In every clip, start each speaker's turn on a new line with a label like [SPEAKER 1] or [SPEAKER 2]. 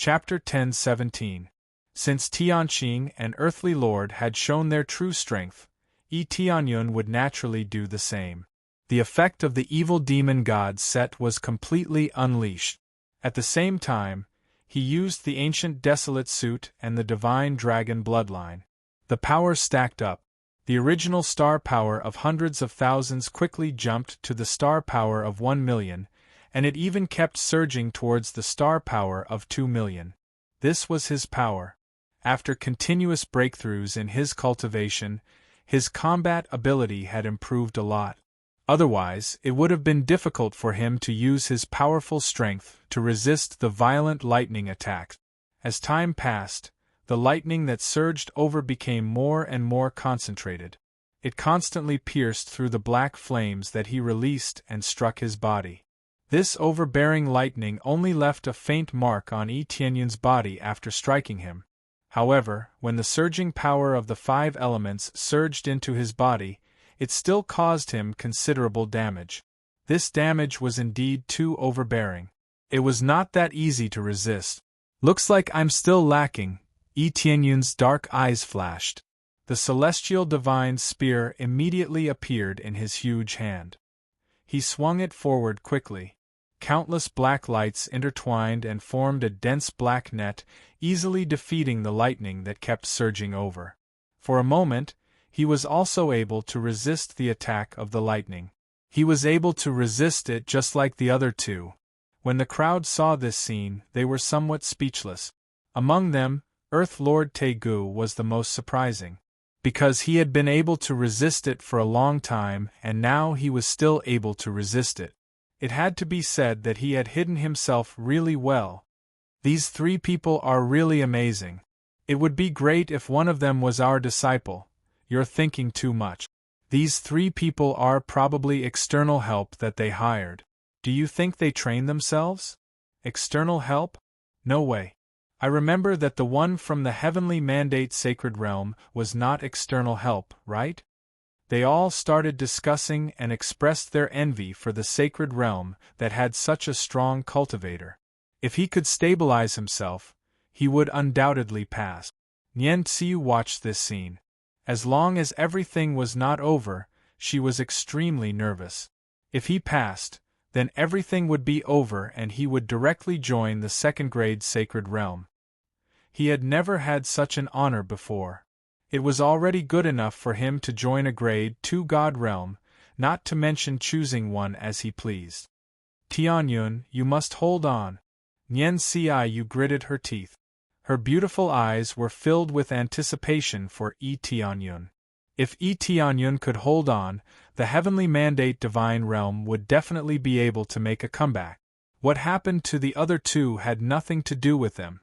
[SPEAKER 1] Chapter 10:17. Since Tianqing, an earthly lord, had shown their true strength, Tianyun would naturally do the same. The effect of the evil demon god Set was completely unleashed. At the same time, he used the ancient desolate suit and the divine dragon bloodline. The power stacked up. The original star power of hundreds of thousands quickly jumped to the star power of 1 million, and it even kept surging towards the star power of 2 million. This was his power. After continuous breakthroughs in his cultivation, his combat ability had improved a lot. Otherwise, it would have been difficult for him to use his powerful strength to resist the violent lightning attacks. As time passed, the lightning that surged over became more and more concentrated. It constantly pierced through the black flames that he released and struck his body. This overbearing lightning only left a faint mark on Tianyun's body after striking him. However, when the surging power of the 5 elements surged into his body, it still caused him considerable damage. This damage was indeed too overbearing. It was not that easy to resist. "Looks like I'm still lacking," Tianyun's dark eyes flashed. The celestial divine spear immediately appeared in his huge hand. He swung it forward quickly. Countless black lights intertwined and formed a dense black net, easily defeating the lightning that kept surging over. For a moment, he was also able to resist the attack of the lightning. He was able to resist it just like the other two. When the crowd saw this scene, they were somewhat speechless. Among them, Earth Lord Tegu was the most surprising. Because he had been able to resist it for a long time, and now he was still able to resist it. It had to be said that he had hidden himself really well. These 3 people are really amazing. It would be great if one of them was our disciple. You're thinking too much. These 3 people are probably external help that they hired. Do you think they trained themselves? External help? No way. I remember that the one from the heavenly mandate sacred realm was not external help, right? They all started discussing and expressed their envy for the sacred realm that had such a strong cultivator. If he could stabilize himself, he would undoubtedly pass. Nian Tsiu watched this scene. As long as everything was not over, she was extremely nervous. If he passed, then everything would be over and he would directly join the second-grade sacred realm. He had never had such an honor before. It was already good enough for him to join a grade 2 god realm, not to mention choosing one as he pleased. Tianyun, you must hold on. Nian Tsiu gritted her teeth. Her beautiful eyes were filled with anticipation for Tianyun. If Tianyun could hold on, the heavenly mandate divine realm would definitely be able to make a comeback. What happened to the other 2 had nothing to do with them.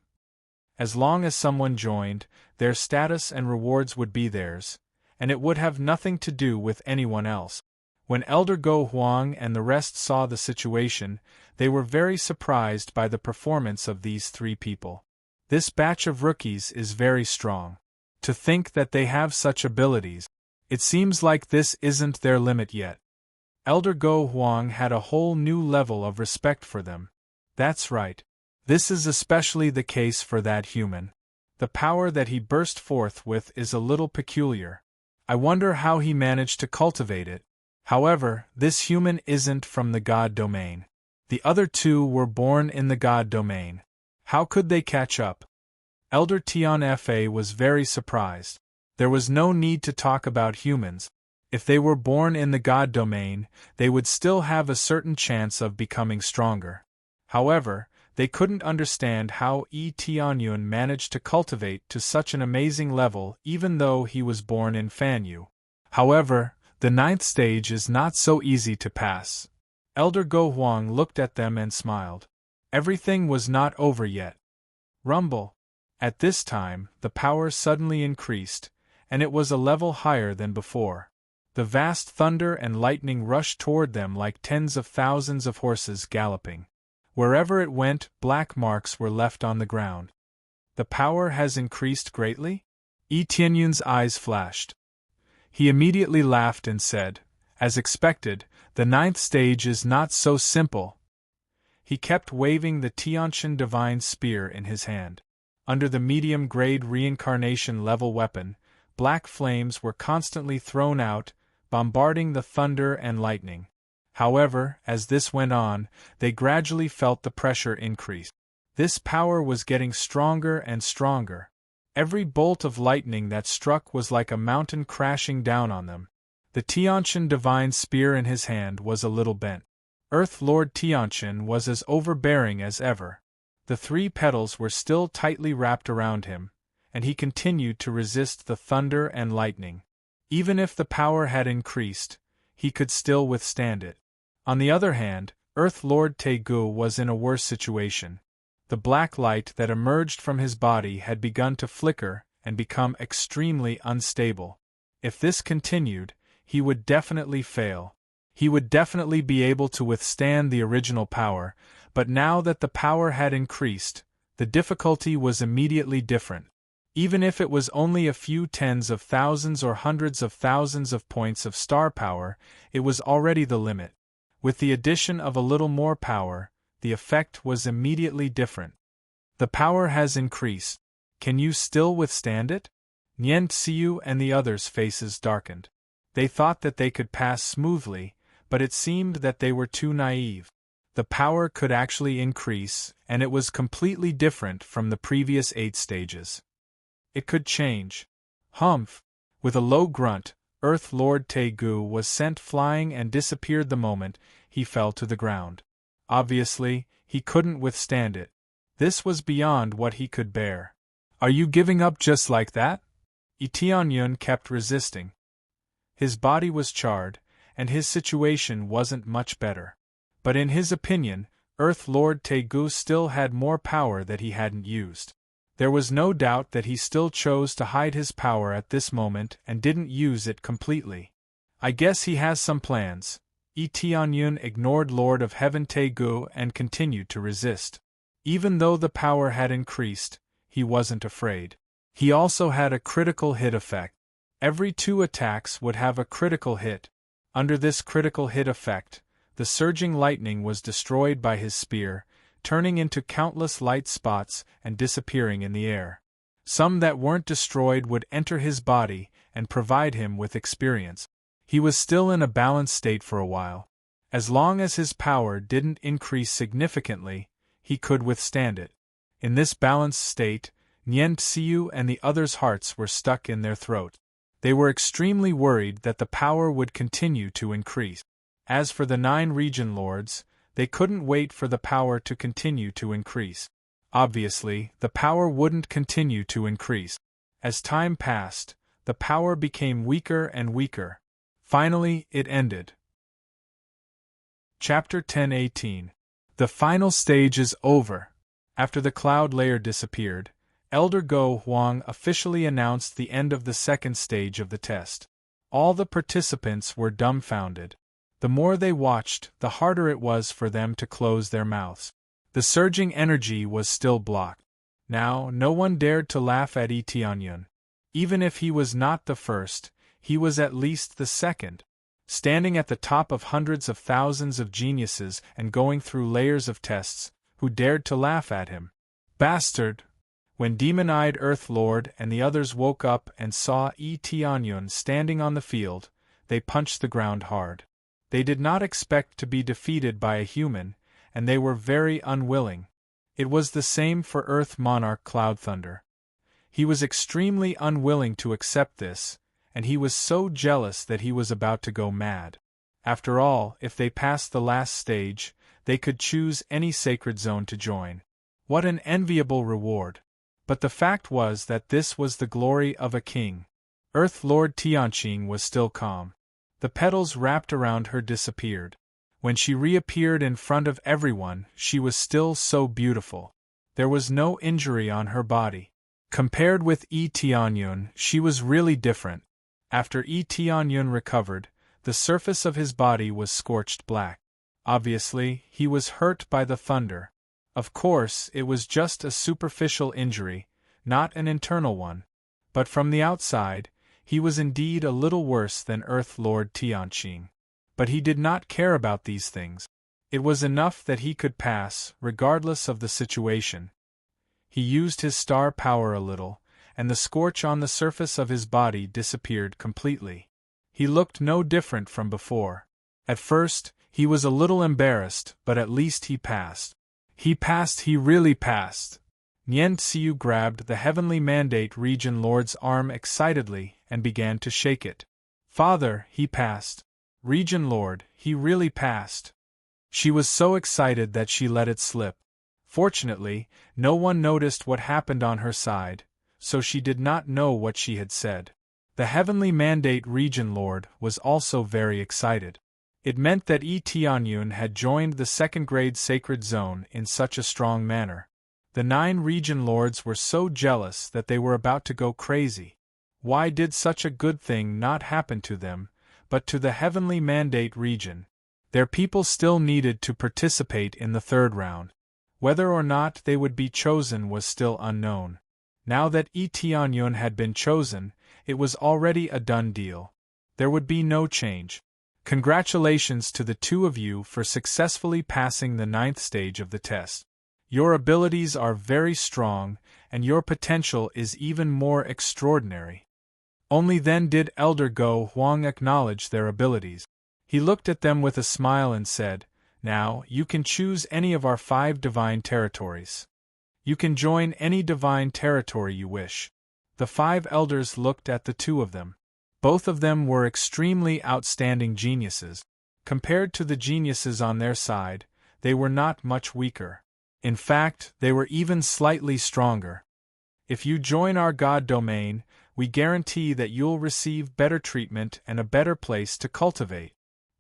[SPEAKER 1] As long as someone joined, their status and rewards would be theirs, and it would have nothing to do with anyone else. When Elder Go Huang and the rest saw the situation, they were very surprised by the performance of these 3 people. This batch of rookies is very strong. To think that they have such abilities. It seems like this isn't their limit yet. Elder Go Huang had a whole new level of respect for them. That's right. This is especially the case for that human. The power that he burst forth with is a little peculiar. I wonder how he managed to cultivate it. However, this human isn't from the god domain. The other 2 were born in the god domain. How could they catch up? Elder Tian Fa was very surprised. There was no need to talk about humans. If they were born in the god domain, they would still have a certain chance of becoming stronger. However, they couldn't understand how Tianyun managed to cultivate to such an amazing level even though he was born in Fanyu. However, the 9th stage is not so easy to pass. Elder Go Huang looked at them and smiled. Everything was not over yet. Rumble. At this time, the power suddenly increased, and it was a level higher than before. The vast thunder and lightning rushed toward them like tens of thousands of horses galloping. Wherever it went, black marks were left on the ground. The power has increased greatly? Tianyun's eyes flashed. He immediately laughed and said, as expected, the 9th stage is not so simple. He kept waving the Tiantian divine spear in his hand. Under the medium-grade reincarnation level weapon, black flames were constantly thrown out, bombarding the thunder and lightning. However, as this went on, they gradually felt the pressure increase. This power was getting stronger and stronger. Every bolt of lightning that struck was like a mountain crashing down on them. The Tiantian divine spear in his hand was a little bent. Earth Lord Tiantian was as overbearing as ever. The 3 petals were still tightly wrapped around him, and he continued to resist the thunder and lightning. Even if the power had increased, he could still withstand it. On the other hand, Earth Lord Tegu was in a worse situation. The black light that emerged from his body had begun to flicker and become extremely unstable. If this continued, he would definitely fail. He would definitely be able to withstand the original power, but now that the power had increased, the difficulty was immediately different. Even if it was only a few tens of thousands or hundreds of thousands of points of star power, it was already the limit. With the addition of a little more power, the effect was immediately different. The power has increased. Can you still withstand it? Nian Xiu and the others' faces darkened. They thought that they could pass smoothly, but it seemed that they were too naive. The power could actually increase, and it was completely different from the previous 8 stages. It could change. Humph! With a low grunt, Earth Lord Tegu was sent flying and disappeared the moment he fell to the ground. Obviously, he couldn't withstand it. This was beyond what he could bear. Are you giving up just like that? Tianyun kept resisting. His body was charred, and his situation wasn't much better. But in his opinion, Earth Lord Tegu still had more power that he hadn't used. There was no doubt that he still chose to hide his power at this moment and didn't use it completely. I guess he has some plans. Tianyun ignored Lord of Heaven Tegu and continued to resist. Even though the power had increased, he wasn't afraid. He also had a critical hit effect. Every 2 attacks would have a critical hit. Under this critical hit effect, the surging lightning was destroyed by his spear, turning into countless light spots and disappearing in the air. Some that weren't destroyed would enter his body and provide him with experience. He was still in a balanced state for a while. As long as his power didn't increase significantly, he could withstand it. In this balanced state, Nian Xiu and the others' hearts were stuck in their throat. They were extremely worried that the power would continue to increase. As for the 9 region lords, they couldn't wait for the power to continue to increase. Obviously, the power wouldn't continue to increase. As time passed, the power became weaker and weaker. Finally, it ended. Chapter 10:18. The final stage is over. After the cloud layer disappeared, Elder Go Huang officially announced the end of the 2nd stage of the test. All the participants were dumbfounded. The more they watched, the harder it was for them to close their mouths. The surging energy was still blocked. Now, no one dared to laugh at Tianyun. Even if he was not the first, he was at least the 2nd. Standing at the top of hundreds of thousands of geniuses and going through layers of tests, who dared to laugh at him? Bastard! When demon-eyed Earth Lord and the others woke up and saw Tianyun standing on the field, they punched the ground hard. They did not expect to be defeated by a human, and they were very unwilling. It was the same for Earth Monarch Cloud Thunder. He was extremely unwilling to accept this, and he was so jealous that he was about to go mad. After all, if they passed the last stage, they could choose any sacred zone to join. What an enviable reward! But the fact was that this was the glory of a king. Earth Lord Tianqing was still calm. The petals wrapped around her disappeared. When she reappeared in front of everyone, she was still so beautiful. There was no injury on her body. Compared with Tianyun, she was really different. After Tianyun recovered, the surface of his body was scorched black. Obviously, he was hurt by the thunder. Of course, it was just a superficial injury, not an internal one. But from the outside, he was indeed a little worse than Earth Lord Tianqing. But he did not care about these things. It was enough that he could pass, regardless of the situation. He used his star power a little, and the scorch on the surface of his body disappeared completely. He looked no different from before. At first, he was a little embarrassed, but at least he passed. He really passed. Nyen Tsiu grabbed the Heavenly Mandate Region Lord's arm excitedly and began to shake it. Father, he passed. Region Lord, he really passed. She was so excited that she let it slip. Fortunately, no one noticed what happened on her side, so she did not know what she had said. The Heavenly Mandate Region Lord was also very excited. It meant that Tianyun had joined the second-grade sacred zone in such a strong manner. The 9 region lords were so jealous that they were about to go crazy. Why did such a good thing not happen to them, but to the Heavenly Mandate region? Their people still needed to participate in the 3rd round. Whether or not they would be chosen was still unknown. Now that Tianyun had been chosen, it was already a done deal. There would be no change. Congratulations to the 2 of you for successfully passing the 9th stage of the test. Your abilities are very strong, and your potential is even more extraordinary. Only then did Elder Go Huang acknowledge their abilities. He looked at them with a smile and said, "Now, you can choose any of our 5 divine territories. You can join any divine territory you wish." The 5 elders looked at the 2 of them. Both of them were extremely outstanding geniuses. Compared to the geniuses on their side, they were not much weaker. In fact, they were even slightly stronger. If you join our God domain, we guarantee that you'll receive better treatment and a better place to cultivate.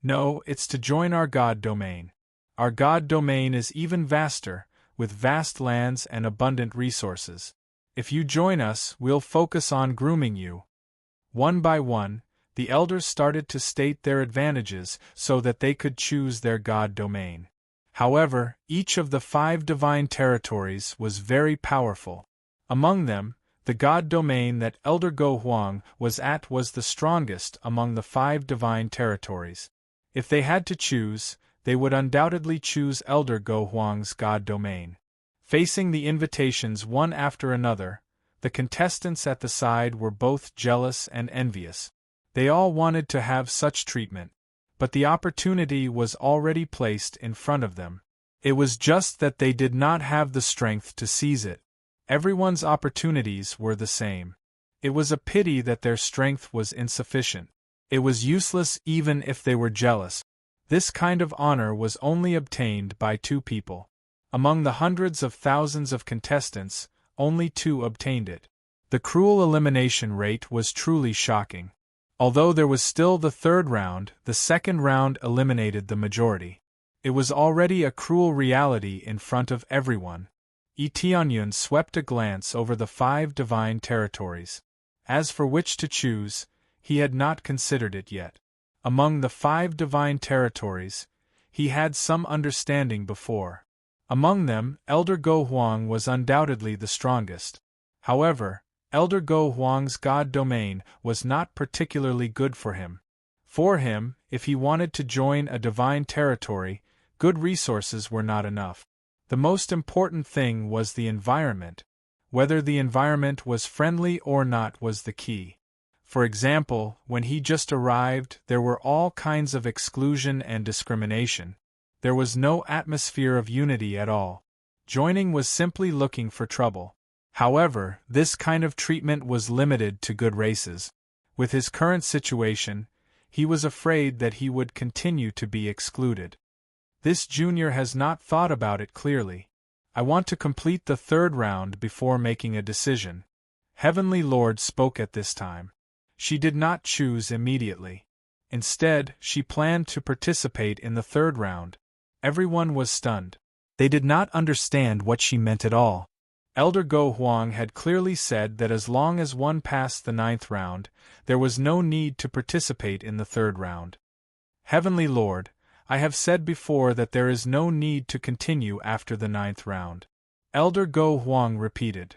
[SPEAKER 1] No, it's to join our God domain. Our God domain is even vaster, with vast lands and abundant resources. If you join us, we'll focus on grooming you. One by one, the elders started to state their advantages so that they could choose their God domain. However, each of the 5 divine territories was very powerful. Among them, the God domain that Elder Go Huang was at was the strongest among the 5 divine territories. If they had to choose, they would undoubtedly choose Elder Go Huang's God domain. Facing the invitations one after another, the contestants at the side were both jealous and envious. They all wanted to have such treatment, but the opportunity was already placed in front of them. It was just that they did not have the strength to seize it. Everyone's opportunities were the same. It was a pity that their strength was insufficient. It was useless even if they were jealous. This kind of honor was only obtained by 2 people. Among the hundreds of thousands of contestants, only 2 obtained it. The cruel elimination rate was truly shocking. Although there was still the 3rd round, the 2nd round eliminated the majority. It was already a cruel reality in front of everyone. Tianyun swept a glance over the 5 divine territories. As for which to choose, he had not considered it yet. Among the 5 divine territories, he had some understanding before. Among them, Elder Go Huang was undoubtedly the strongest. However, Elder Go Huang's God domain was not particularly good for him. For him, if he wanted to join a divine territory, good resources were not enough. The most important thing was the environment. Whether the environment was friendly or not was the key. For example, when he just arrived, there were all kinds of exclusion and discrimination. There was no atmosphere of unity at all. Joining was simply looking for trouble. However, this kind of treatment was limited to good races. With his current situation, he was afraid that he would continue to be excluded. This junior has not thought about it clearly. I want to complete the 3rd round before making a decision. Heavenly Lord spoke at this time. She did not choose immediately. Instead, she planned to participate in the 3rd round. Everyone was stunned. They did not understand what she meant at all. Elder Go Huang had clearly said that as long as one passed the 9th round, there was no need to participate in the 3rd round. Heavenly Lord, I have said before that there is no need to continue after the 9th round. Elder Go Huang repeated.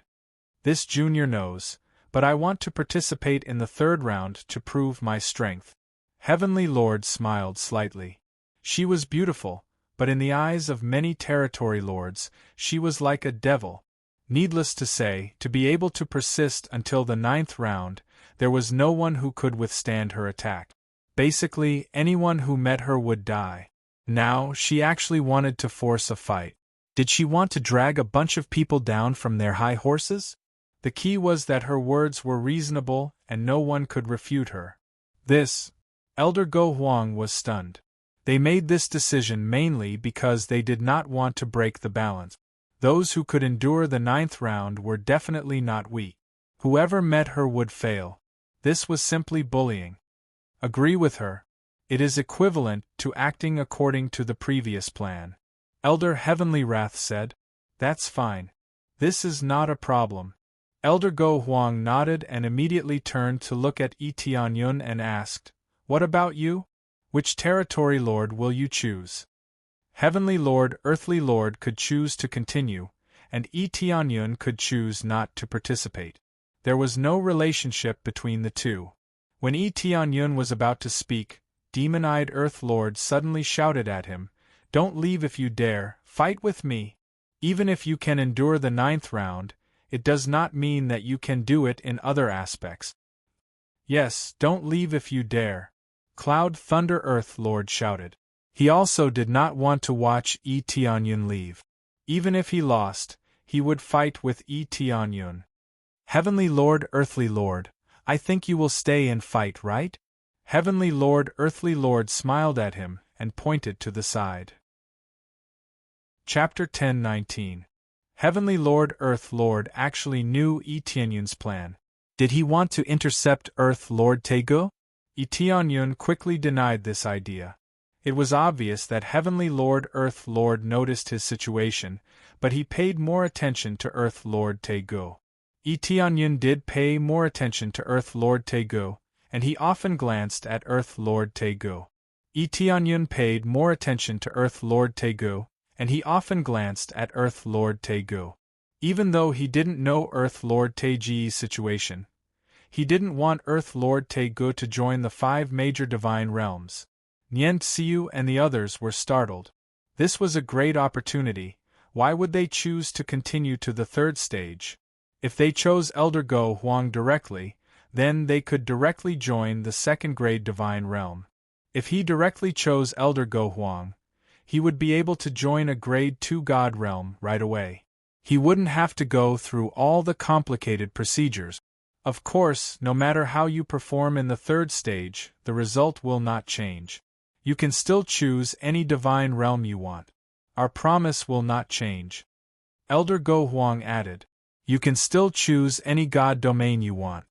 [SPEAKER 1] This junior knows, but I want to participate in the 3rd round to prove my strength. Heavenly Lord smiled slightly. She was beautiful, but in the eyes of many territory lords, she was like a devil. Needless to say, to be able to persist until the 9th round, there was no one who could withstand her attack. Basically, anyone who met her would die. Now, she actually wanted to force a fight. Did she want to drag a bunch of people down from their high horses? The key was that her words were reasonable and no one could refute her. Elder Go Huang was stunned. They made this decision mainly because they did not want to break the balance. Those who could endure the 9th round were definitely not weak. Whoever met her would fail. This was simply bullying. Agree with her. It is equivalent to acting according to the previous plan. Elder Heavenly Wrath said. That's fine. This is not a problem. Elder Go Huang nodded and immediately turned to look at Yi Tianyun and asked, What about you? Which territory lord will you choose? Heavenly Lord, Earthly Lord could choose to continue, and Yi Tianyun could choose not to participate. There was no relationship between the two. When Yi Tianyun was about to speak, Demon-Eyed Earth Lord suddenly shouted at him, Don't leave if you dare, fight with me. Even if you can endure the 9th round, it does not mean that you can do it in other aspects. Yes, don't leave if you dare. Cloud Thunder Earth Lord shouted. He also did not want to watch Yi Tianyun leave. Even if he lost, he would fight with Yi Tianyun. Heavenly Lord, Earthly Lord, I think you will stay and fight, right? Heavenly Lord, Earthly Lord smiled at him and pointed to the side. Chapter 10:19. Heavenly Lord, Earth Lord actually knew Yi Tianyun's plan. Did he want to intercept Earth Lord Taegu? Yi Tianyun quickly denied this idea. It was obvious that Heavenly Lord Earth Lord noticed his situation, but he paid more attention to Earth Lord Taegu. Yi Tianyun did pay more attention to Earth Lord Taegu, and he often glanced at Earth Lord Taegu. Yi Tianyun paid more attention to Earth Lord Taegu, and he often glanced at Earth Lord Taegu. Even though he didn't know Earth Lord Taeji's situation, he didn't want Earth Lord Taegu to join the 5 major divine realms. Nian Xiu and the others were startled. This was a great opportunity. Why would they choose to continue to the 3rd stage? If they chose Elder Go Huang directly, then they could directly join the 2nd grade divine realm. If he directly chose Elder Go Huang, he would be able to join a grade 2 god realm right away. He wouldn't have to go through all the complicated procedures. Of course, no matter how you perform in the 3rd stage, the result will not change. You can still choose any divine realm you want. Our promise will not change. Elder Go Huang added. You can still choose any god domain you want.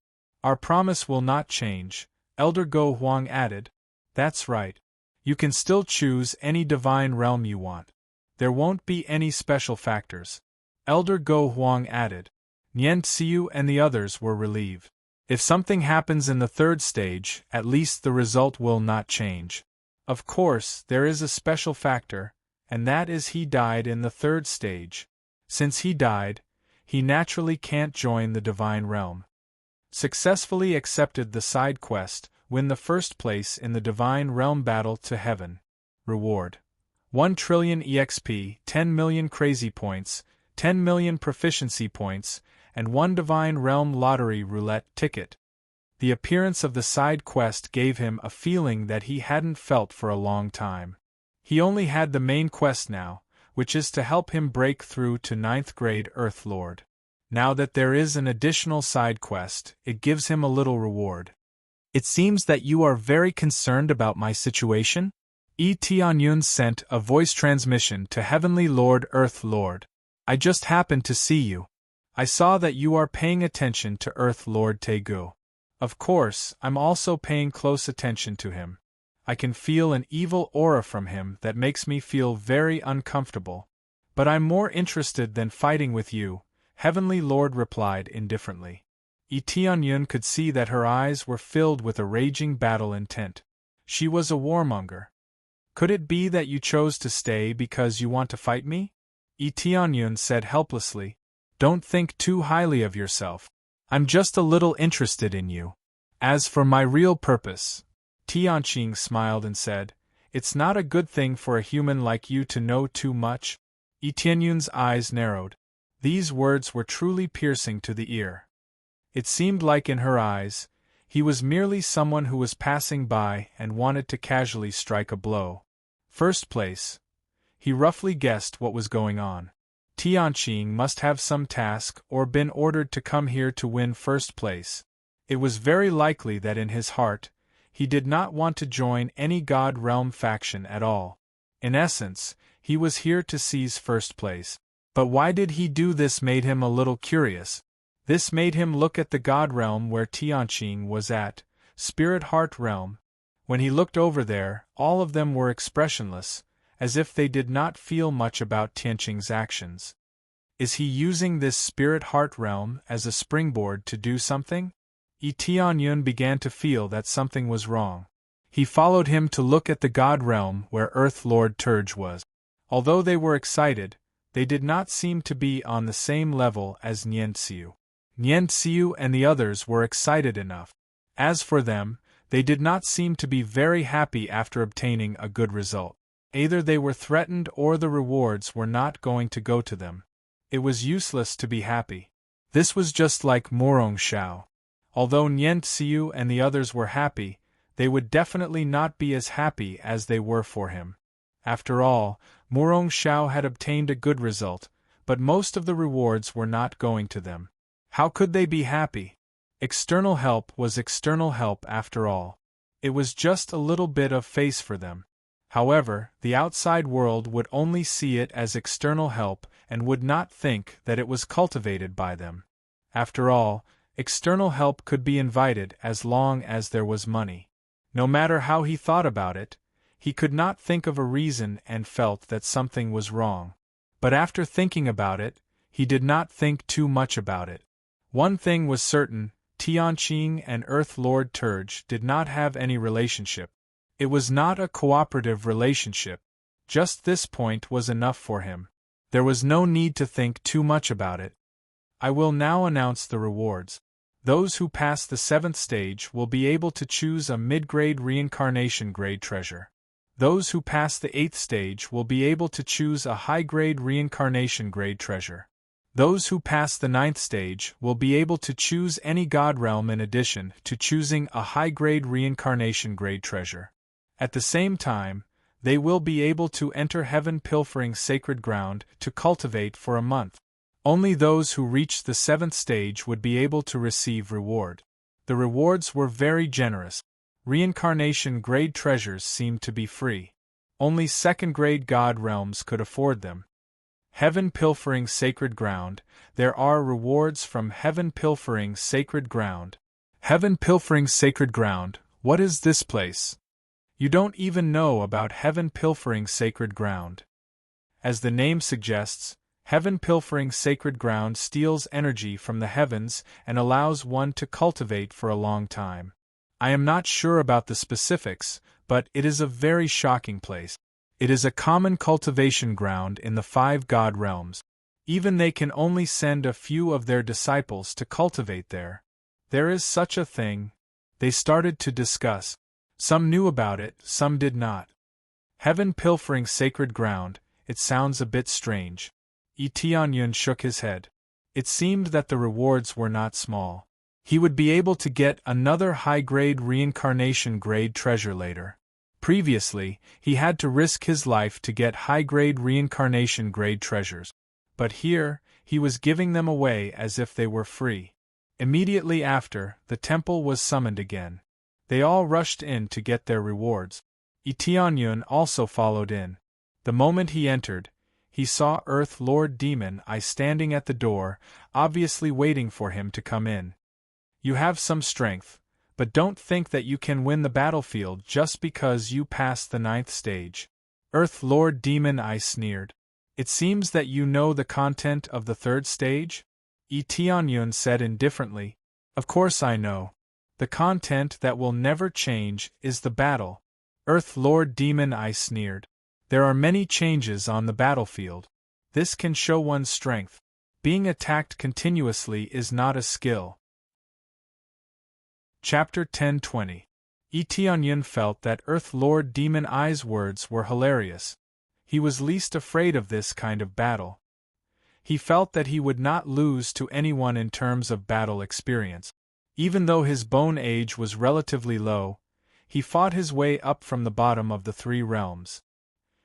[SPEAKER 1] Our promise will not change, Elder Go Huang added. That's right. You can still choose any divine realm you want. There won't be any special factors. Elder Go Huang added. Nian Xiu and the others were relieved. If something happens in the 3rd stage, at least the result will not change. Of course, there is a special factor, and that is he died in the 3rd stage. Since he died, he naturally can't join the divine realm. Successfully accepted the side quest, win the 1st place in the divine realm battle to heaven. Reward: 1 trillion EXP, 10 million crazy points, 10 million proficiency points, and 1 divine realm lottery roulette ticket. The appearance of the side quest gave him a feeling that he hadn't felt for a long time. He only had the main quest now, which is to help him break through to 9th grade Earth Lord. Now that there is an additional side quest, it gives him a little reward. It seems that you are very concerned about my situation? Yi Tianyun sent a voice transmission to Heavenly Lord Earth Lord. I just happened to see you. I saw that you are paying attention to Earth Lord Taegu. Of course, I'm also paying close attention to him. I can feel an evil aura from him that makes me feel very uncomfortable. But I'm more interested than fighting with you, Heavenly Lord replied indifferently. Yi Tianyun could see that her eyes were filled with a raging battle intent. She was a warmonger. Could it be that you chose to stay because you want to fight me? Yi Tianyun said helplessly. Don't think too highly of yourself. I'm just a little interested in you. As for my real purpose, Tianqing smiled and said, It's not a good thing for a human like you to know too much. Tianyun's eyes narrowed. These words were truly piercing to the ear. It seemed like in her eyes, he was merely someone who was passing by and wanted to casually strike a blow. First place. He roughly guessed what was going on. Tianqing must have some task or been ordered to come here to win first place. It was very likely that in his heart, he did not want to join any God Realm faction at all. In essence, he was here to seize first place. But why did he do this made him a little curious. This made him look at the God Realm where Tianqing was at, Spirit Heart Realm. When he looked over there, all of them were expressionless, as if they did not feel much about Tianqing's actions. Is he using this Spirit Heart Realm as a springboard to do something? Tianyun began to feel that something was wrong. He followed him to look at the God Realm where Earth Lord Turge was. Although they were excited, they did not seem to be on the same level as Nianxiu. Nianxiu and the others were excited enough. As for them, they did not seem to be very happy after obtaining a good result. Either they were threatened or the rewards were not going to go to them. It was useless to be happy. This was just like Morong Xiao. Although Nianxiu and the others were happy, they would definitely not be as happy as they were for him. After all, Morong Xiao had obtained a good result, but most of the rewards were not going to them. How could they be happy? External help was external help after all. It was just a little bit of face for them. However, the outside world would only see it as external help and would not think that it was cultivated by them. After all, external help could be invited as long as there was money. No matter how he thought about it, he could not think of a reason and felt that something was wrong. But after thinking about it, he did not think too much about it. One thing was certain, Tianqing and Earth Lord Turge did not have any relationship. It was not a cooperative relationship. Just this point was enough for him. There was no need to think too much about it. I will now announce the rewards. Those who pass the 7th stage will be able to choose a mid-grade reincarnation grade treasure. Those who pass the 8th stage will be able to choose a high-grade reincarnation grade treasure. Those who pass the 9th stage will be able to choose any God Realm in addition to choosing a high-grade reincarnation grade treasure. At the same time, they will be able to enter Heaven Pilfering Sacred Ground to cultivate for a month. Only those who reached the 7th stage would be able to receive reward. The rewards were very generous. Reincarnation grade treasures seemed to be free. Only 2nd grade God Realms could afford them. Heaven Pilfering Sacred Ground. There are rewards from Heaven Pilfering Sacred Ground. Heaven Pilfering Sacred Ground, what is this place? You don't even know about Heaven Pilfering Sacred Ground. As the name suggests, Heaven Pilfering Sacred Ground steals energy from the heavens and allows one to cultivate for a long time. I am not sure about the specifics, but it is a very shocking place. It is a common cultivation ground in the 5 God Realms. Even they can only send a few of their disciples to cultivate there. There is such a thing. They started to discuss. Some knew about it, some did not. Heaven Pilfering Sacred Ground, it sounds a bit strange. Tianyun shook his head. It seemed that the rewards were not small. He would be able to get another high-grade reincarnation grade treasure later. Previously, he had to risk his life to get high-grade reincarnation grade treasures. But here, he was giving them away as if they were free. Immediately after, the temple was summoned again. They all rushed in to get their rewards. Tianyun also followed in. The moment he entered, he saw Earth Lord Demon Eye standing at the door, obviously waiting for him to come in. You have some strength, but don't think that you can win the battlefield just because you passed the 9th stage. Earth Lord Demon Eye sneered. It seems that you know the content of the 3rd stage? Tianyun said indifferently. Of course I know. The content that will never change is the battle. Earth Lord Demon Eye sneered. There are many changes on the battlefield. This can show one's strength. Being attacked continuously is not a skill. Chapter 10-20. Tianyun felt that Earth Lord Demon Eye's words were hilarious. He was least afraid of this kind of battle. He felt that he would not lose to anyone in terms of battle experience. Even though his bone age was relatively low, he fought his way up from the bottom of the three realms.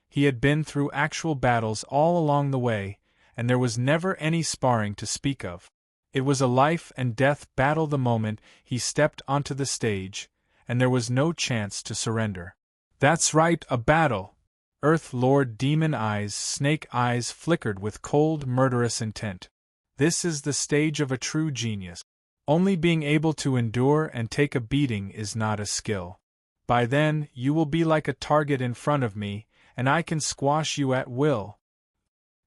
[SPEAKER 1] He had been through actual battles all along the way, and there was never any sparring to speak of. It was a life-and-death battle the moment he stepped onto the stage, and there was no chance to surrender. That's right, a battle! Earth Lord Demon Eye's snake eyes flickered with cold, murderous intent. This is the stage of a true genius. Only being able to endure and take a beating is not a skill. By then, you will be like a target in front of me, and I can squash you at will.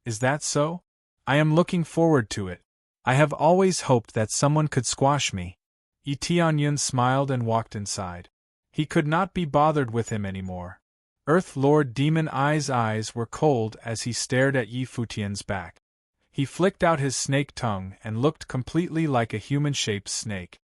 [SPEAKER 1] Is that so? I am looking forward to it. I have always hoped that someone could squash me. Tianyun smiled and walked inside. He could not be bothered with him anymore. Earth Lord Demon Eye's eyes were cold as he stared at Yi Futian's back. He flicked out his snake tongue and looked completely like a human-shaped snake.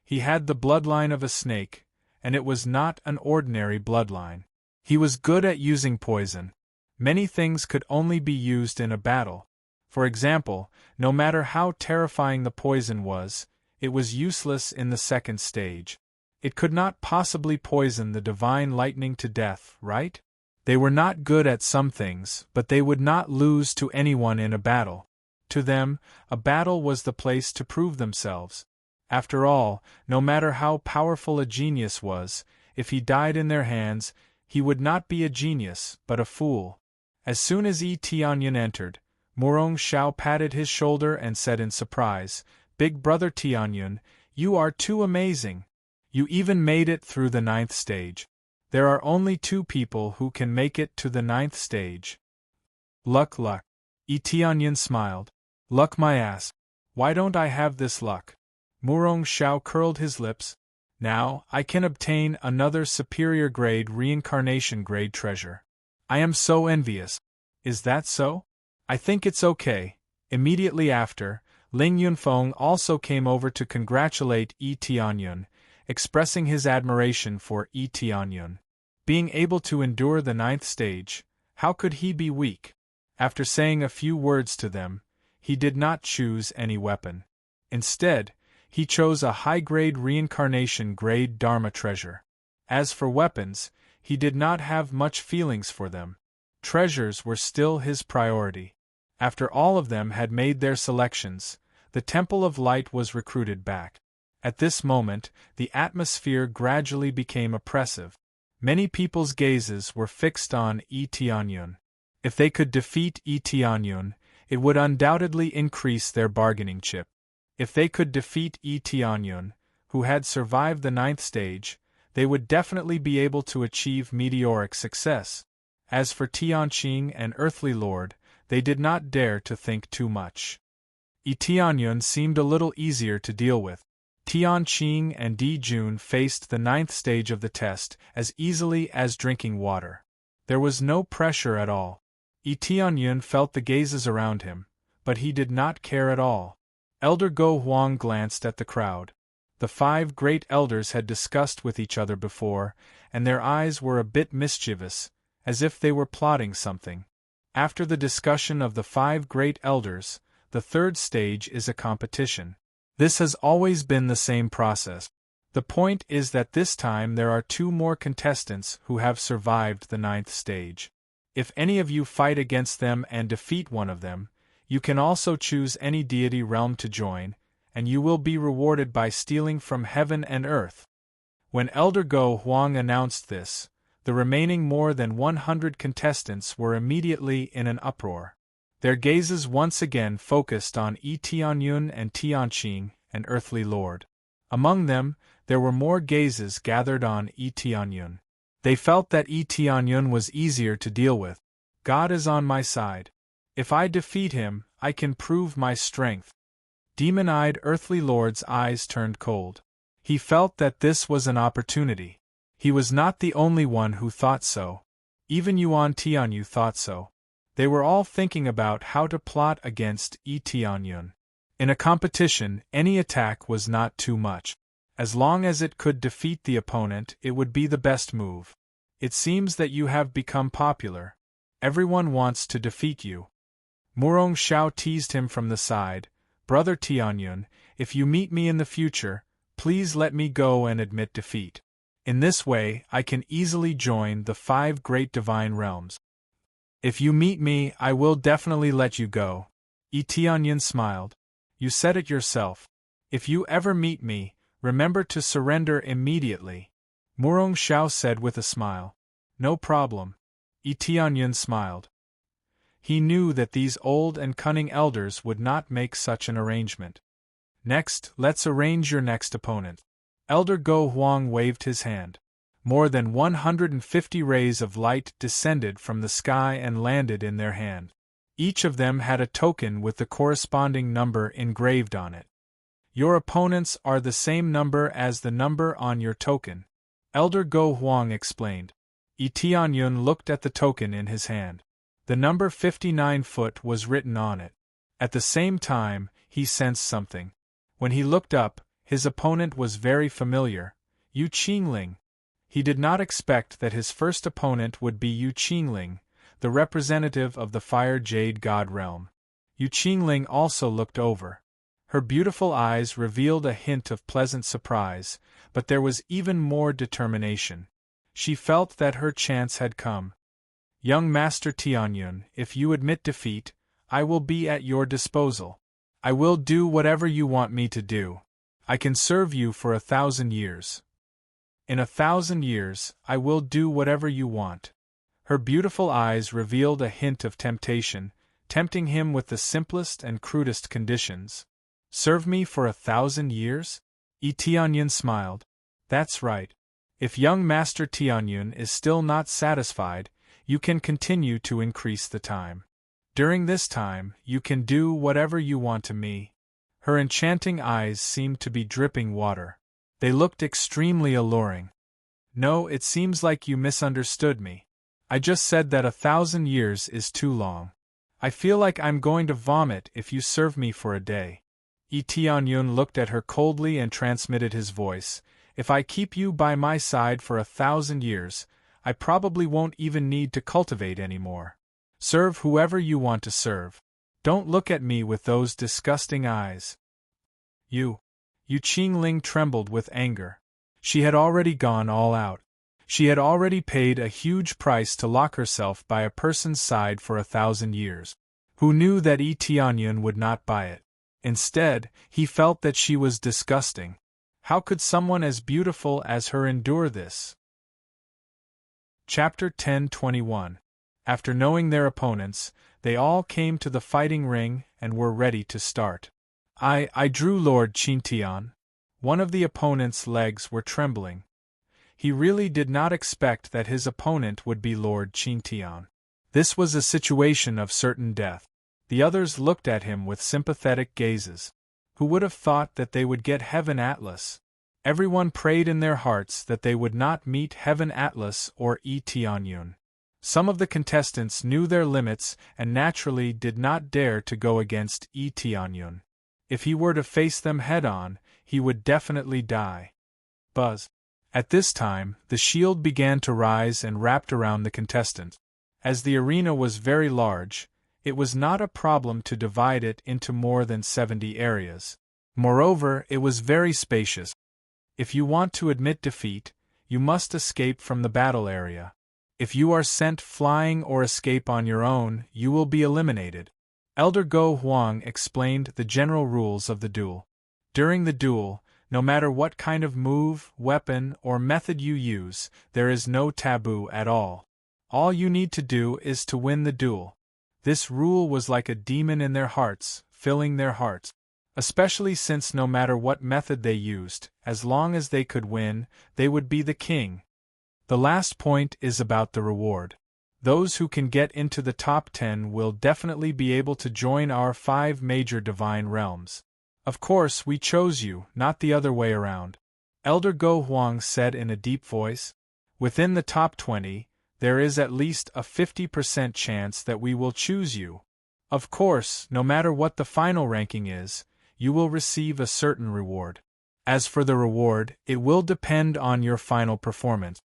[SPEAKER 1] He had the bloodline of a snake, and it was not an ordinary bloodline. He was good at using poison. Many things could only be used in a battle. For example, no matter how terrifying the poison was, it was useless in the second stage. It could not possibly poison the divine lightning to death, right? They were not good at some things, but they would not lose to anyone in a battle. To them, a battle was the place to prove themselves. After all, no matter how powerful a genius was, if he died in their hands, he would not be a genius, but a fool. As soon as Tianyun entered, Murong Shao patted his shoulder and said in surprise, "Big brother Tianyun, you are too amazing. You even made it through the 9th stage. There are only 2 people who can make it to the 9th stage." Luck. Tianyun smiled. Luck my ass. Why don't I have this luck? Murong Shao curled his lips. Now, I can obtain another superior grade reincarnation grade treasure. I am so envious. Is that so? I think it's okay. Immediately after, Ling Yunfeng also came over to congratulate Tianyun, expressing his admiration for Tianyun. Being able to endure the 9th stage, how could he be weak? After saying a few words to them, he did not choose any weapon. Instead, he chose a high-grade reincarnation grade Dharma treasure. As for weapons, he did not have much feelings for them. Treasures were still his priority. After all of them had made their selections, the Temple of Light was recruited back. At this moment, the atmosphere gradually became oppressive. Many people's gazes were fixed on Tianyun. If they could defeat Tianyun, it would undoubtedly increase their bargaining chip. If they could defeat Tianyun, who had survived the 9th stage, they would definitely be able to achieve meteoric success. As for Tianqing and Earthly Lord, they did not dare to think too much. Tianyun seemed a little easier to deal with. Tianqing and Di Jun faced the 9th stage of the test as easily as drinking water. There was no pressure at all. Tianyun felt the gazes around him, but he did not care at all. Elder Go Huang glanced at the crowd. The 5 great elders had discussed with each other before, and their eyes were a bit mischievous, as if they were plotting something. After the discussion of the 5 great elders, the 3rd stage is a competition. This has always been the same process. The point is that this time there are 2 more contestants who have survived the 9th stage. If any of you fight against them and defeat one of them, you can also choose any deity realm to join, and you will be rewarded by stealing from heaven and earth. When Elder Go Huang announced this, the remaining more than 100 contestants were immediately in an uproar. Their gazes once again focused on Tianyun and Tianqing and Earthly Lord. Among them, there were more gazes gathered on Tianyun. They felt that Tianyun was easier to deal with. God is on my side. If I defeat him, I can prove my strength. Demon-eyed Earthly Lord's eyes turned cold. He felt that this was an opportunity. He was not the only one who thought so. Even Yuan Tianyu thought so. They were all thinking about how to plot against Tianyun. In a competition, any attack was not too much. As long as it could defeat the opponent, it would be the best move. It seems that you have become popular. Everyone wants to defeat you. Murong Xiao teased him from the side. Brother Tianyun, if you meet me in the future, please let me go and admit defeat. In this way, I can easily join the 5 great divine realms. If you meet me, I will definitely let you go. Tianyun smiled. You said it yourself. If you ever meet me, remember to surrender immediately. Murong Xiao said with a smile. No problem. Tianyun smiled. He knew that these old and cunning elders would not make such an arrangement. Next, let's arrange your next opponent. Elder Go Huang waved his hand. More than 150 rays of light descended from the sky and landed in their hand. Each of them had a token with the corresponding number engraved on it. Your opponents are the same number as the number on your token, Elder Go Huang explained. Tianyun looked at the token in his hand. The number 59-foot was written on it. At the same time, he sensed something. When he looked up, his opponent was very familiar, Yu Qingling. He did not expect that his first opponent would be Yu Qingling, the representative of the Fire Jade God realm. Yu Qingling also looked over. Her beautiful eyes revealed a hint of pleasant surprise, but there was even more determination. She felt that her chance had come. Young Master Tianyun, if you admit defeat, I will be at your disposal. I will do whatever you want me to do. I can serve you for 1,000 years. In 1,000 years, I will do whatever you want. Her beautiful eyes revealed a hint of temptation, tempting him with the simplest and crudest conditions. Serve me for 1,000 years? Tianyun smiled. That's right. If young Master Tianyun is still not satisfied, you can continue to increase the time. During this time, you can do whatever you want to me. Her enchanting eyes seemed to be dripping water. They looked extremely alluring. No, it seems like you misunderstood me. I just said that 1,000 years is too long. I feel like I'm going to vomit if you serve me for a day. Tianyun looked at her coldly and transmitted his voice. If I keep you by my side for 1,000 years, I probably won't even need to cultivate anymore. Serve whoever you want to serve. Don't look at me with those disgusting eyes. Yu Qingling trembled with anger. She had already gone all out. She had already paid a huge price to lock herself by a person's side for 1,000 years. Who knew that Tianyun would not buy it? Instead, he felt that she was disgusting. How could someone as beautiful as her endure this? Chapter 10:21. After knowing their opponents, they all came to the fighting ring and were ready to start. I drew Lord Qingtian. One of the opponent's legs were trembling. He really did not expect that his opponent would be Lord Qingtian. This was a situation of certain death. The others looked at him with sympathetic gazes. Who would have thought that they would get Heaven Atlas? Everyone prayed in their hearts that they would not meet Heaven Atlas or Tianyun. Some of the contestants knew their limits and naturally did not dare to go against Tianyun. If he were to face them head-on, he would definitely die. Buzz. At this time, the shield began to rise and wrapped around the contestant. As the arena was very large, it was not a problem to divide it into more than 70 areas. Moreover, it was very spacious. If you want to admit defeat, you must escape from the battle area. If you are sent flying or escape on your own, you will be eliminated. Elder Go Huang explained the general rules of the duel. During the duel, no matter what kind of move, weapon, or method you use, there is no taboo at all. All you need to do is to win the duel. This rule was like a demon in their hearts, filling their hearts. Especially since no matter what method they used, as long as they could win, they would be the king. The last point is about the reward. Those who can get into the top 10 will definitely be able to join our 5 major divine realms. Of course, we chose you, not the other way around. Elder Go Huang said in a deep voice. Within the top 20, there is at least a 50% chance that we will choose you. Of course, no matter what the final ranking is, you will receive a certain reward. As for the reward, it will depend on your final performance.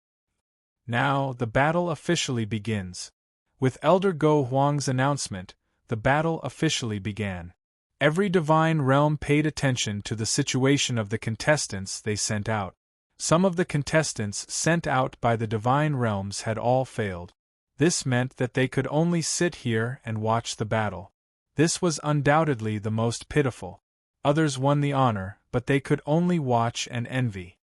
[SPEAKER 1] Now, the battle officially begins. With Elder Go Huang's announcement, the battle officially began. Every divine realm paid attention to the situation of the contestants they sent out. Some of the contestants sent out by the divine realms had all failed. This meant that they could only sit here and watch the battle. This was undoubtedly the most pitiful. Others won the honor, but they could only watch and envy.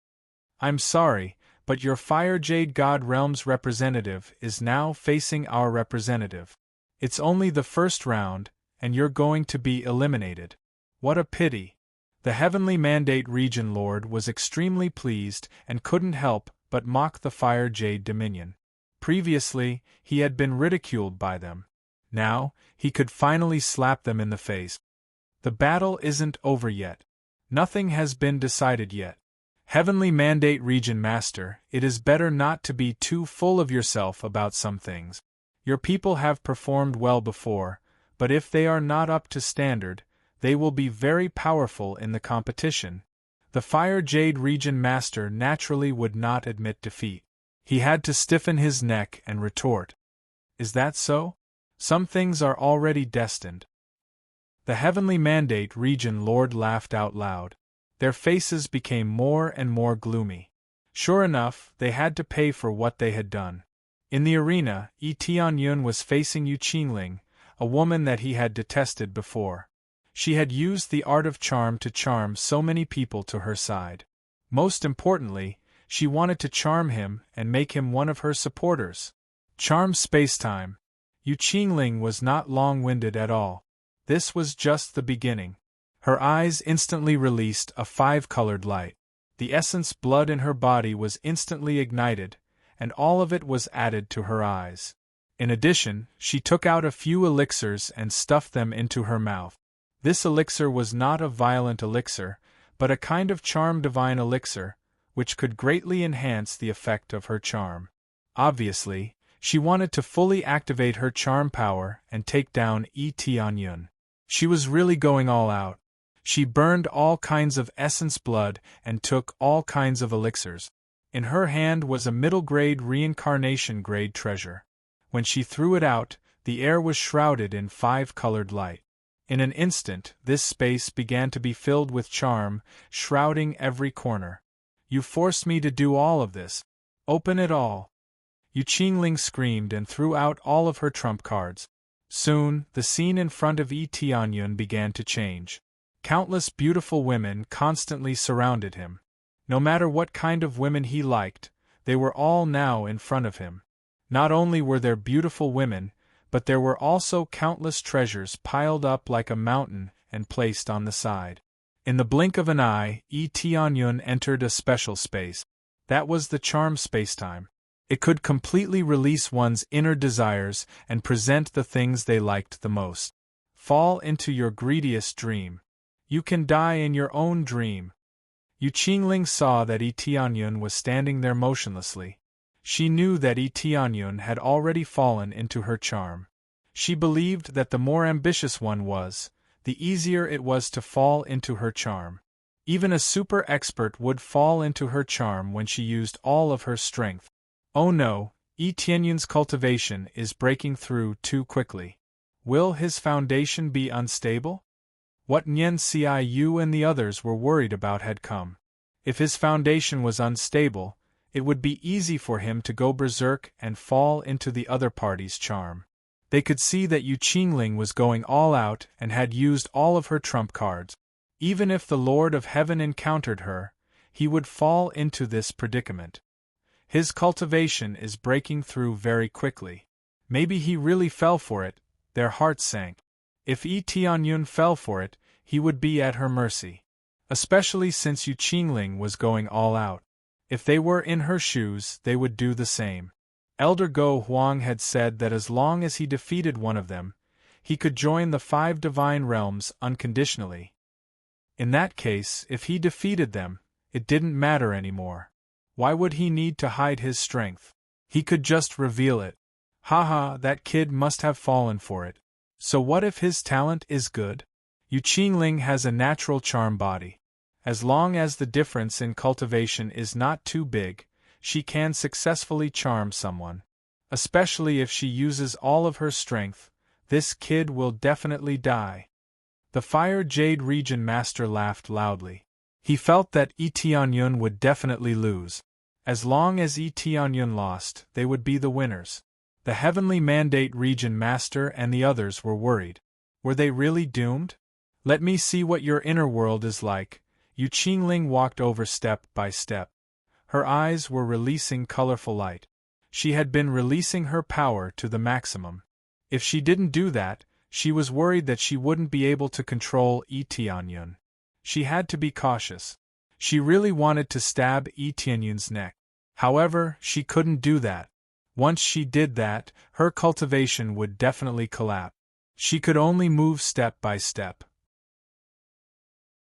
[SPEAKER 1] I'm sorry, but your Fire Jade God Realm's representative is now facing our representative. It's only the first round, and you're going to be eliminated. What a pity. The Heavenly Mandate Region Lord was extremely pleased and couldn't help but mock the Fire Jade Dominion. Previously, he had been ridiculed by them. Now, he could finally slap them in the face. The battle isn't over yet. Nothing has been decided yet. Heavenly Mandate Region Master, it is better not to be too full of yourself about some things. Your people have performed well before, but if they are not up to standard, they will be very powerful in the competition. The Fire Jade Region Master naturally would not admit defeat. He had to stiffen his neck and retort. Is that so? Some things are already destined. The Heavenly Mandate Region Lord laughed out loud. Their faces became more and more gloomy. Sure enough, they had to pay for what they had done. In the arena, Yi Tianyun was facing Yu Qingling, a woman that he had detested before. She had used the art of charm to charm so many people to her side. Most importantly, she wanted to charm him and make him one of her supporters. Charm spacetime. Yu Qingling was not long-winded at all. This was just the beginning. Her eyes instantly released a 5-colored light. The essence blood in her body was instantly ignited, and all of it was added to her eyes. In addition, she took out a few elixirs and stuffed them into her mouth. This elixir was not a violent elixir, but a kind of charm divine elixir, which could greatly enhance the effect of her charm. Obviously, she wanted to fully activate her charm power and take down Yi Tianyun. She was really going all out. She burned all kinds of essence blood and took all kinds of elixirs. In her hand was a middle-grade reincarnation-grade treasure. When she threw it out, the air was shrouded in 5-colored light. In an instant, this space began to be filled with charm, shrouding every corner. You forced me to do all of this. Open it all. Yu Qingling screamed and threw out all of her trump cards. Soon, the scene in front of Yi Tianyun began to change. Countless beautiful women constantly surrounded him. No matter what kind of women he liked, they were all now in front of him. Not only were there beautiful women, but there were also countless treasures piled up like a mountain and placed on the side. In the blink of an eye, Yi Tianyun entered a special space. That was the charm spacetime. It could completely release one's inner desires and present the things they liked the most. Fall into your greediest dream. You can die in your own dream. Yu Qingling saw that Yi Tianyun was standing there motionlessly. She knew that Yi Tianyun had already fallen into her charm. She believed that the more ambitious one was, the easier it was to fall into her charm. Even a super expert would fall into her charm when she used all of her strength. Oh no, Yi Tianyun's cultivation is breaking through too quickly. Will his foundation be unstable? What Nian Ciu and the others were worried about had come. If his foundation was unstable, it would be easy for him to go berserk and fall into the other party's charm. They could see that Yu Qingling was going all out and had used all of her trump cards. Even if the Lord of Heaven encountered her, he would fall into this predicament. His cultivation is breaking through very quickly. Maybe he really fell for it. Their hearts sank. If Yi Tianyun fell for it, he would be at her mercy. Especially since Yu Qingling was going all out. If they were in her shoes, they would do the same. Elder Go Huang had said that as long as he defeated one of them, he could join the 5 divine realms unconditionally. In that case, if he defeated them, it didn't matter anymore. Why would he need to hide his strength? He could just reveal it. Haha, that kid must have fallen for it. So what if his talent is good? Yu Qingling has a natural charm body. As long as the difference in cultivation is not too big, she can successfully charm someone. Especially if she uses all of her strength, this kid will definitely die. The Fire Jade Region Master laughed loudly. He felt that Tianyun would definitely lose. As long as Tianyun lost, they would be the winners. The Heavenly Mandate Region Master and the others were worried. Were they really doomed? Let me see what your inner world is like. Yu Qingling walked over step by step. Her eyes were releasing colorful light. She had been releasing her power to the maximum. If she didn't do that, she was worried that she wouldn't be able to control Tianyun. She had to be cautious. She really wanted to stab Tianyun's neck. However, she couldn't do that. Once she did that, her cultivation would definitely collapse. She could only move step by step.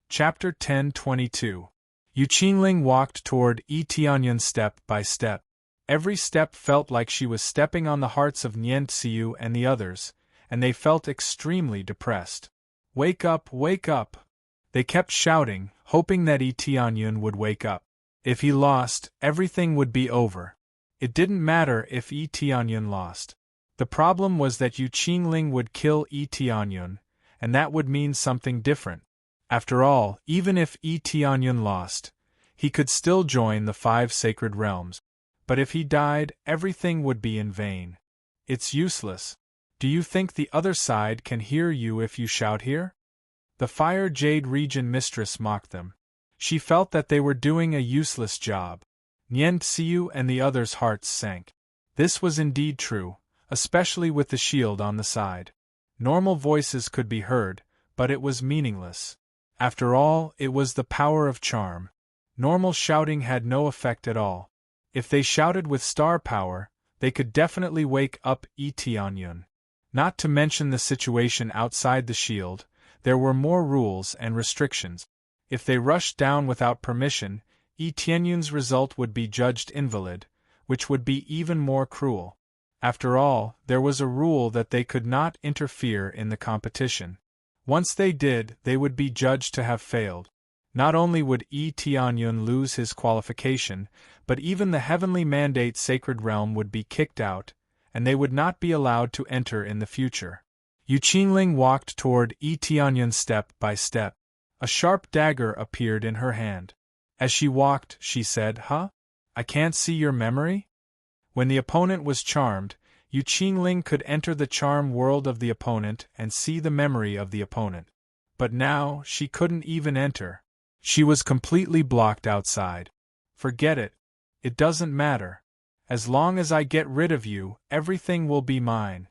[SPEAKER 1] Chapter 10:22. Yu Qingling walked toward Tianyun step by step. Every step felt like she was stepping on the hearts of Nian Xiu and the others, and they felt extremely depressed. Wake up, wake up! They kept shouting, hoping that Tianyun would wake up. If he lost, everything would be over. It didn't matter if Tianyun lost. The problem was that Yu Qingling would kill Tianyun, and that would mean something different. After all, even if Tianyun lost, he could still join the 5 sacred realms. But if he died, everything would be in vain. It's useless. Do you think the other side can hear you if you shout here? The Fire Jade Region Mistress mocked them. She felt that they were doing a useless job. Nian Xiu and the others' hearts sank. This was indeed true, especially with the shield on the side. Normal voices could be heard, but it was meaningless. After all, it was the power of charm. Normal shouting had no effect at all. If they shouted with star power, they could definitely wake up Tianyun. Not to mention the situation outside the shield, there were more rules and restrictions. If they rushed down without permission, Tianyun's result would be judged invalid, which would be even more cruel. After all, there was a rule that they could not interfere in the competition. Once they did, they would be judged to have failed. Not only would Tianyun lose his qualification, but even the Heavenly Mandate Sacred Realm would be kicked out, and they would not be allowed to enter in the future. Yu Qingling walked toward Tianyun step by step. A sharp dagger appeared in her hand. As she walked, she said, "Huh? I can't see your memory?" When the opponent was charmed, Yu Qingling could enter the charm world of the opponent and see the memory of the opponent. But now, she couldn't even enter. She was completely blocked outside. Forget it. It doesn't matter. As long as I get rid of you, everything will be mine.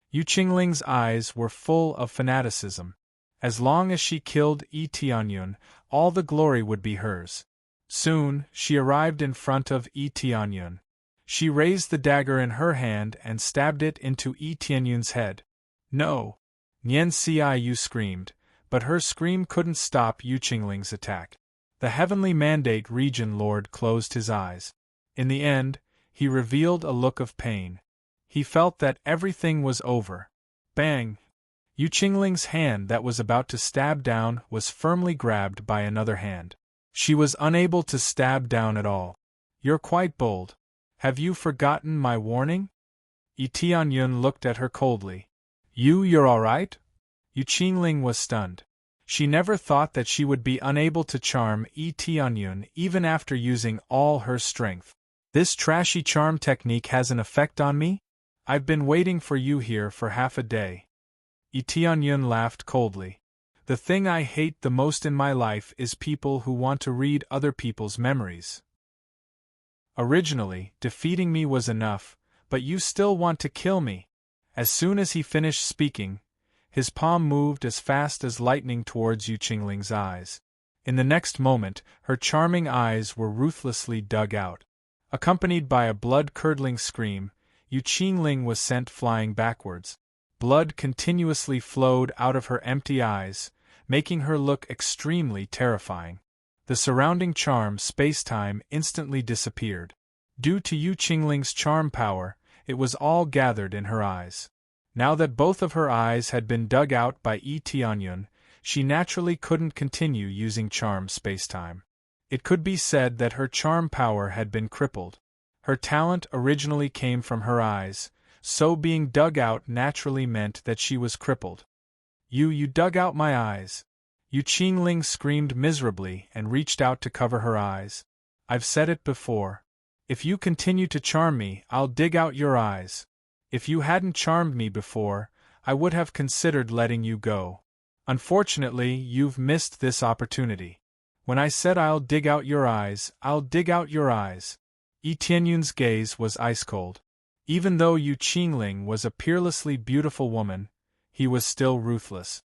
[SPEAKER 1] Yu Qingling's eyes were full of fanaticism. As long as she killed Tianyun, all the glory would be hers. Soon, she arrived in front of Tianyun. She raised the dagger in her hand and stabbed it into Tianyun's head. "No!" Nian Xiu screamed, but her scream couldn't stop Yu Qingling's attack. The Heavenly Mandate Region Lord closed his eyes. In the end, he revealed a look of pain. He felt that everything was over. Bang! Yu Qingling's hand that was about to stab down was firmly grabbed by another hand. She was unable to stab down at all. "You're quite bold. Have you forgotten my warning?" Tianyun looked at her coldly. You're alright?" Yu Qingling was stunned. She never thought that she would be unable to charm Tianyun even after using all her strength. "This trashy charm technique has an effect on me? I've been waiting for you here for half a day." Tianyun laughed coldly. "The thing I hate the most in my life is people who want to read other people's memories. Originally, defeating me was enough, but you still want to kill me." As soon as he finished speaking, his palm moved as fast as lightning towards Yu Qingling's eyes. In the next moment, her charming eyes were ruthlessly dug out. Accompanied by a blood-curdling scream, Yu Qingling was sent flying backwards. Blood continuously flowed out of her empty eyes, making her look extremely terrifying. The surrounding charm space-time instantly disappeared. Due to Yu Qingling's charm power, it was all gathered in her eyes. Now that both of her eyes had been dug out by Tianyun, she naturally couldn't continue using charm spacetime. It could be said that her charm power had been crippled. Her talent originally came from her eyes, so being dug out naturally meant that she was crippled. You dug out my eyes. Yu Qingling screamed miserably and reached out to cover her eyes. I've said it before. If you continue to charm me, I'll dig out your eyes. If you hadn't charmed me before, I would have considered letting you go. Unfortunately, you've missed this opportunity. When I said I'll dig out your eyes, I'll dig out your eyes. Yi Tianyun's gaze was ice-cold. Even though Yu Qingling was a peerlessly beautiful woman, he was still ruthless.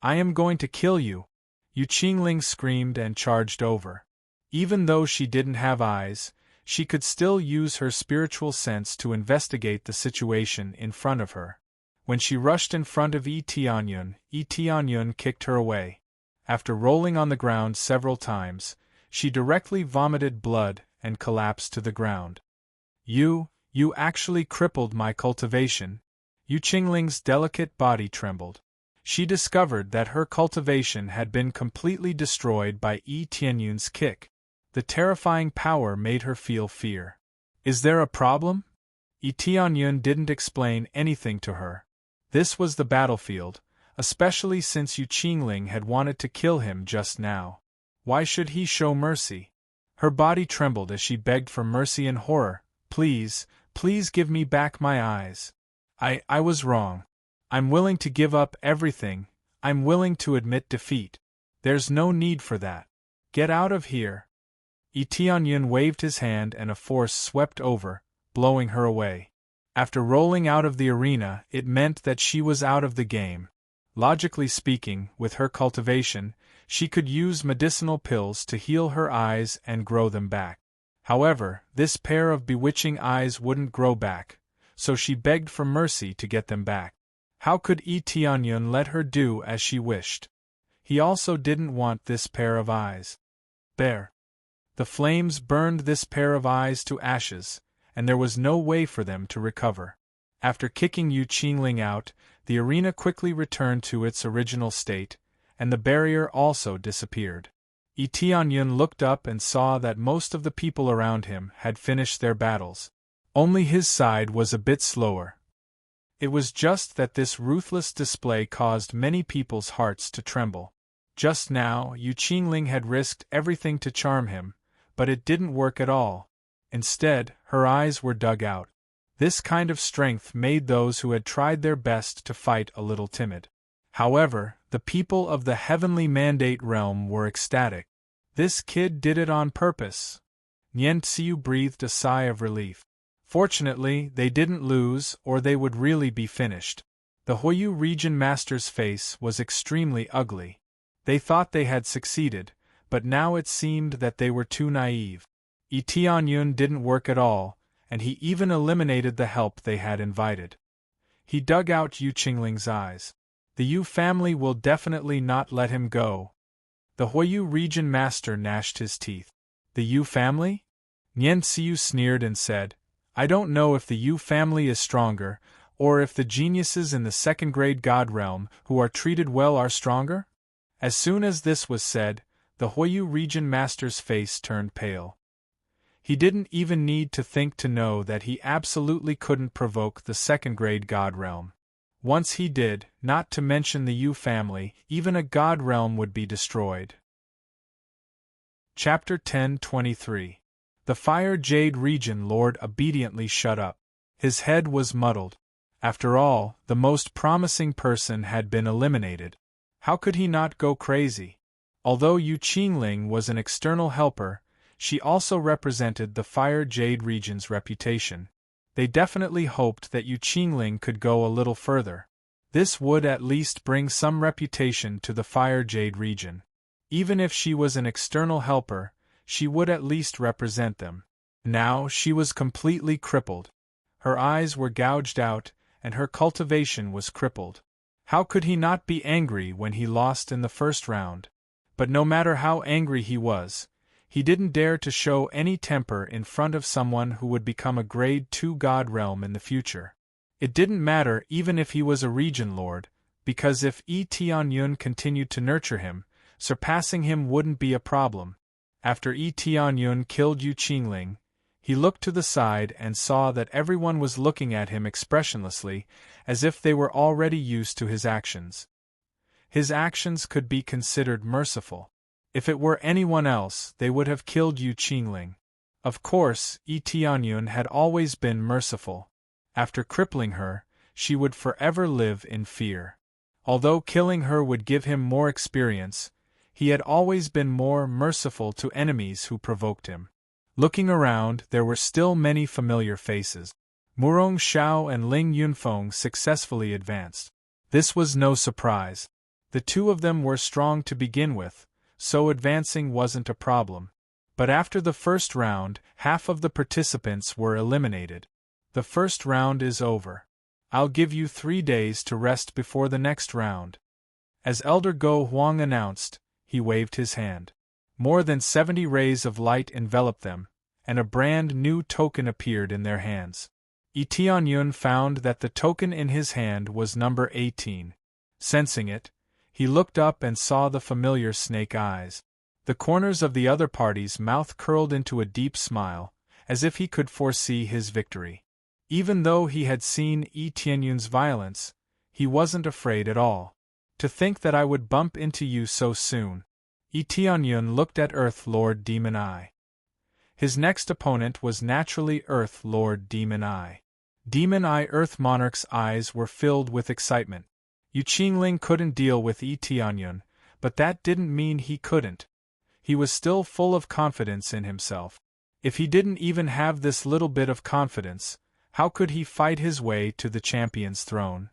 [SPEAKER 1] I am going to kill you! Yu Qingling screamed and charged over. Even though she didn't have eyes, she could still use her spiritual sense to investigate the situation in front of her. When she rushed in front of Yi Tianyun kicked her away. After rolling on the ground several times, she directly vomited blood and collapsed to the ground. You actually crippled my cultivation. Yu Qingling's delicate body trembled. She discovered that her cultivation had been completely destroyed by Yi Tianyun's kick. The terrifying power made her feel fear. Is there a problem? Yi Tianyun didn't explain anything to her. This was the battlefield, especially since Yu Qingling had wanted to kill him just now. Why should he show mercy? Her body trembled as she begged for mercy in horror. Please give me back my eyes. I was wrong. I'm willing to give up everything. I'm willing to admit defeat. There's no need for that. Get out of here. Yi Tianyun waved his hand and a force swept over, blowing her away. After rolling out of the arena, it meant that she was out of the game. Logically speaking, with her cultivation, she could use medicinal pills to heal her eyes and grow them back. However, this pair of bewitching eyes wouldn't grow back, so she begged for mercy to get them back. How could Yi Tianyun let her do as she wished? He also didn't want this pair of eyes. There. The flames burned this pair of eyes to ashes, and there was no way for them to recover. After kicking Yu Qingling out, the arena quickly returned to its original state, and the barrier also disappeared. Yi Tianyun looked up and saw that most of the people around him had finished their battles. Only his side was a bit slower. It was just that this ruthless display caused many people's hearts to tremble. Just now, Yu Qingling had risked everything to charm him, but it didn't work at all. Instead, her eyes were dug out. This kind of strength made those who had tried their best to fight a little timid. However, the people of the Heavenly Mandate realm were ecstatic. This kid did it on purpose. Nian Xiu breathed a sigh of relief. Fortunately, they didn't lose, or they would really be finished. The Huoyu region master's face was extremely ugly. They thought they had succeeded, but now it seemed that they were too naive. Yi Tianyun didn't work at all, and he even eliminated the help they had invited. He dug out Yu Qingling's eyes. The Yu family will definitely not let him go. The Huoyu region master gnashed his teeth. The Yu family? Nian Xiu sneered and said, I don't know if the Yu family is stronger, or if the geniuses in the second-grade god realm who are treated well are stronger? As soon as this was said, the Huoyu region master's face turned pale. He didn't even need to think to know that he absolutely couldn't provoke the second-grade god realm. Once he did, not to mention the Yu family, even a god realm would be destroyed. Chapter 1023. The Fire Jade Region Lord obediently shut up. His head was muddled. After all, the most promising person had been eliminated. How could he not go crazy? Although Yu Qingling was an external helper, she also represented the Fire Jade Region's reputation. They definitely hoped that Yu Qingling could go a little further. This would at least bring some reputation to the Fire Jade Region. Even if she was an external helper, she would at least represent them. Now she was completely crippled. Her eyes were gouged out, and her cultivation was crippled. How could he not be angry when he lost in the first round? But no matter how angry he was, he didn't dare to show any temper in front of someone who would become a Grade 2 god realm in the future. It didn't matter even if he was a region lord, because if Tianyun continued to nurture him, surpassing him wouldn't be a problem. After Tianyun killed Yu Qingling, he looked to the side and saw that everyone was looking at him expressionlessly, as if they were already used to his actions. His actions could be considered merciful. If it were anyone else, they would have killed Yu Qingling. Of course, Tianyun had always been merciful. After crippling her, she would forever live in fear. Although killing her would give him more experience, he had always been more merciful to enemies who provoked him. Looking around, there were still many familiar faces. Murong Xiao and Ling Yunfeng successfully advanced. This was no surprise. The two of them were strong to begin with, so advancing wasn't a problem. But after the first round, half of the participants were eliminated. The first round is over. I'll give you 3 days to rest before the next round. As Elder Go Huang announced, he waved his hand. More than 70 rays of light enveloped them, and a brand new token appeared in their hands. Tianyun found that the token in his hand was number 18. Sensing it, he looked up and saw the familiar snake eyes. The corners of the other party's mouth curled into a deep smile, as if he could foresee his victory. Even though he had seen Tianyun's violence, he wasn't afraid at all. To think that I would bump into you so soon. Tianyun looked at Earth Lord Demon Eye. His next opponent was naturally Earth Lord Demon Eye. Demon Eye Earth Monarch's eyes were filled with excitement. Yu Qingling couldn't deal with Tianyun, but that didn't mean he couldn't. He was still full of confidence in himself. If he didn't even have this little bit of confidence, how could he fight his way to the champion's throne?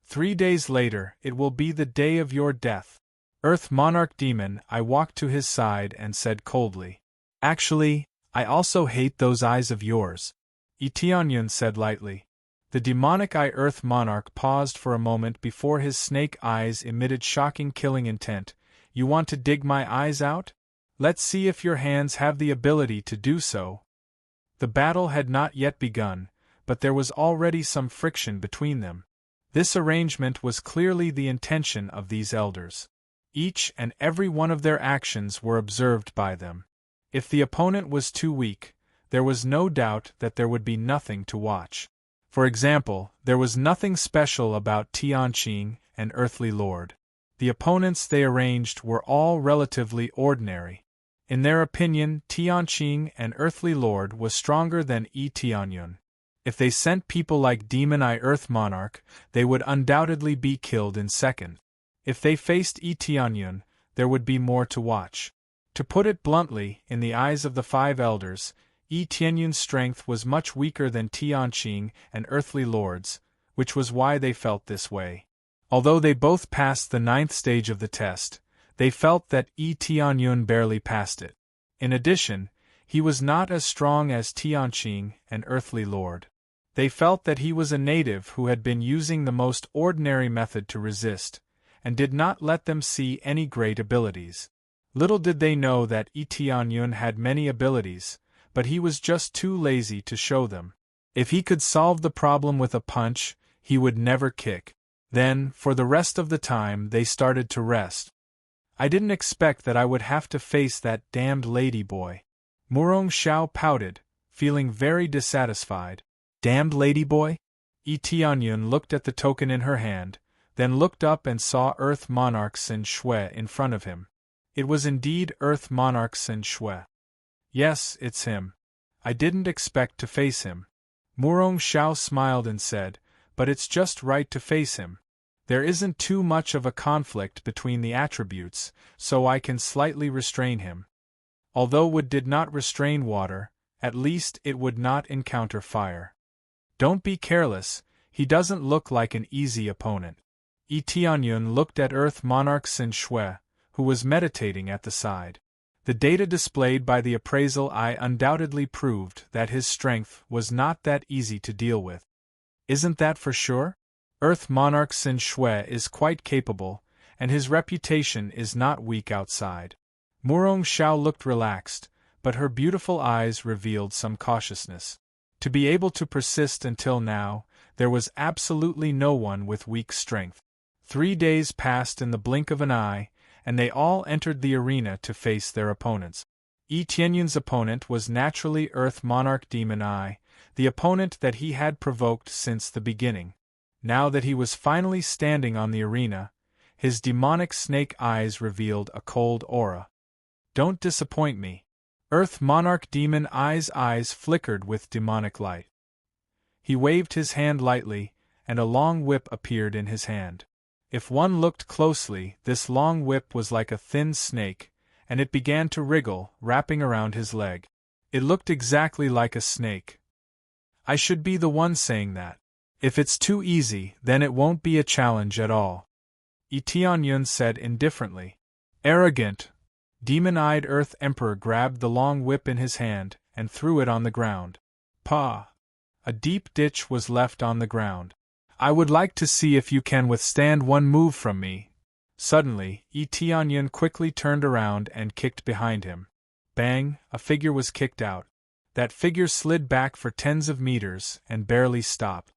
[SPEAKER 1] 3 days later, it will be the day of your death. Earth Monarch Demon Eye walked to his side and said coldly. Actually, I also hate those eyes of yours. Tianyun said lightly. The demonic Eye Earth Monarch paused for a moment before his snake eyes emitted shocking killing intent. You want to dig my eyes out? Let's see if your hands have the ability to do so. The battle had not yet begun, but there was already some friction between them. This arrangement was clearly the intention of these elders. Each and every one of their actions were observed by them. If the opponent was too weak, there was no doubt that there would be nothing to watch. For example, there was nothing special about Tianqing and Earthly Lord. The opponents they arranged were all relatively ordinary. In their opinion, Tianqing and Earthly Lord was stronger than Tianyun. If they sent people like Demon Eye Earth Monarch, they would undoubtedly be killed in seconds. If they faced Tianyun, there would be more to watch. To put it bluntly, in the eyes of the 5 elders, Tianyun's strength was much weaker than Tianqing and Earthly Lord's, which was why they felt this way. Although they both passed the 9th stage of the test, they felt that Tianyun barely passed it. In addition, he was not as strong as Tianqing and Earthly Lord. They felt that he was a native who had been using the most ordinary method to resist, and did not let them see any great abilities. Little did they know that Tianyun had many abilities, but he was just too lazy to show them. If he could solve the problem with a punch, he would never kick. Then, for the rest of the time, they started to rest. I didn't expect that I would have to face that damned lady boy. Murong Xiao pouted, feeling very dissatisfied. Damned lady boy? Tianyun looked at the token in her hand, then looked up and saw Earth Monarch Sin Shui in front of him. It was indeed Earth Monarch Sin Shui. Yes, it's him. I didn't expect to face him. Murong Xiao smiled and said, but it's just right to face him. There isn't too much of a conflict between the attributes, so I can slightly restrain him. Although wood did not restrain water, at least it would not encounter fire. Don't be careless, he doesn't look like an easy opponent. Tianyun looked at Earth Monarch Sin Shui, who was meditating at the side. The data displayed by the appraisal eye undoubtedly proved that his strength was not that easy to deal with. Isn't that for sure? Earth Monarch Sin Shui is quite capable, and his reputation is not weak outside. Murong Xiao looked relaxed, but her beautiful eyes revealed some cautiousness. To be able to persist until now, there was absolutely no one with weak strength. 3 days passed in the blink of an eye, and they all entered the arena to face their opponents. Tianyun's opponent was naturally Earth Monarch Demon Eye, the opponent that he had provoked since the beginning. Now that he was finally standing on the arena, his demonic snake eyes revealed a cold aura. "Don't disappoint me." Earth Monarch Demon Eye's eyes flickered with demonic light. He waved his hand lightly, and a long whip appeared in his hand. If one looked closely, this long whip was like a thin snake, and it began to wriggle, wrapping around his leg. It looked exactly like a snake. I should be the one saying that. If it's too easy, then it won't be a challenge at all. Tianyun said indifferently. Arrogant. Demon-eyed Earth Emperor grabbed the long whip in his hand and threw it on the ground. Pa! A deep ditch was left on the ground. I would like to see if you can withstand one move from me. Suddenly, Tianyun quickly turned around and kicked behind him. Bang! A figure was kicked out. That figure slid back for tens of meters and barely stopped.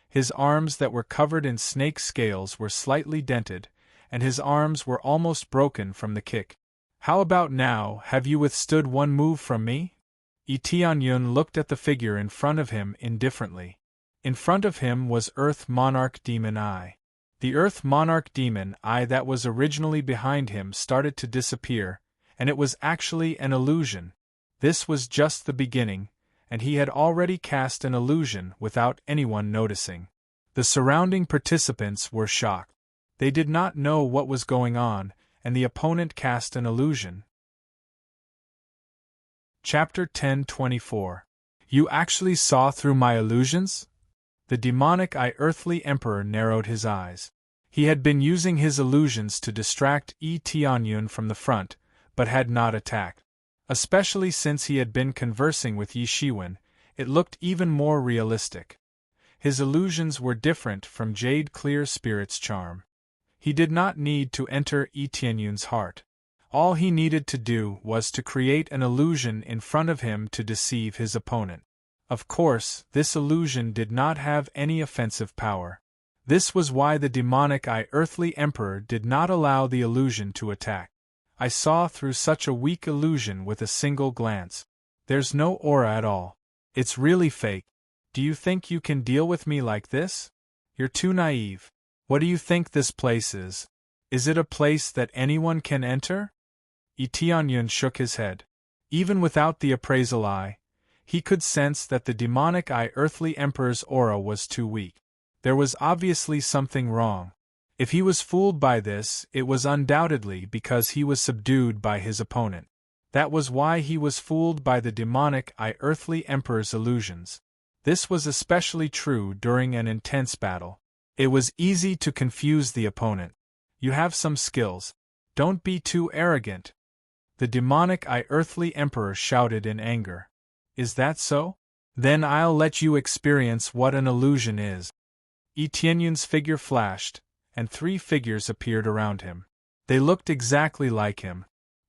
[SPEAKER 1] His arms that were covered in snake scales were slightly dented, and his arms were almost broken from the kick. How about now, have you withstood one move from me? Tianyun looked at the figure in front of him indifferently. In front of him was Earth Monarch Demon Eye. The Earth Monarch Demon Eye that was originally behind him started to disappear, and it was actually an illusion. This was just the beginning, and he had already cast an illusion without anyone noticing. The surrounding participants were shocked. They did not know what was going on, and the opponent cast an illusion. Chapter 10:24. You actually saw through my illusions? The demonic Eye Earthly Emperor narrowed his eyes. He had been using his illusions to distract Tianyun from the front, but had not attacked. Especially since he had been conversing with Yi Shiwen, it looked even more realistic. His illusions were different from Jade Clear Spirit's charm. He did not need to enter Tianyun's heart. All he needed to do was to create an illusion in front of him to deceive his opponent. Of course, this illusion did not have any offensive power. This was why the demonic Eye Earthly Emperor did not allow the illusion to attack. I saw through such a weak illusion with a single glance. There's no aura at all. It's really fake. Do you think you can deal with me like this? You're too naive. What do you think this place is? Is it a place that anyone can enter? Tianyun shook his head. Even without the appraisal eye, he could sense that the demonic Eye Earthly Emperor's aura was too weak. There was obviously something wrong. If he was fooled by this, it was undoubtedly because he was subdued by his opponent. That was why he was fooled by the demonic Eye Earthly Emperor's illusions. This was especially true during an intense battle. It was easy to confuse the opponent. You have some skills. Don't be too arrogant. The demonic Eye Earthly Emperor shouted in anger. Is that so? Then I'll let you experience what an illusion is. Tianyun's figure flashed, and 3 figures appeared around him. They looked exactly like him.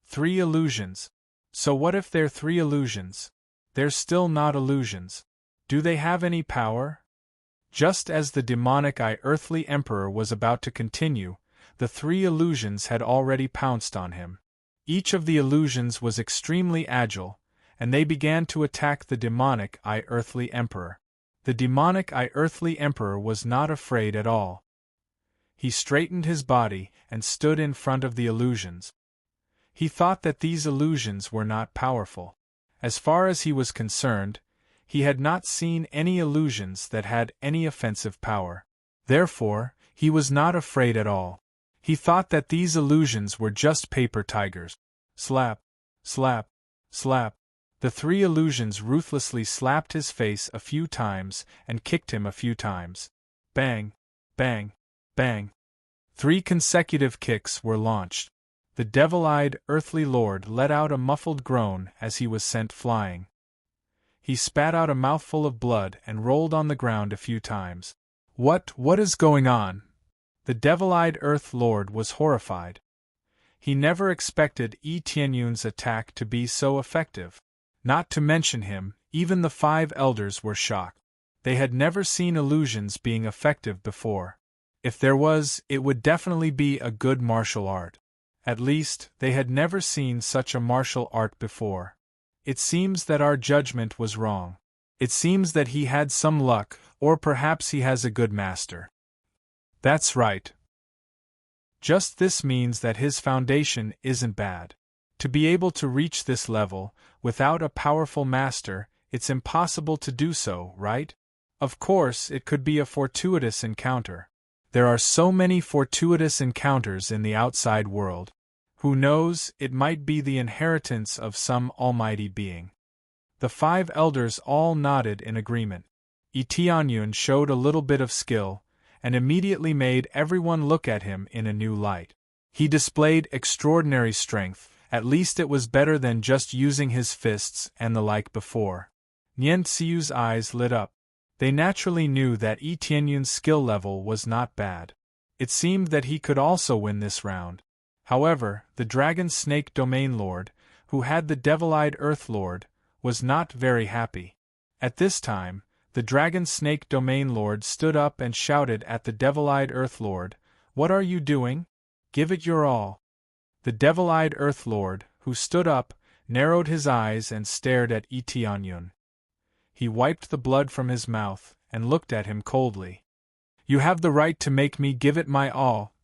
[SPEAKER 1] 3 illusions. So what if they're 3 illusions? They're still not illusions. Do they have any power? Just as the demonic Eye Earthly Emperor was about to continue, the 3 illusions had already pounced on him. Each of the illusions was extremely agile, and they began to attack the demonic Eye Earthly Emperor. The demonic Eye Earthly Emperor was not afraid at all. He straightened his body and stood in front of the illusions. He thought that these illusions were not powerful. As far as he was concerned, he had not seen any illusions that had any offensive power. Therefore, he was not afraid at all. He thought that these illusions were just paper tigers. Slap, slap, slap. The 3 illusions ruthlessly slapped his face a few times and kicked him a few times. Bang, bang, bang. 3 consecutive kicks were launched. The devil-eyed Earthly Lord let out a muffled groan as he was sent flying. He spat out a mouthful of blood and rolled on the ground a few times. What is going on? The devil-eyed Earth Lord was horrified. He never expected Tianyun's attack to be so effective. Not to mention him, even the 5 elders were shocked. They had never seen illusions being effective before. If there was, it would definitely be a good martial art. At least, they had never seen such a martial art before. It seems that our judgment was wrong. It seems that he had some luck, or perhaps he has a good master. That's right. Just this means that his foundation isn't bad. To be able to reach this level, without a powerful master, it's impossible to do so, right? Of course, it could be a fortuitous encounter. There are so many fortuitous encounters in the outside world. Who knows, it might be the inheritance of some almighty being. The 5 elders all nodded in agreement. Tianyun showed a little bit of skill, and immediately made everyone look at him in a new light. He displayed extraordinary strength, at least it was better than just using his fists and the like before. Nian Xiu's eyes lit up. They naturally knew that Tianyun's skill level was not bad. It seemed that he could also win this round. However, the Dragon Snake Domain Lord, who had the Devil-Eyed Earth Lord, was not very happy. At this time, the Dragon Snake Domain Lord stood up and shouted at the Devil-Eyed Earth Lord, "What are you doing? Give it your all." The Devil-Eyed Earth Lord, who stood up, narrowed his eyes and stared at Tianyun. He wiped the blood from his mouth and looked at him coldly. "You have the right to make me give it my all."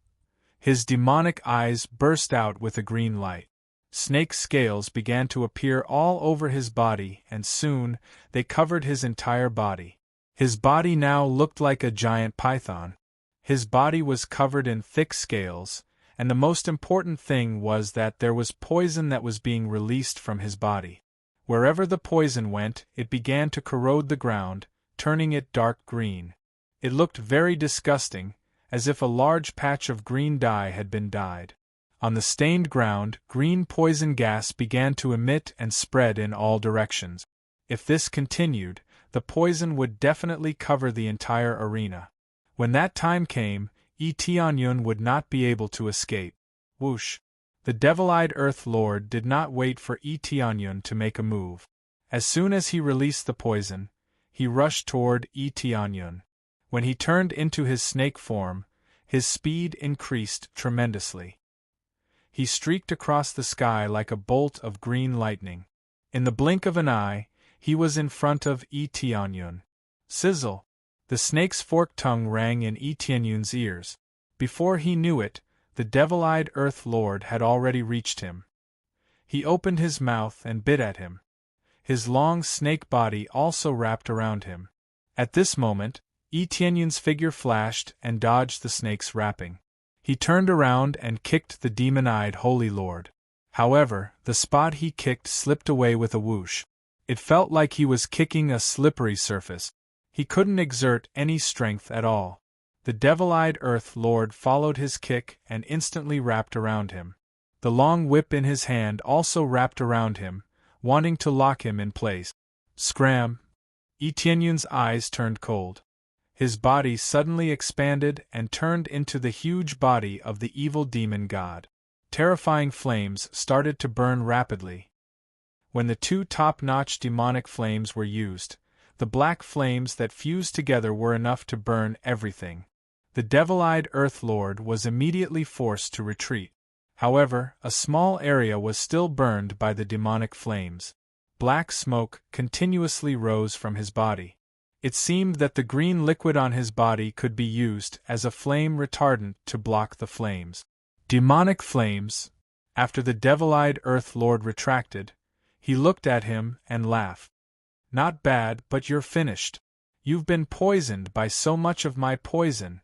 [SPEAKER 1] His demonic eyes burst out with a green light. Snake scales began to appear all over his body, and soon, they covered his entire body. His body now looked like a giant python. His body was covered in thick scales, and the most important thing was that there was poison that was being released from his body. Wherever the poison went, it began to corrode the ground, turning it dark green. It looked very disgusting, as if a large patch of green dye had been dyed. On the stained ground, green poison gas began to emit and spread in all directions. If this continued, the poison would definitely cover the entire arena. When that time came, Tianyun would not be able to escape. Whoosh! The Devil-Eyed Earth Lord did not wait for Tianyun to make a move. As soon as he released the poison, he rushed toward Tianyun. When he turned into his snake form, his speed increased tremendously. He streaked across the sky like a bolt of green lightning. In the blink of an eye, he was in front of Tianyun. Sizzle! The snake's forked tongue rang in Tianyun's ears. Before he knew it, the Devil-Eyed Earth Lord had already reached him. He opened his mouth and bit at him. His long snake body also wrapped around him. At this moment, Tianyun's figure flashed and dodged the snake's wrapping. He turned around and kicked the demon-eyed Holy Lord. However, the spot he kicked slipped away with a whoosh. It felt like he was kicking a slippery surface. He couldn't exert any strength at all. The Devil-Eyed Earth Lord followed his kick and instantly wrapped around him. The long whip in his hand also wrapped around him, wanting to lock him in place. Scram! Tianyun's eyes turned cold. His body suddenly expanded and turned into the huge body of the evil demon god. Terrifying flames started to burn rapidly. When the 2 top-notch demonic flames were used, the black flames that fused together were enough to burn everything. The Devil-Eyed Earth Lord was immediately forced to retreat. However, a small area was still burned by the demonic flames. Black smoke continuously rose from his body. It seemed that the green liquid on his body could be used as a flame retardant to block the flames. Demonic flames! After the Devil-Eyed Earth Lord retracted, he looked at him and laughed. "Not bad, but you're finished. You've been poisoned by so much of my poison."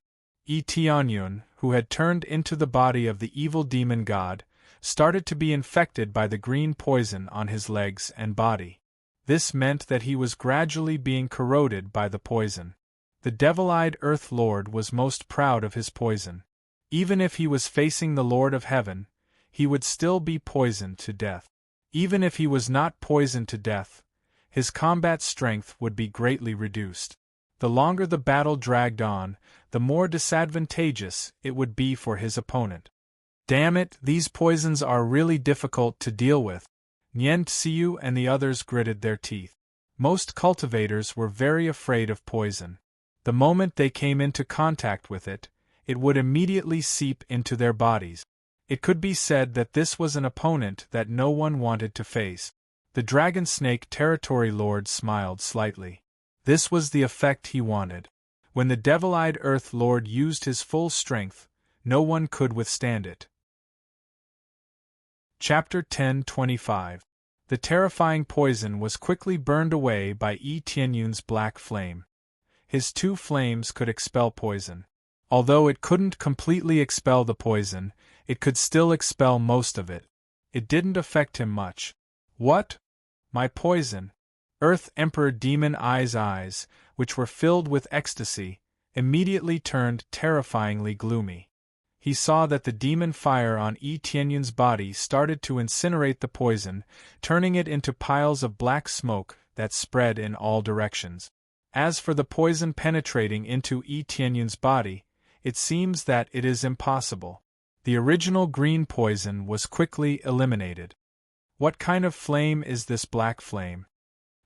[SPEAKER 1] Tianyun, who had turned into the body of the evil demon god, started to be infected by the green poison on his legs and body. This meant that he was gradually being corroded by the poison. The Devil-Eyed Earth Lord was most proud of his poison. Even if he was facing the Lord of Heaven, he would still be poisoned to death. Even if he was not poisoned to death, his combat strength would be greatly reduced. The longer the battle dragged on, the more disadvantageous it would be for his opponent. Damn it, these poisons are really difficult to deal with. Nian Xiu and the others gritted their teeth. Most cultivators were very afraid of poison. The moment they came into contact with it, it would immediately seep into their bodies. It could be said that this was an opponent that no one wanted to face. The Dragon Snake Territory Lord smiled slightly. This was the effect he wanted. When the devil-eyed Earth Lord used his full strength, no one could withstand it. Chapter 10:25. The terrifying poison was quickly burned away by Yi Tianyun's black flame. His 2 flames could expel poison. Although it couldn't completely expel the poison, it could still expel most of it. It didn't affect him much. What? My poison? Earth Emperor Demon Eye's eyes, which were filled with ecstasy, immediately turned terrifyingly gloomy. He saw that the demon fire on Yi Tianyun's body started to incinerate the poison, turning it into piles of black smoke that spread in all directions. As for the poison penetrating into Yi Tianyun's body, it seems that it is impossible. The original green poison was quickly eliminated. What kind of flame is this black flame?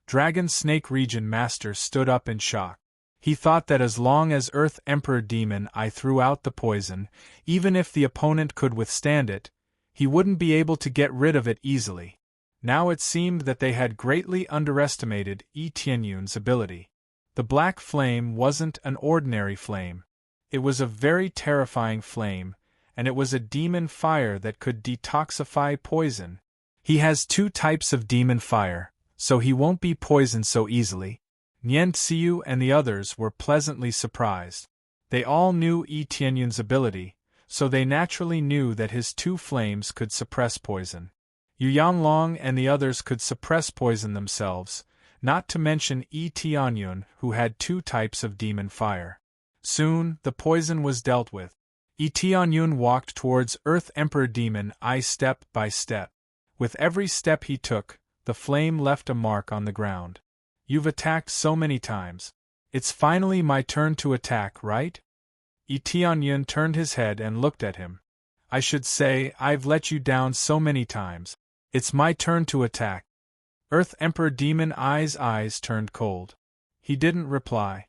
[SPEAKER 1] Dragon Snake Region Master stood up in shock. He thought that as long as Earth Emperor Demon Eye threw out the poison, even if the opponent could withstand it, he wouldn't be able to get rid of it easily. Now it seemed that they had greatly underestimated Yi Tianyun's ability. The black flame wasn't an ordinary flame. It was a very terrifying flame, and it was a demon fire that could detoxify poison. He has 2 types of demon fire, so he won't be poisoned so easily. Nian Xiu and the others were pleasantly surprised. They all knew Yi Tianyun's ability, so they naturally knew that his 2 flames could suppress poison. Yu Yanglong and the others could suppress poison themselves, not to mention Yi Tianyun, who had 2 types of demon fire. Soon, the poison was dealt with. Yi Tianyun walked towards Earth Emperor Demon Eye step by step. With every step he took, the flame left a mark on the ground. You've attacked so many times. It's finally my turn to attack, right? Yi Tianyun turned his head and looked at him. I should say, I've let you down so many times. It's my turn to attack. Earth Emperor Demon Eye's eyes turned cold. He didn't reply.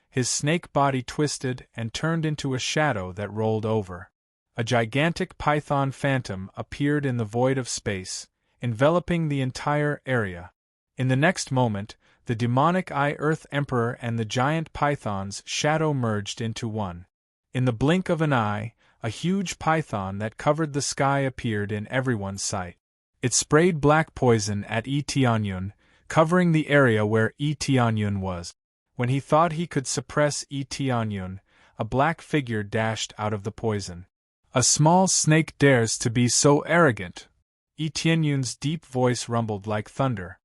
[SPEAKER 1] His snake body twisted and turned into a shadow that rolled over. A gigantic python phantom appeared in the void of space, enveloping the entire area. In the next moment, the demonic Eye Earth Emperor and the giant python's shadow merged into one. In the blink of an eye, a huge python that covered the sky appeared in everyone's sight. It sprayed black poison at Yi Tianyun, covering the area where Yi Tianyun was. When he thought he could suppress Yi Tianyun, a black figure dashed out of the poison. A small snake dares to be so arrogant. Yi Tianyun's deep voice rumbled like thunder.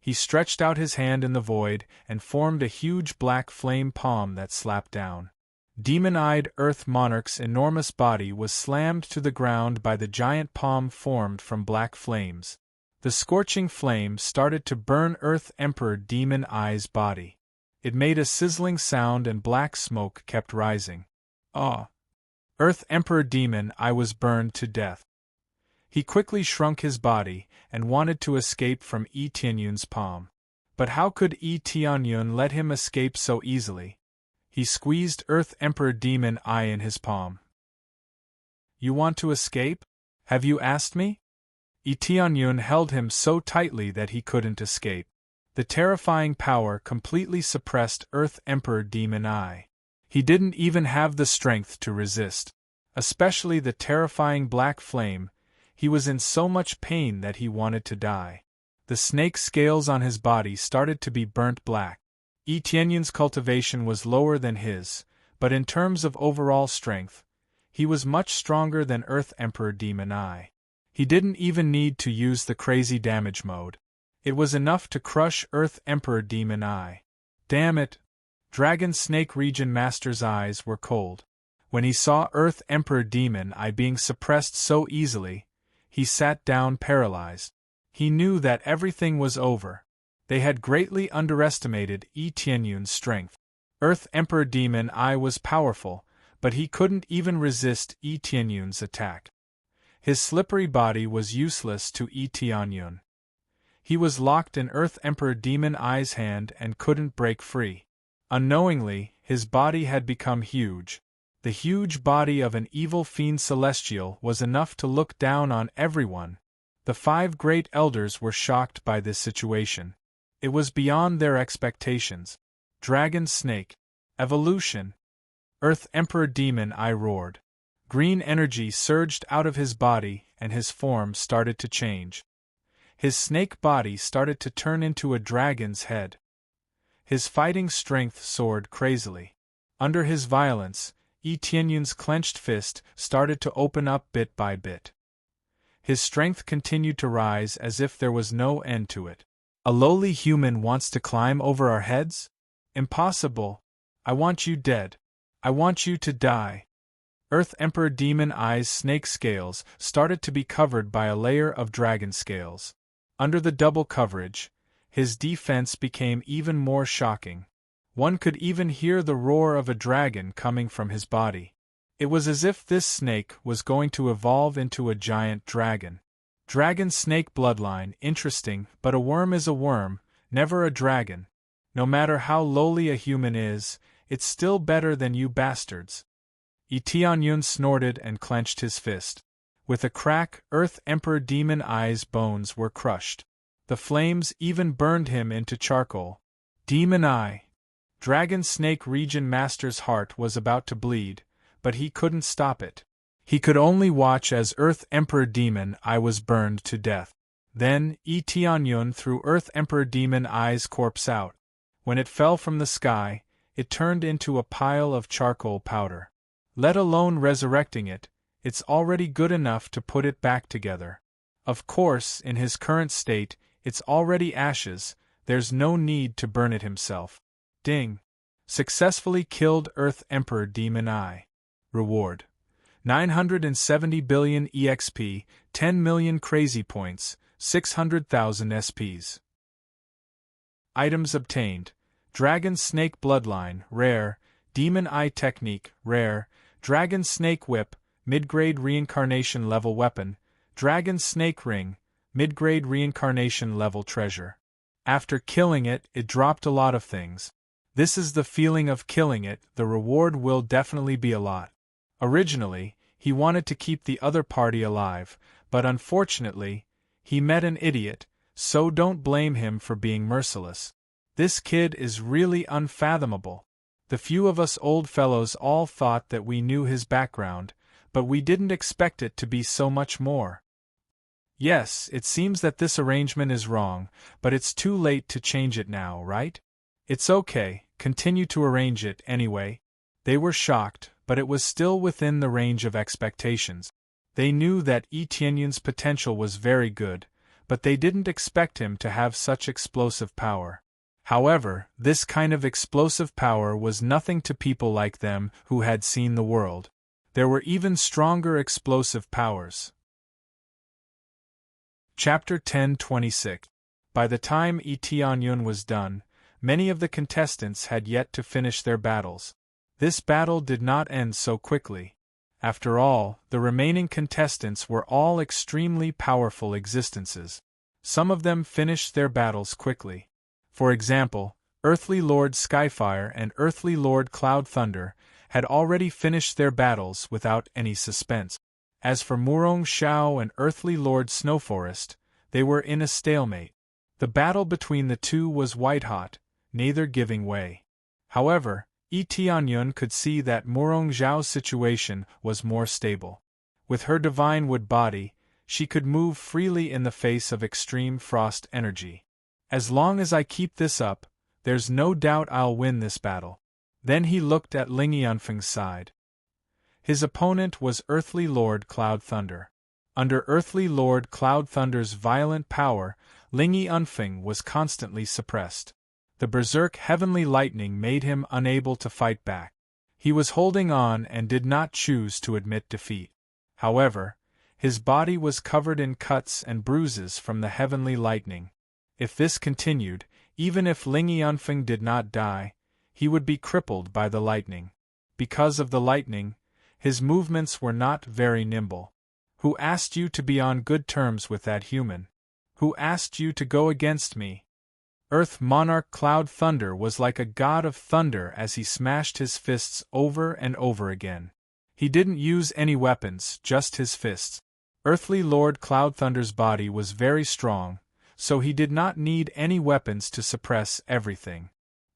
[SPEAKER 1] He stretched out his hand in the void and formed a huge black flame palm that slapped down. Demon-eyed Earth Monarch's enormous body was slammed to the ground by the giant palm formed from black flames. The scorching flame started to burn Earth Emperor Demon Eye's body. It made a sizzling sound and black smoke kept rising. Ah! Earth Emperor Demon Eye was burned to death. He quickly shrunk his body and wanted to escape from Yi Tianyun's palm. But how could Yi Tianyun let him escape so easily? He squeezed Earth Emperor Demon Eye in his palm. You want to escape? Have you asked me? Yi Tianyun held him so tightly that he couldn't escape. The terrifying power completely suppressed Earth Emperor Demon Eye. He didn't even have the strength to resist. Especially the terrifying black flame. He was in so much pain that he wanted to die. The snake scales on his body started to be burnt black. Yi Tianyun's cultivation was lower than his, but in terms of overall strength, he was much stronger than Earth Emperor Demon Eye. He didn't even need to use the crazy damage mode. It was enough to crush Earth Emperor Demon Eye. Damn it! Dragon Snake Region Master's eyes were cold. When he saw Earth Emperor Demon Eye being suppressed so easily, he sat down paralyzed. He knew that everything was over. They had greatly underestimated Yi Tianyun's strength. Earth Emperor Demon Eye was powerful, but he couldn't even resist Yi Tianyun's attack. His slippery body was useless to Yi Tianyun. He was locked in Earth Emperor Demon Eye's hand and couldn't break free. Unknowingly, his body had become huge. The huge body of an evil fiend celestial was enough to look down on everyone. The 5 great elders were shocked by this situation. It was beyond their expectations. Dragon snake. Evolution. Earth Emperor Demon, I roared. Green energy surged out of his body and his form started to change. His snake body started to turn into a dragon's head. His fighting strength soared crazily. Under his violence, Tianyun's clenched fist started to open up bit by bit. His strength continued to rise as if there was no end to it. A lowly human wants to climb over our heads? Impossible. I want you dead. I want you to die. Earth Emperor Demon Eye's snake scales started to be covered by a layer of dragon scales. Under the double coverage, his defense became even more shocking. One could even hear the roar of a dragon coming from his body. It was as if this snake was going to evolve into a giant dragon. Dragon snake bloodline, interesting, but a worm is a worm, never a dragon. No matter how lowly a human is, it's still better than you bastards. Tianyun snorted and clenched his fist. With a crack, Earth Emperor Demon Eye's bones were crushed. The flames even burned him into charcoal. Demon Eye. Dragon Snake Region Master's heart was about to bleed, but he couldn't stop it. He could only watch as Earth Emperor Demon Eye was burned to death. Then, Tianyun threw Earth Emperor Demon Eye's corpse out. When it fell from the sky, it turned into a pile of charcoal powder. Let alone resurrecting it, it's already good enough to put it back together. Of course, in his current state, it's already ashes, there's no need to burn it himself. Ding! Successfully killed Earth Emperor Demon Eye. Reward: 970 billion EXP, 10 million crazy points, 600,000 SPs. Items obtained: Dragon Snake Bloodline, Rare; Demon Eye Technique, Rare; Dragon Snake Whip, Mid-grade Reincarnation Level Weapon; Dragon Snake Ring, Mid-grade Reincarnation Level Treasure. After killing it, it dropped a lot of things. This is the feeling of killing it, the reward will definitely be a lot. Originally, he wanted to keep the other party alive, but unfortunately, he met an idiot, so don't blame him for being merciless. This kid is really unfathomable. The few of us old fellows all thought that we knew his background, but we didn't expect it to be so much more. Yes, it seems that this arrangement is wrong, but it's too late to change it now, right? It's okay, continue to arrange it anyway. They were shocked, but it was still within the range of expectations. They knew that Tianyun's potential was very good, but they didn't expect him to have such explosive power. However, this kind of explosive power was nothing to people like them who had seen the world. There were even stronger explosive powers. Chapter 10:26. By the time Tianyun was done, many of the contestants had yet to finish their battles. This battle did not end so quickly. After all, the remaining contestants were all extremely powerful existences. Some of them finished their battles quickly. For example, Earthly Lord Skyfire and Earthly Lord Cloud Thunder had already finished their battles without any suspense. As for Murong Xiao and Earthly Lord Snowforest, they were in a stalemate. The battle between the two was white-hot, neither giving way. However, Tianyun could see that Murong Xiao's situation was more stable. With her divine wood body, she could move freely in the face of extreme frost energy. As long as I keep this up, there's no doubt I'll win this battle. Then he looked at Ling Yunfeng's side. His opponent was Earthly Lord Cloud Thunder. Under Earthly Lord Cloud Thunder's violent power, Ling Yunfeng was constantly suppressed. The berserk heavenly lightning made him unable to fight back. He was holding on and did not choose to admit defeat. However, his body was covered in cuts and bruises from the heavenly lightning. If this continued, even if Ling Yunfeng did not die, he would be crippled by the lightning. Because of the lightning, his movements were not very nimble. Who asked you to be on good terms with that human? Who asked you to go against me? Earth Monarch Cloud Thunder was like a god of thunder as he smashed his fists over and over again. He didn't use any weapons, just his fists. Earthly Lord Cloud Thunder's body was very strong, so he did not need any weapons to suppress everything.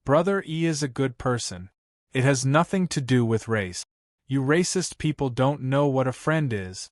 [SPEAKER 1] Brother E is a good person. It has nothing to do with race. You racist people don't know what a friend is.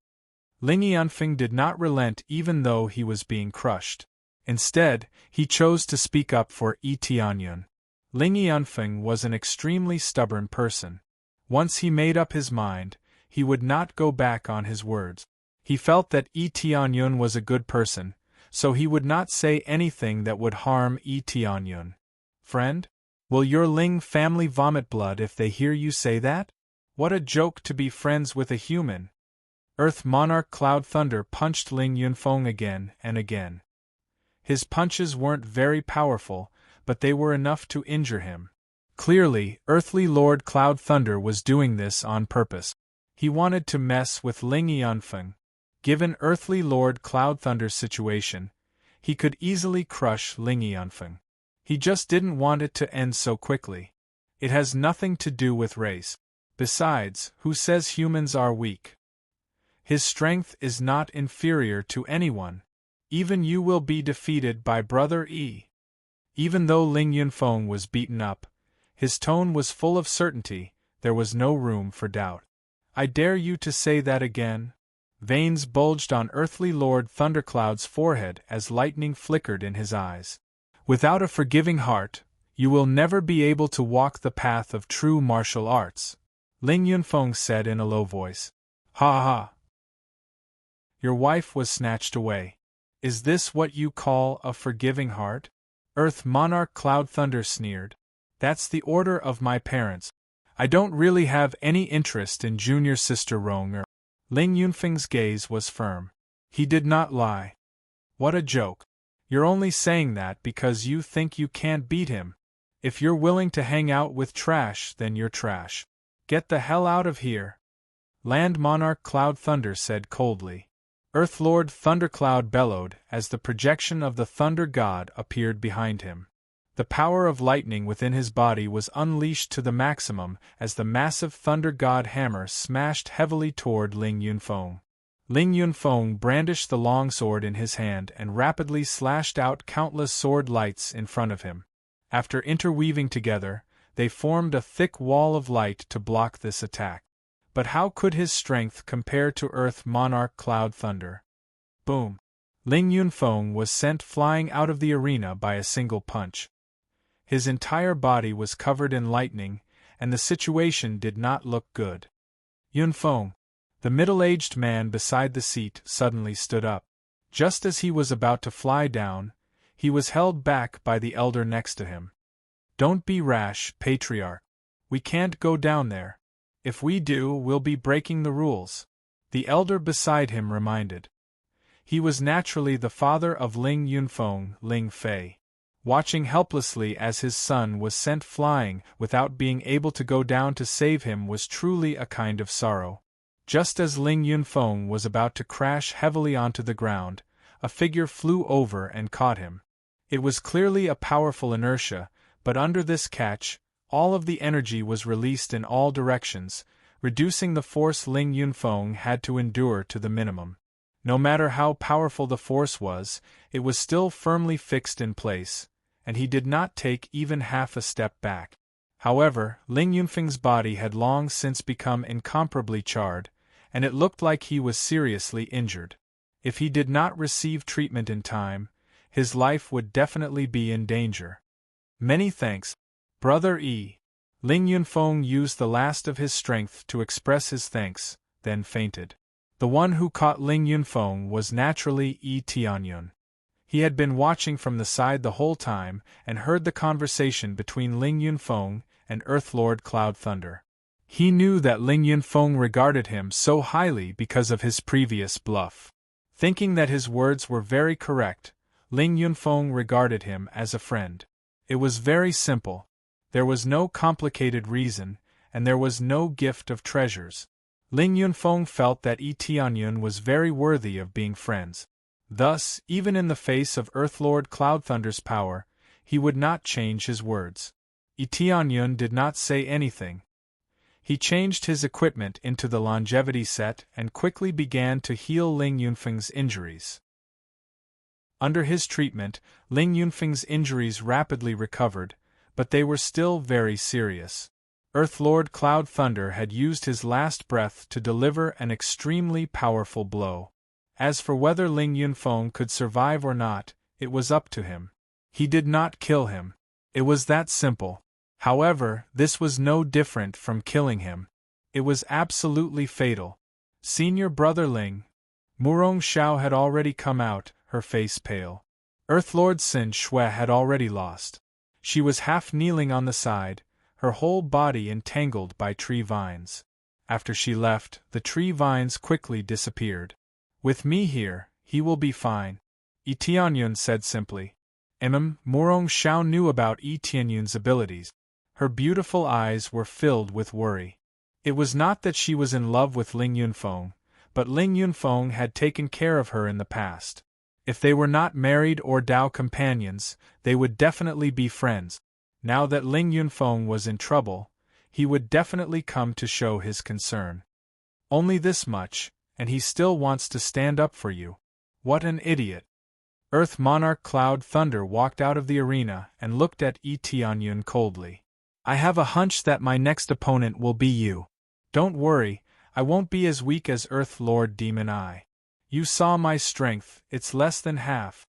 [SPEAKER 1] Ling Yunfeng did not relent even though he was being crushed. Instead, he chose to speak up for Yi Tianyun. Ling Yunfeng was an extremely stubborn person. Once he made up his mind, he would not go back on his words. He felt that Yi Tianyun was a good person, so he would not say anything that would harm Yi Tianyun. Friend? Will your Ling family vomit blood if they hear you say that? What a joke to be friends with a human. Earth Monarch Cloud Thunder punched Ling Yunfeng again and again. His punches weren't very powerful, but they were enough to injure him. Clearly, Earthly Lord Cloud Thunder was doing this on purpose. He wanted to mess with Ling Yunfeng. Given Earthly Lord Cloud Thunder's situation, he could easily crush Ling Yunfeng. He just didn't want it to end so quickly. It has nothing to do with race. Besides, who says humans are weak? His strength is not inferior to anyone. Even you will be defeated by Brother E. Even though Ling Yunfeng was beaten up, his tone was full of certainty, there was no room for doubt. I dare you to say that again? Veins bulged on Earthly Lord Thundercloud's forehead as lightning flickered in his eyes. Without a forgiving heart, you will never be able to walk the path of true martial arts, Ling Yunfeng said in a low voice. Ha ha! Your wife was snatched away. Is this what you call a forgiving heart? Earth Monarch Cloud Thunder sneered. That's the order of my parents. I don't really have any interest in junior sister Rong. Ling Yunfeng's gaze was firm. He did not lie. What a joke. You're only saying that because you think you can't beat him. If you're willing to hang out with trash, then you're trash. Get the hell out of here. Land Monarch Cloud Thunder said coldly. Earth Lord Thundercloud bellowed as the projection of the Thunder God appeared behind him. The power of lightning within his body was unleashed to the maximum as the massive Thunder God hammer smashed heavily toward Ling Yunfeng. Ling Yunfeng brandished the long sword in his hand and rapidly slashed out countless sword lights in front of him. After interweaving together, they formed a thick wall of light to block this attack. But how could his strength compare to Earth Monarch Cloud Thunder? Boom! Ling Yunfeng was sent flying out of the arena by a single punch. His entire body was covered in lightning, and the situation did not look good. Yunfeng, the middle-aged man beside the seat, suddenly stood up. Just as he was about to fly down, he was held back by the elder next to him. Don't be rash, Patriarch. We can't go down there. If we do, we'll be breaking the rules, the elder beside him reminded. He was naturally the father of Ling Yunfeng, Ling Fei. Watching helplessly as his son was sent flying without being able to go down to save him was truly a kind of sorrow. Just as Ling Yunfeng was about to crash heavily onto the ground, a figure flew over and caught him. It was clearly a powerful inertia, but under this catch, all of the energy was released in all directions, reducing the force Ling Yunfeng had to endure to the minimum. No matter how powerful the force was, it was still firmly fixed in place, and he did not take even half a step back. However, Ling Yunfeng's body had long since become incomparably charred, and it looked like he was seriously injured. If he did not receive treatment in time, his life would definitely be in danger. Many thanks, Brother E. Ling Yunfeng used the last of his strength to express his thanks, then fainted. The one who caught Ling Yunfeng was naturally Yi Tianyun. He had been watching from the side the whole time and heard the conversation between Ling Yunfeng and Earthlord Cloud Thunder. He knew that Ling Yunfeng regarded him so highly because of his previous bluff. Thinking that his words were very correct, Ling Yunfeng regarded him as a friend. It was very simple. There was no complicated reason, and there was no gift of treasures. Ling Yunfeng felt that Yi Tianyun was very worthy of being friends. Thus, even in the face of Earthlord Cloud Thunder's power, he would not change his words. Yi Tianyun did not say anything. He changed his equipment into the longevity set and quickly began to heal Ling Yunfeng's injuries. Under his treatment, Ling Yunfeng's injuries rapidly recovered, but they were still very serious. Earth Lord Cloud Thunder had used his last breath to deliver an extremely powerful blow. As for whether Ling Yunfeng could survive or not, it was up to him. He did not kill him. It was that simple. However, this was no different from killing him. It was absolutely fatal. Senior Brother Ling. Murong Xiao had already come out, her face pale. Earth Lord Sin Shui had already lost. She was half kneeling on the side, her whole body entangled by tree vines. After she left, the tree vines quickly disappeared. With me here, he will be fine, Yi Tianyun said simply. Murong Xiao knew about Yi Tianyun's abilities. Her beautiful eyes were filled with worry. It was not that she was in love with Ling Yunfeng, but Ling Yunfeng had taken care of her in the past. If they were not married or Dao companions, they would definitely be friends. Now that Ling Yunfeng was in trouble, he would definitely come to show his concern. Only this much, and he still wants to stand up for you. What an idiot. Earth Monarch Cloud Thunder walked out of the arena and looked at Yi Tianyun coldly. I have a hunch that my next opponent will be you. Don't worry, I won't be as weak as Earth Lord Demon Eye. You saw my strength, it's less than half.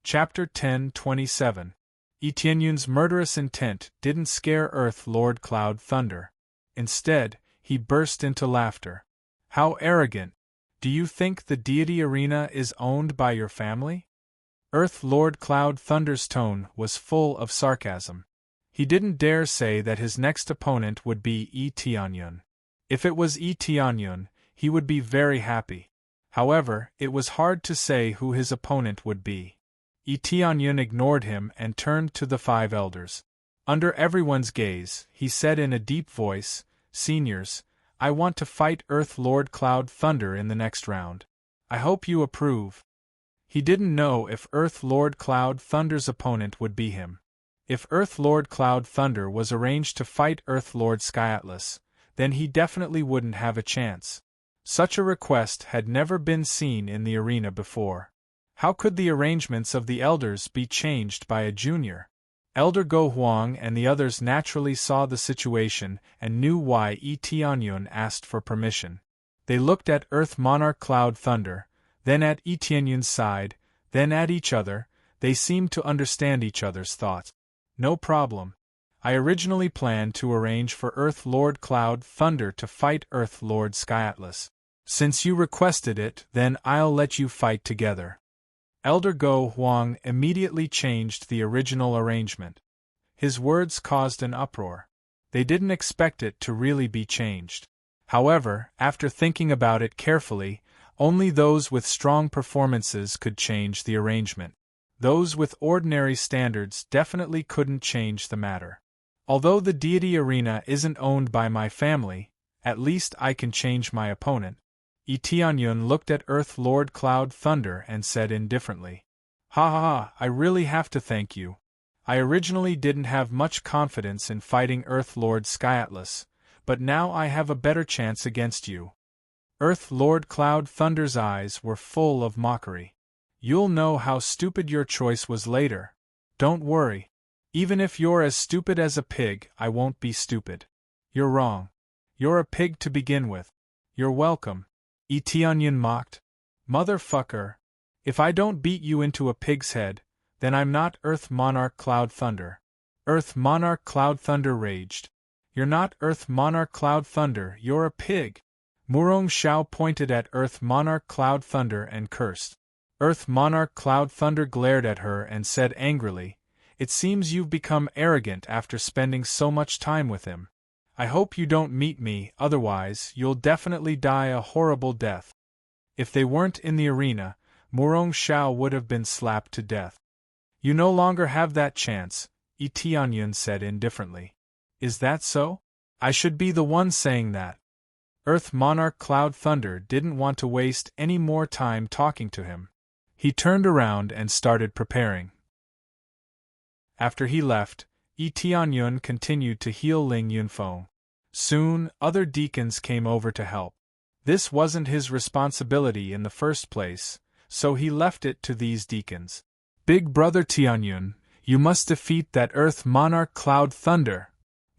[SPEAKER 1] Chapter 10:27. Yi Tianyun's murderous intent didn't scare Earth Lord Cloud Thunder. Instead, he burst into laughter. How arrogant! Do you think the deity arena is owned by your family? Earth Lord Cloud Thunder's tone was full of sarcasm. He didn't dare say that his next opponent would be Yi Tianyun. If it was Yi Tianyun, he would be very happy. However, it was hard to say who his opponent would be. Yi Tianyun ignored him and turned to the 5 elders. Under everyone's gaze, he said in a deep voice, Seniors, I want to fight Earth Lord Cloud Thunder in the next round. I hope you approve. He didn't know if Earth Lord Cloud Thunder's opponent would be him. If Earth Lord Cloud Thunder was arranged to fight Earth Lord Sky Atlas, then he definitely wouldn't have a chance. Such a request had never been seen in the arena before. How could the arrangements of the elders be changed by a junior? Elder Go Huang and the others naturally saw the situation and knew why Yi Tianyun asked for permission. They looked at Earth Monarch Cloud Thunder, then at Yi Tianyun's side, then at each other. They seemed to understand each other's thoughts. No problem. I originally planned to arrange for Earth Lord Cloud Thunder to fight Earth Lord Sky Atlas. Since you requested it, then I'll let you fight together. Elder Go Huang immediately changed the original arrangement. His words caused an uproar. They didn't expect it to really be changed. However, after thinking about it carefully, only those with strong performances could change the arrangement. Those with ordinary standards definitely couldn't change the matter. Although the deity arena isn't owned by my family, at least I can change my opponent. Yi Tianyun looked at Earth Lord Cloud Thunder and said indifferently, Ha ha ha, I really have to thank you. I originally didn't have much confidence in fighting Earth Lord Sky Atlas, but now I have a better chance against you. Earth Lord Cloud Thunder's eyes were full of mockery. You'll know how stupid your choice was later. Don't worry. Even if you're as stupid as a pig, I won't be stupid. You're wrong. You're a pig to begin with. You're welcome. Yi Tianyun mocked. Motherfucker. If I don't beat you into a pig's head, then I'm not Earth Monarch Cloud Thunder. Earth Monarch Cloud Thunder raged. You're not Earth Monarch Cloud Thunder, you're a pig. Murong Xiao pointed at Earth Monarch Cloud Thunder and cursed. Earth Monarch Cloud Thunder glared at her and said angrily, It seems you've become arrogant after spending so much time with him. I hope you don't meet me, otherwise you'll definitely die a horrible death. If they weren't in the arena, Murong Xiao would have been slapped to death. You no longer have that chance, Yi Tianyun said indifferently. Is that so? I should be the one saying that. Earth Monarch Cloud Thunder didn't want to waste any more time talking to him. He turned around and started preparing. After he left, Yi Tianyun continued to heal Ling Yunfeng. Soon, other deacons came over to help. This wasn't his responsibility in the first place, so he left it to these deacons. Big Brother Tianyun, you must defeat that Earth Monarch Cloud Thunder,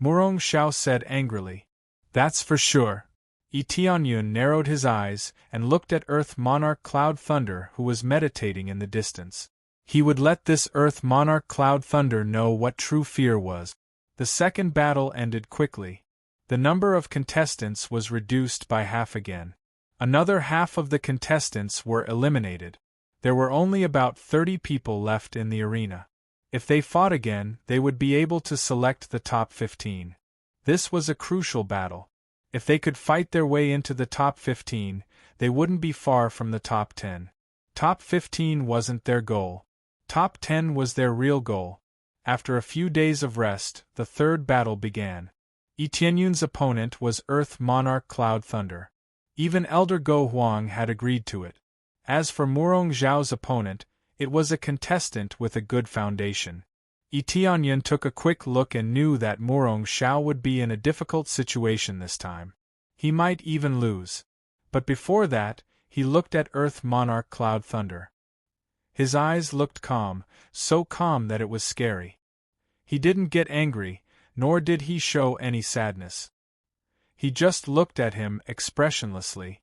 [SPEAKER 1] Murong Xiao said angrily. That's for sure. Yi Tianyun narrowed his eyes and looked at Earth Monarch Cloud Thunder, who was meditating in the distance. He would let this Earth Monarch Cloud Thunder know what true fear was. The second battle ended quickly. The number of contestants was reduced by half again. Another half of the contestants were eliminated. There were only about 30 people left in the arena. If they fought again, they would be able to select the top 15. This was a crucial battle. If they could fight their way into the top 15, they wouldn't be far from the top 10. Top 15 wasn't their goal. Top 10 was their real goal. After a few days of rest, the third battle began. Yi Tianyun's opponent was Earth Monarch Cloud Thunder. Even Elder Go Huang had agreed to it. As for Murong Xiao's opponent, it was a contestant with a good foundation. Yi Tianyun took a quick look and knew that Murong Xiao would be in a difficult situation this time. He might even lose. But before that, he looked at Earth Monarch Cloud Thunder. His eyes looked calm, so calm that it was scary. He didn't get angry, nor did he show any sadness. He just looked at him expressionlessly.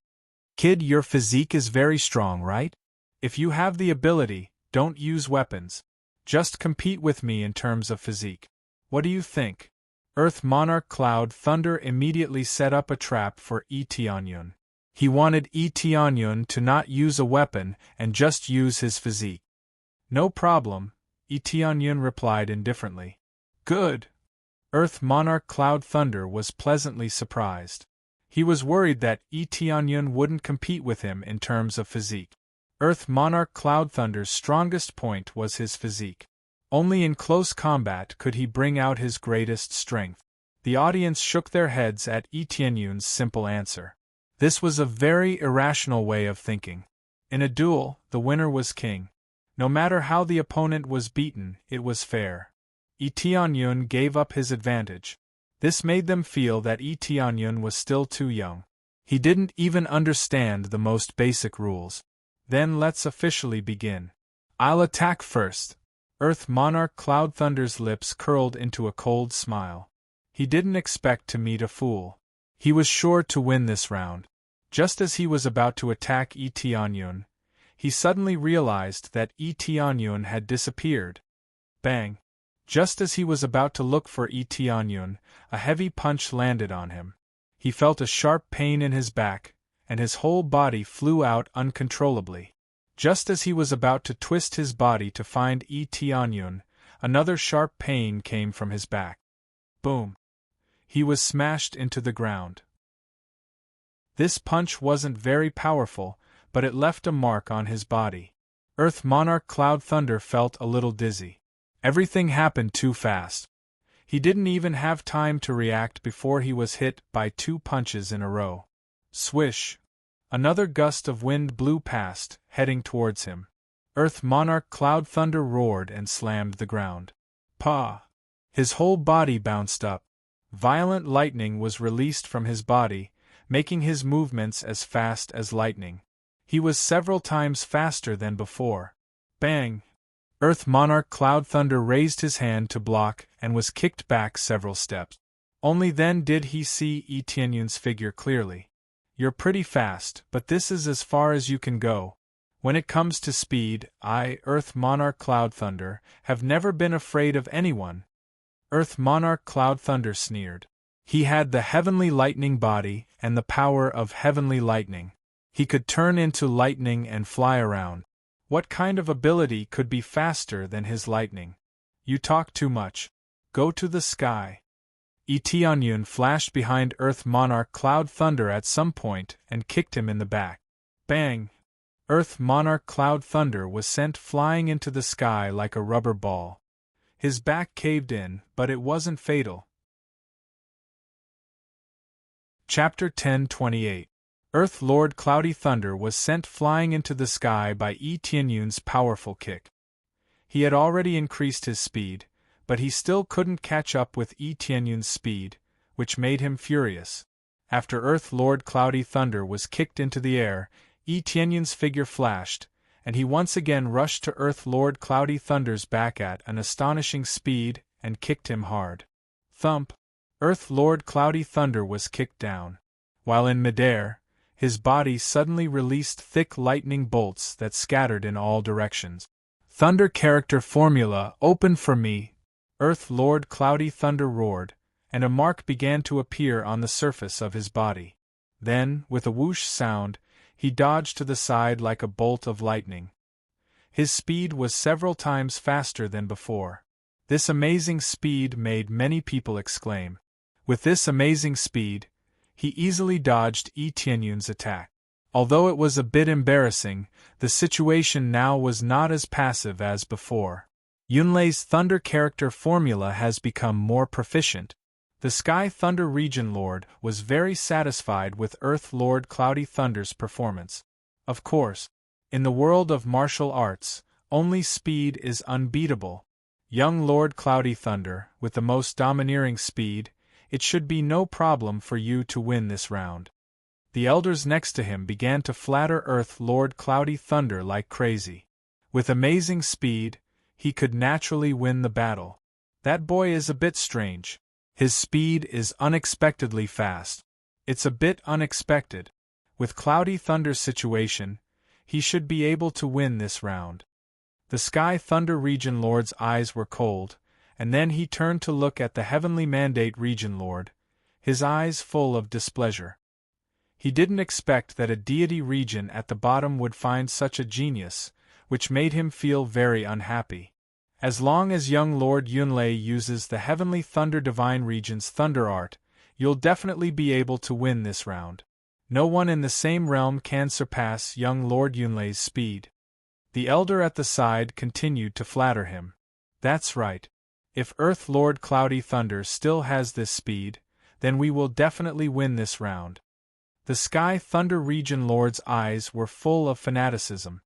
[SPEAKER 1] Kid, your physique is very strong, right? If you have the ability, don't use weapons. Just compete with me in terms of physique. What do you think? Earth Monarch Cloud Thunder immediately set up a trap for Yi Tianyun. He wanted Yi Tianyun to not use a weapon and just use his physique. No problem, Yi Tianyun replied indifferently. Good. Earth Monarch Cloud Thunder was pleasantly surprised. He was worried that Yi Tianyun wouldn't compete with him in terms of physique. Earth Monarch Cloud Thunder's strongest point was his physique. Only in close combat could he bring out his greatest strength. The audience shook their heads at Yi Tianyun's simple answer. This was a very irrational way of thinking. In a duel, the winner was king. No matter how the opponent was beaten, it was fair. Yi Tianyun gave up his advantage. This made them feel that Yi Tianyun was still too young. He didn't even understand the most basic rules. Then let's officially begin. I'll attack first. Earth Monarch Cloud Thunder's lips curled into a cold smile. He didn't expect to meet a fool. He was sure to win this round. Just as he was about to attack Yi Tianyun, he suddenly realized that Yi Tianyun had disappeared. Bang! Just as he was about to look for Yi Tianyun, a heavy punch landed on him. He felt a sharp pain in his back, and his whole body flew out uncontrollably. Just as he was about to twist his body to find Yi Tianyun, another sharp pain came from his back. Boom! He was smashed into the ground. This punch wasn't very powerful, but it left a mark on his body. Earth Monarch Cloud Thunder felt a little dizzy. Everything happened too fast. He didn't even have time to react before he was hit by 2 punches in a row. Swish! Another gust of wind blew past, heading towards him. Earth Monarch Cloud Thunder roared and slammed the ground. Pah! His whole body bounced up. Violent lightning was released from his body, making his movements as fast as lightning. He was several times faster than before. Bang! Earth Monarch Cloud Thunder raised his hand to block and was kicked back several steps. Only then did he see Yi Tianyun's figure clearly. You're pretty fast, but this is as far as you can go. When it comes to speed, I, Earth Monarch Cloud Thunder, have never been afraid of anyone. Earth Monarch Cloud Thunder sneered. He had the heavenly lightning body and the power of heavenly lightning. He could turn into lightning and fly around. What kind of ability could be faster than his lightning? You talk too much. Go to the sky. Yi Tianyun flashed behind Earth Monarch Cloud Thunder at some point and kicked him in the back. Bang! Earth Monarch Cloud Thunder was sent flying into the sky like a rubber ball. His back caved in, but it wasn't fatal. Chapter 10:28. Earth Lord Cloudy Thunder was sent flying into the sky by Yi Tianyun's powerful kick. He had already increased his speed, but he still couldn't catch up with Yi Tianyun's speed, which made him furious. After Earth Lord Cloudy Thunder was kicked into the air, Yi Tianyun's figure flashed, and he once again rushed to Earth Lord Cloudy Thunder's back at an astonishing speed and kicked him hard. Thump! Earth Lord Cloudy Thunder was kicked down. While in midair, his body suddenly released thick lightning bolts that scattered in all directions. Thunder character formula open for me! Earth Lord Cloudy Thunder roared, and a mark began to appear on the surface of his body. Then, with a whoosh sound, he dodged to the side like a bolt of lightning. His speed was several times faster than before. This amazing speed made many people exclaim. With this amazing speed, he easily dodged Yi Tianyun's attack. Although it was a bit embarrassing, the situation now was not as passive as before. Yunlei's Thunder character formula has become more proficient. The Sky Thunder Region Lord was very satisfied with Earth Lord Cloudy Thunder's performance. Of course, in the world of martial arts, only speed is unbeatable. Young Lord Cloudy Thunder, with the most domineering speed, it should be no problem for you to win this round. The elders next to him began to flatter Earth Lord Cloudy Thunder like crazy. With amazing speed, he could naturally win the battle. That boy is a bit strange. His speed is unexpectedly fast. It's a bit unexpected. With Cloudy Thunder's situation, he should be able to win this round. The Sky Thunder Region Lord's eyes were cold, and then he turned to look at the Heavenly Mandate Region Lord, his eyes full of displeasure. He didn't expect that a deity region at the bottom would find such a genius, which made him feel very unhappy. As long as young Lord Yunlei uses the Heavenly Thunder Divine Region's Thunder Art, you'll definitely be able to win this round. No one in the same realm can surpass young Lord Yunlei's speed. The elder at the side continued to flatter him. That's right. If Earth Lord Cloudy Thunder still has this speed, then we will definitely win this round. The Sky Thunder Region Lord's eyes were full of fanaticism.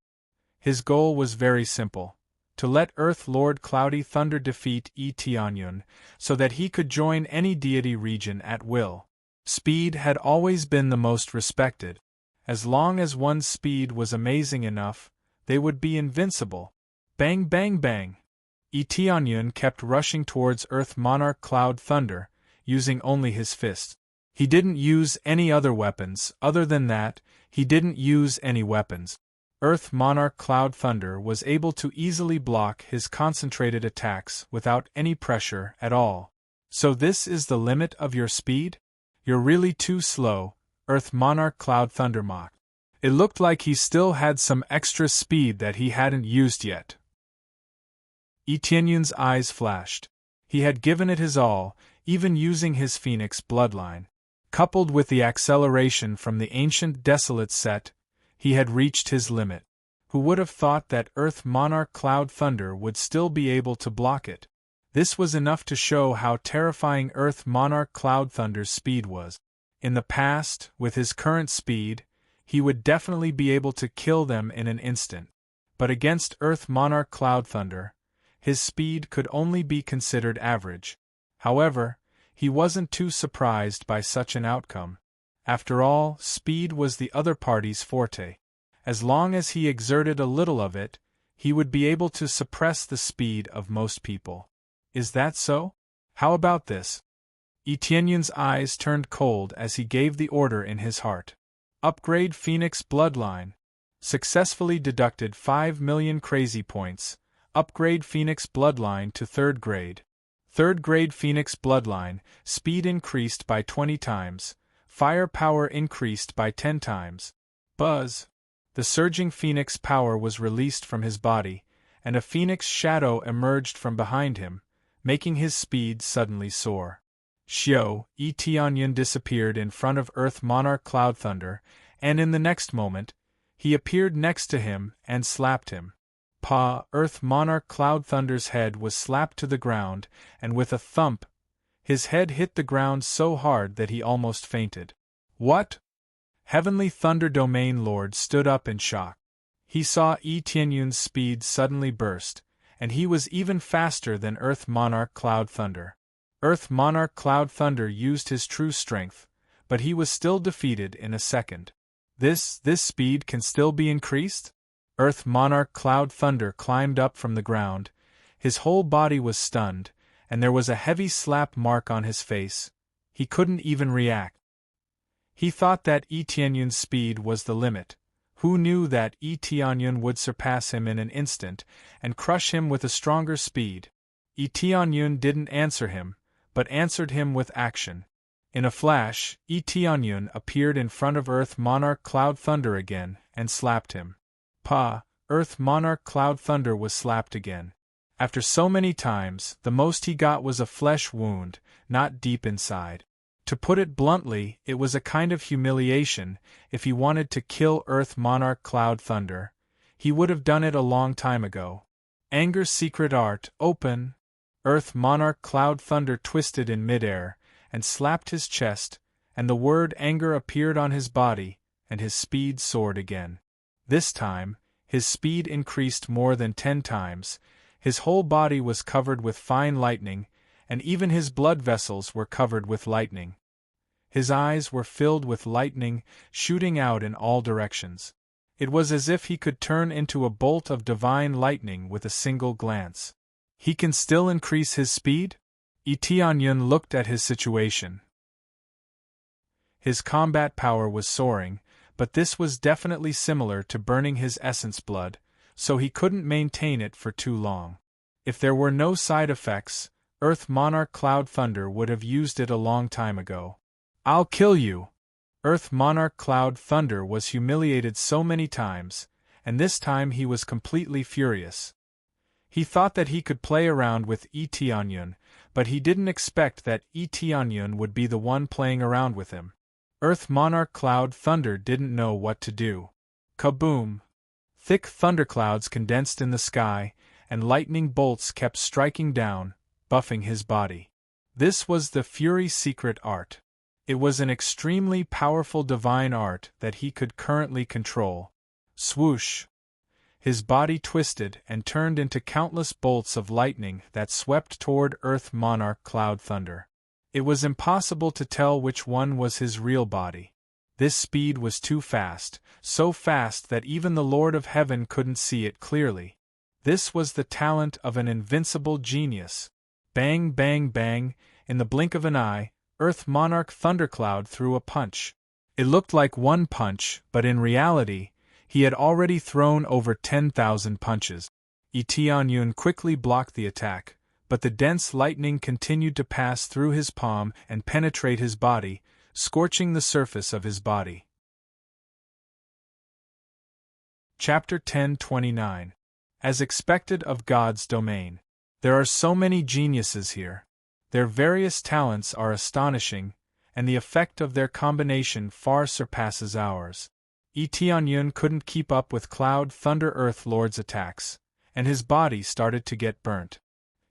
[SPEAKER 1] His goal was very simple: to let Earth Lord Cloudy Thunder defeat Yi Tianyun, so that he could join any deity region at will. Speed had always been the most respected. As long as one's speed was amazing enough, they would be invincible. Bang bang bang! Yi Tianyun kept rushing towards Earth Monarch Cloud Thunder, using only his fists. He didn't use any other weapons. Other than that, he didn't use any weapons. Earth Monarch Cloud Thunder was able to easily block his concentrated attacks without any pressure at all. So this is the limit of your speed? You're really too slow, Earth Monarch Cloud Thunder mocked. It looked like he still had some extra speed that he hadn't used yet. Yi Tianyun's eyes flashed. He had given it his all, even using his Phoenix bloodline. Coupled with the acceleration from the ancient Desolate set, he had reached his limit. Who would have thought that Earth Monarch Cloud Thunder would still be able to block it? This was enough to show how terrifying Earth Monarch Cloud Thunder's speed was. In the past, with his current speed, he would definitely be able to kill them in an instant. But against Earth Monarch Cloud Thunder, his speed could only be considered average. However, he wasn't too surprised by such an outcome. After all, speed was the other party's forte. As long as he exerted a little of it, he would be able to suppress the speed of most people. Is that so? How about this? Yi Tianyun's eyes turned cold as he gave the order in his heart. Upgrade Phoenix Bloodline. Successfully deducted 5 million crazy points. Upgrade Phoenix Bloodline to 3rd grade. 3rd grade Phoenix Bloodline, speed increased by 20 times, firepower increased by 10 times. Buzz! The surging Phoenix power was released from his body, and a Phoenix shadow emerged from behind him, making his speed suddenly soar. Xiao, Yi Tianyun disappeared in front of Earth Monarch Cloud Thunder, and in the next moment, he appeared next to him and slapped him. Pa! Earth Monarch Cloud Thunder's head was slapped to the ground, and with a thump, his head hit the ground so hard that he almost fainted. What? Heavenly Thunder Domain Lord stood up in shock. He saw Yi Tianyun's speed suddenly burst, and he was even faster than Earth Monarch Cloud Thunder. Earth Monarch Cloud Thunder used his true strength, but he was still defeated in a second. This speed can still be increased? Earth Monarch Cloud Thunder climbed up from the ground. His whole body was stunned, and there was a heavy slap mark on his face. He couldn't even react. He thought that Etianyun's speed was the limit. Who knew that Etianyun would surpass him in an instant and crush him with a stronger speed? Etianyun didn't answer him, but answered him with action. In a flash, Etianyun appeared in front of Earth Monarch Cloud Thunder again and slapped him. Pa! Earth Monarch Cloud Thunder was slapped again. After so many times, the most he got was a flesh wound, not deep inside. To put it bluntly, it was a kind of humiliation. If he wanted to kill Earth Monarch Cloud Thunder, he would have done it a long time ago. Anger's secret art, open! Earth Monarch Cloud Thunder twisted in midair, and slapped his chest, and the word anger appeared on his body, and his speed soared again. This time, his speed increased more than 10 times, his whole body was covered with fine lightning, and even his blood vessels were covered with lightning. His eyes were filled with lightning, shooting out in all directions. It was as if he could turn into a bolt of divine lightning with a single glance. He can still increase his speed? Etianyun looked at his situation. His combat power was soaring, but this was definitely similar to burning his essence blood, so he couldn't maintain it for too long. If there were no side effects, Earth Monarch Cloud Thunder would have used it a long time ago. I'll kill you! Earth Monarch Cloud Thunder was humiliated so many times, and this time he was completely furious. He thought that he could play around with Etianyun, but he didn't expect that Etianyun would be the one playing around with him. Earth Monarch Cloud Thunder didn't know what to do. Kaboom! Thick thunderclouds condensed in the sky, and lightning bolts kept striking down, buffing his body. This was the Fury secret art. It was an extremely powerful divine art that he could currently control. Swoosh! His body twisted and turned into countless bolts of lightning that swept toward Earth Monarch Cloud Thunder. It was impossible to tell which one was his real body. This speed was too fast, so fast that even the Lord of Heaven couldn't see it clearly. This was the talent of an invincible genius. Bang, bang, bang, in the blink of an eye, Earth Monarch Thundercloud threw a punch. It looked like one punch, but in reality, he had already thrown over 10,000 punches. Etianyun quickly blocked the attack, but the dense lightning continued to pass through his palm and penetrate his body, scorching the surface of his body. Chapter 10:29. As expected of God's domain. There are so many geniuses here. Their various talents are astonishing, and the effect of their combination far surpasses ours. Etianyun couldn't keep up with Cloud Thunder Earth Lord's attacks, and his body started to get burnt.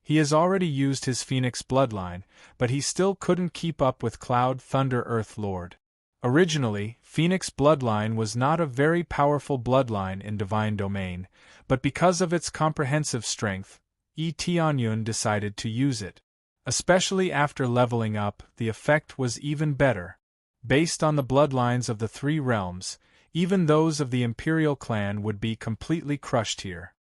[SPEAKER 1] He has already used his Phoenix bloodline, but he still couldn't keep up with Cloud Thunder Earth Lord. Originally, Phoenix bloodline was not a very powerful bloodline in Divine Domain, but because of its comprehensive strength, Etianyun decided to use it. Especially after leveling up, the effect was even better. Based on the bloodlines of the 3 realms, even those of the Imperial clan would be completely crushed here.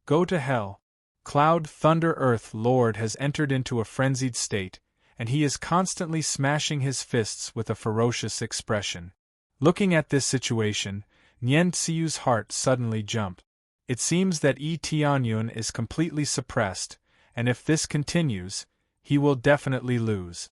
[SPEAKER 1] Go to hell. Cloud Thunder Earth Lord has entered into a frenzied state, and he is constantly smashing his fists with a ferocious expression. Looking at this situation, Nianxiu's heart suddenly jumped. It seems that Etianyun is completely suppressed, and if this continues, he will definitely lose.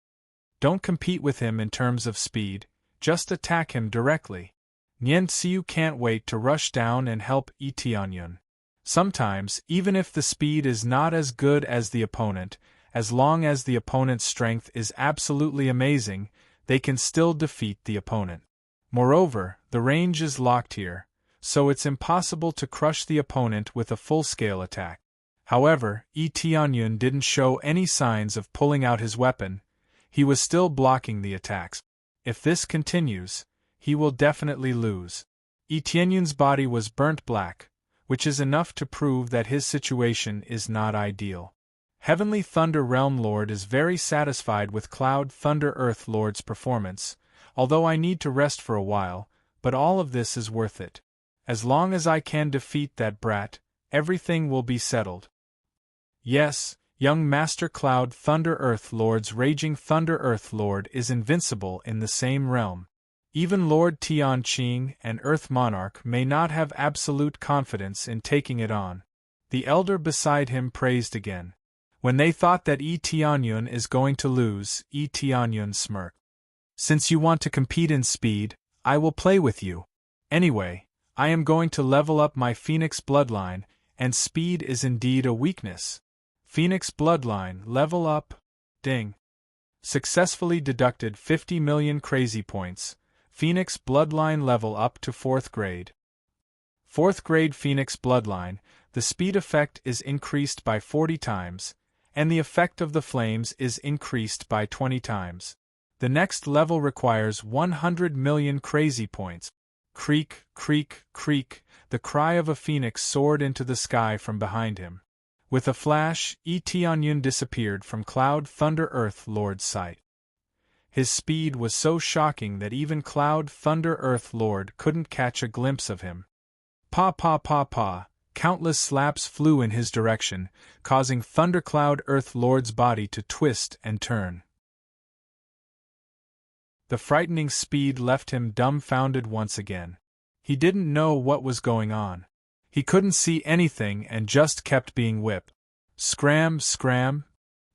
[SPEAKER 1] Don't compete with him in terms of speed, just attack him directly. Nianxiu can't wait to rush down and help Etianyun. Sometimes, even if the speed is not as good as the opponent, as long as the opponent's strength is absolutely amazing, they can still defeat the opponent. Moreover, the range is locked here, so it's impossible to crush the opponent with a full-scale attack. However, Etianyun didn't show any signs of pulling out his weapon. He was still blocking the attacks. If this continues, he will definitely lose. Etianyun's body was burnt black, which is enough to prove that his situation is not ideal. Heavenly Thunder Realm Lord is very satisfied with Cloud Thunder Earth Lord's performance, although I need to rest for a while, but all of this is worth it. As long as I can defeat that brat, everything will be settled. Yes, young Master Cloud Thunder Earth Lord's Raging Thunder Earth Lord is invincible in the same realm. Even Lord Tian Qing and Earth Monarch may not have absolute confidence in taking it on. The elder beside him praised again. When they thought that Yi Tianyun is going to lose, Yi Tianyun smirked. Since you want to compete in speed, I will play with you. Anyway, I am going to level up my Phoenix bloodline, and speed is indeed a weakness. Phoenix bloodline, level up. Ding. Successfully deducted 50 million crazy points. Phoenix bloodline level up to 4th grade. 4th grade Phoenix bloodline, the speed effect is increased by 40 times, and the effect of the flames is increased by 20 times. The next level requires 100 million crazy points. Creak, creak, creak, the cry of a phoenix soared into the sky from behind him. With a flash, Yi Tianyun disappeared from Cloud Thunder Earth Lord's sight. His speed was so shocking that even Cloud Thunder Earth Lord couldn't catch a glimpse of him. Pa pa pa pa, countless slaps flew in his direction, causing Thundercloud Earth Lord's body to twist and turn. The frightening speed left him dumbfounded once again. He didn't know what was going on. He couldn't see anything and just kept being whipped. Scram, scram!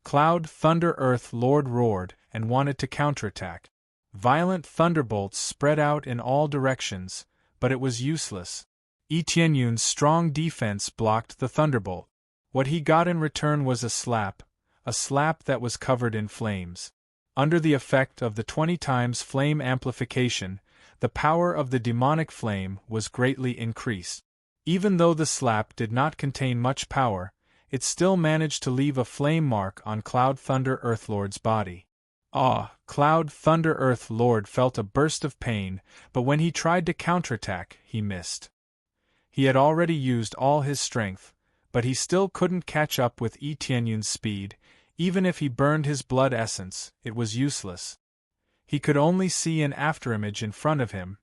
[SPEAKER 1] Cloud Thunder Earth Lord roared and wanted to counterattack. Violent thunderbolts spread out in all directions, but it was useless. Yi Tianyun's strong defense blocked the thunderbolt. What he got in return was a slap that was covered in flames. Under the effect of the 20 times flame amplification, the power of the demonic flame was greatly increased. Even though the slap did not contain much power, it still managed to leave a flame mark on Cloud Thunder Earth Lord's body. Cloud Thunder Earth Lord felt a burst of pain, but when he tried to counterattack, he missed. He had already used all his strength, but he still couldn't catch up with Yi Tianyun's speed. Even if he burned his blood essence, it was useless. He could only see an afterimage in front of him.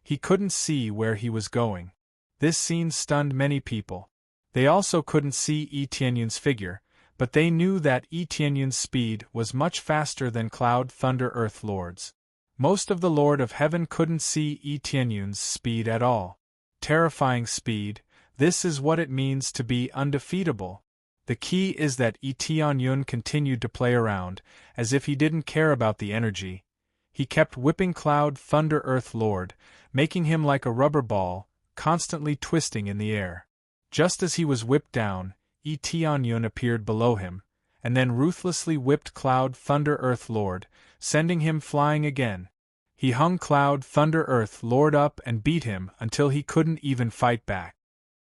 [SPEAKER 1] He couldn't see where he was going. This scene stunned many people. They also couldn't see Yi Tianyun's figure, but they knew that Yi Tianyun's speed was much faster than Cloud Thunder Earth Lord's. Most of the Lord of Heaven couldn't see Yi Tianyun's speed at all. Terrifying speed, this is what it means to be undefeatable. The key is that Yi Tianyun continued to play around, as if he didn't care about the energy. He kept whipping Cloud Thunder Earth Lord, making him like a rubber ball, constantly twisting in the air. Just as he was whipped down, Yi Tianyun appeared below him, and then ruthlessly whipped Cloud Thunder Earth Lord, sending him flying again. He hung Cloud Thunder Earth Lord up and beat him until he couldn't even fight back.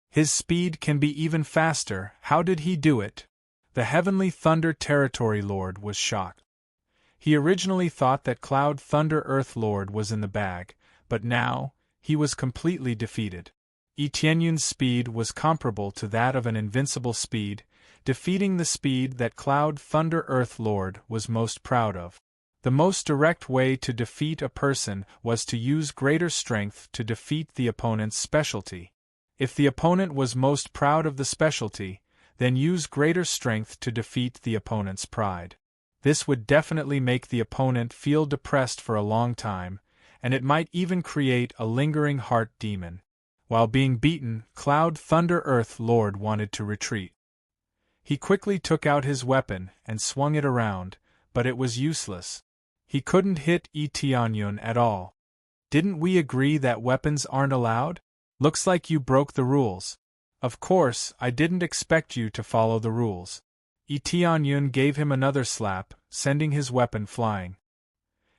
[SPEAKER 1] His speed can be even faster. How did he do it? The Heavenly Thunder Territory Lord was shocked. He originally thought that Cloud Thunder Earth Lord was in the bag, but now, he was completely defeated. Yi Tianyun's speed was comparable to that of an invincible speed, defeating the speed that Cloud Thunder Earth Lord was most proud of. The most direct way to defeat a person was to use greater strength to defeat the opponent's specialty. If the opponent was most proud of the specialty, then use greater strength to defeat the opponent's pride. This would definitely make the opponent feel depressed for a long time, and it might even create a lingering heart demon. While being beaten, Cloud Thunder Earth Lord wanted to retreat. He quickly took out his weapon and swung it around, but it was useless. He couldn't hit Yi Tianyun at all. Didn't we agree that weapons aren't allowed? Looks like you broke the rules. Of course, I didn't expect you to follow the rules. Yi Tianyun gave him another slap, sending his weapon flying.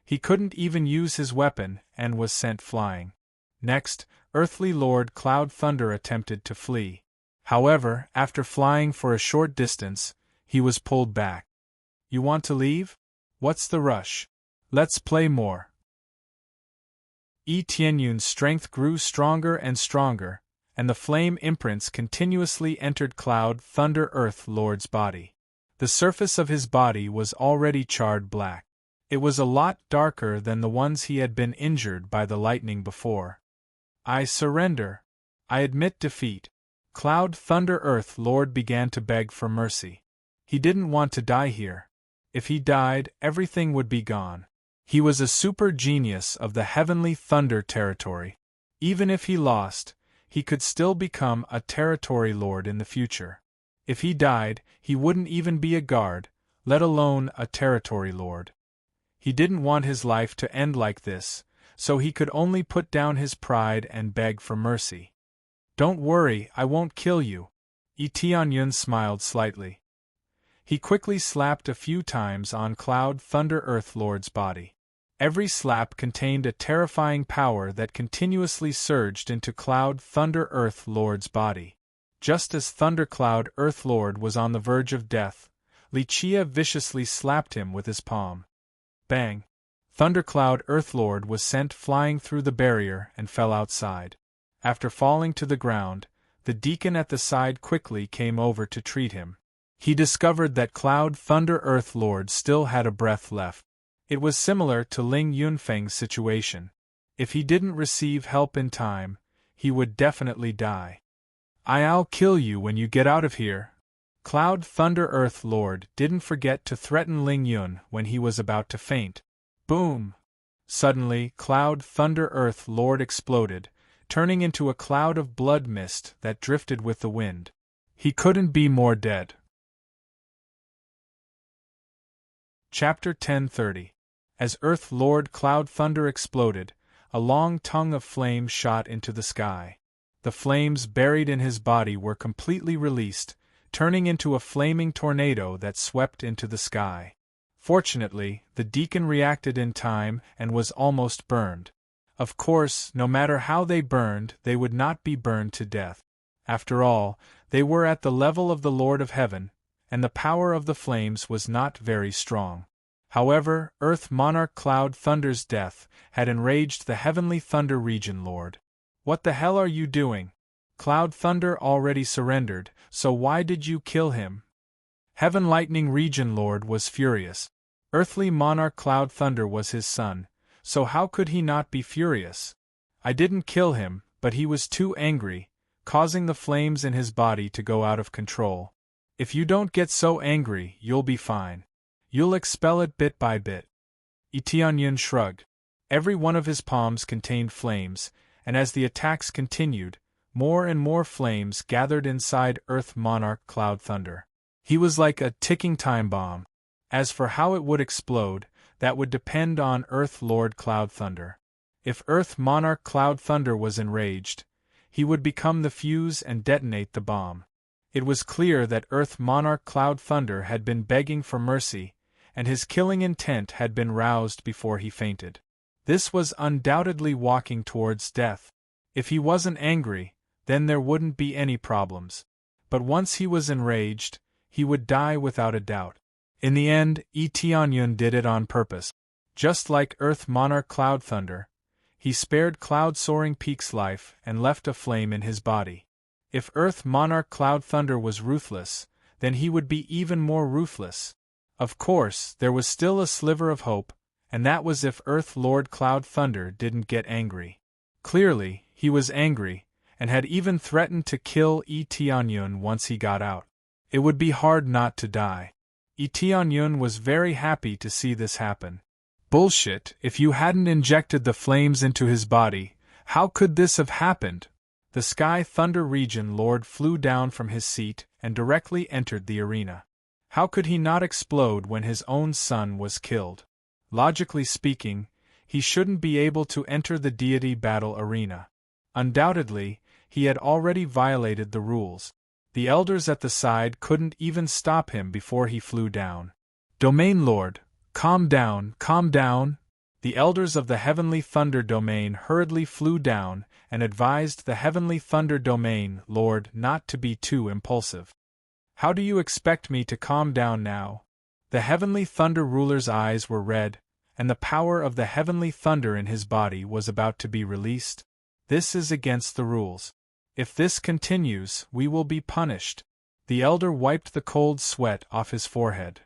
[SPEAKER 1] He couldn't even use his weapon and was sent flying. Next, Earthly Lord Cloud Thunder attempted to flee. However, after flying for a short distance, he was pulled back. You want to leave? What's the rush? Let's play more. Yi Tianyun's strength grew stronger and stronger, and the flame imprints continuously entered Cloud Thunder Earth Lord's body. The surface of his body was already charred black. It was a lot darker than the ones he had been injured by the lightning before. I surrender. I admit defeat. Cloud Thunder Earth Lord began to beg for mercy. He didn't want to die here. If he died, everything would be gone. He was a super genius of the Heavenly Thunder territory. Even if he lost, he could still become a territory lord in the future. If he died, he wouldn't even be a guard, let alone a territory lord. He didn't want his life to end like this, so he could only put down his pride and beg for mercy. Don't worry, I won't kill you. Tianyun smiled slightly. He quickly slapped a few times on Cloud Thunder Earth Lord's body. Every slap contained a terrifying power that continuously surged into Cloud Thunder Earth Lord's body. Just as Thundercloud Earth Lord was on the verge of death, Lichia viciously slapped him with his palm. Bang! Thundercloud Earth Lord was sent flying through the barrier and fell outside. After falling to the ground, the deacon at the side quickly came over to treat him. He discovered that Cloud Thunder Earth Lord still had a breath left. It was similar to Ling Yunfeng's situation. If he didn't receive help in time, he would definitely die. I'll kill you when you get out of here. Cloud Thunder Earth Lord didn't forget to threaten Ling Yun when he was about to faint. Boom! Suddenly, Cloud Thunder Earth Lord exploded, turning into a cloud of blood mist that drifted with the wind. He couldn't be more dead. Chapter 1030. As Earth Lord Cloud Thunder exploded, a long tongue of flame shot into the sky. The flames buried in his body were completely released, turning into a flaming tornado that swept into the sky. Fortunately, the deacon reacted in time and was almost burned. Of course, no matter how they burned, they would not be burned to death. After all, they were at the level of the Lord of Heaven, and the power of the flames was not very strong. However, Earth Monarch Cloud Thunder's death had enraged the Heavenly Thunder Region Lord. What the hell are you doing? Cloud Thunder already surrendered, so why did you kill him? Heaven Lightning Region Lord was furious. Earthly Monarch Cloud Thunder was his son, so how could he not be furious? I didn't kill him, but he was too angry, causing the flames in his body to go out of control. If you don't get so angry, you'll be fine. You'll expel it bit by bit. Tianyun shrugged. Every one of his palms contained flames, and as the attacks continued, more and more flames gathered inside Earth Monarch Cloud Thunder. He was like a ticking time bomb. As for how it would explode, that would depend on Earth Lord Cloud Thunder. If Earth Monarch Cloud Thunder was enraged, he would become the fuse and detonate the bomb. It was clear that Earth Monarch Cloud Thunder had been begging for mercy, and his killing intent had been roused before he fainted. This was undoubtedly walking towards death. If he wasn't angry, then there wouldn't be any problems. But once he was enraged, he would die without a doubt. In the end, Tianyun did it on purpose. Just like Earth Monarch Cloud Thunder, he spared Cloud Soaring Peak's life and left a flame in his body. If Earth Monarch Cloud Thunder was ruthless, then he would be even more ruthless. Of course, there was still a sliver of hope, and that was if Earth Lord Cloud Thunder didn't get angry. Clearly, he was angry, and had even threatened to kill Tianyun once he got out. It would be hard not to die. Tianyun was very happy to see this happen. Bullshit, if you hadn't injected the flames into his body, how could this have happened? The Sky Thunder Region Lord flew down from his seat and directly entered the arena. How could he not explode when his own son was killed? Logically speaking, he shouldn't be able to enter the deity battle arena. Undoubtedly, he had already violated the rules. The elders at the side couldn't even stop him before he flew down. Domain Lord, calm down, calm down. The elders of the Heavenly Thunder Domain hurriedly flew down and advised the Heavenly Thunder Domain Lord not to be too impulsive. How do you expect me to calm down now? The Heavenly Thunder Ruler's eyes were red, and the power of the Heavenly Thunder in his body was about to be released. This is against the rules. If this continues, we will be punished. The elder wiped the cold sweat off his forehead.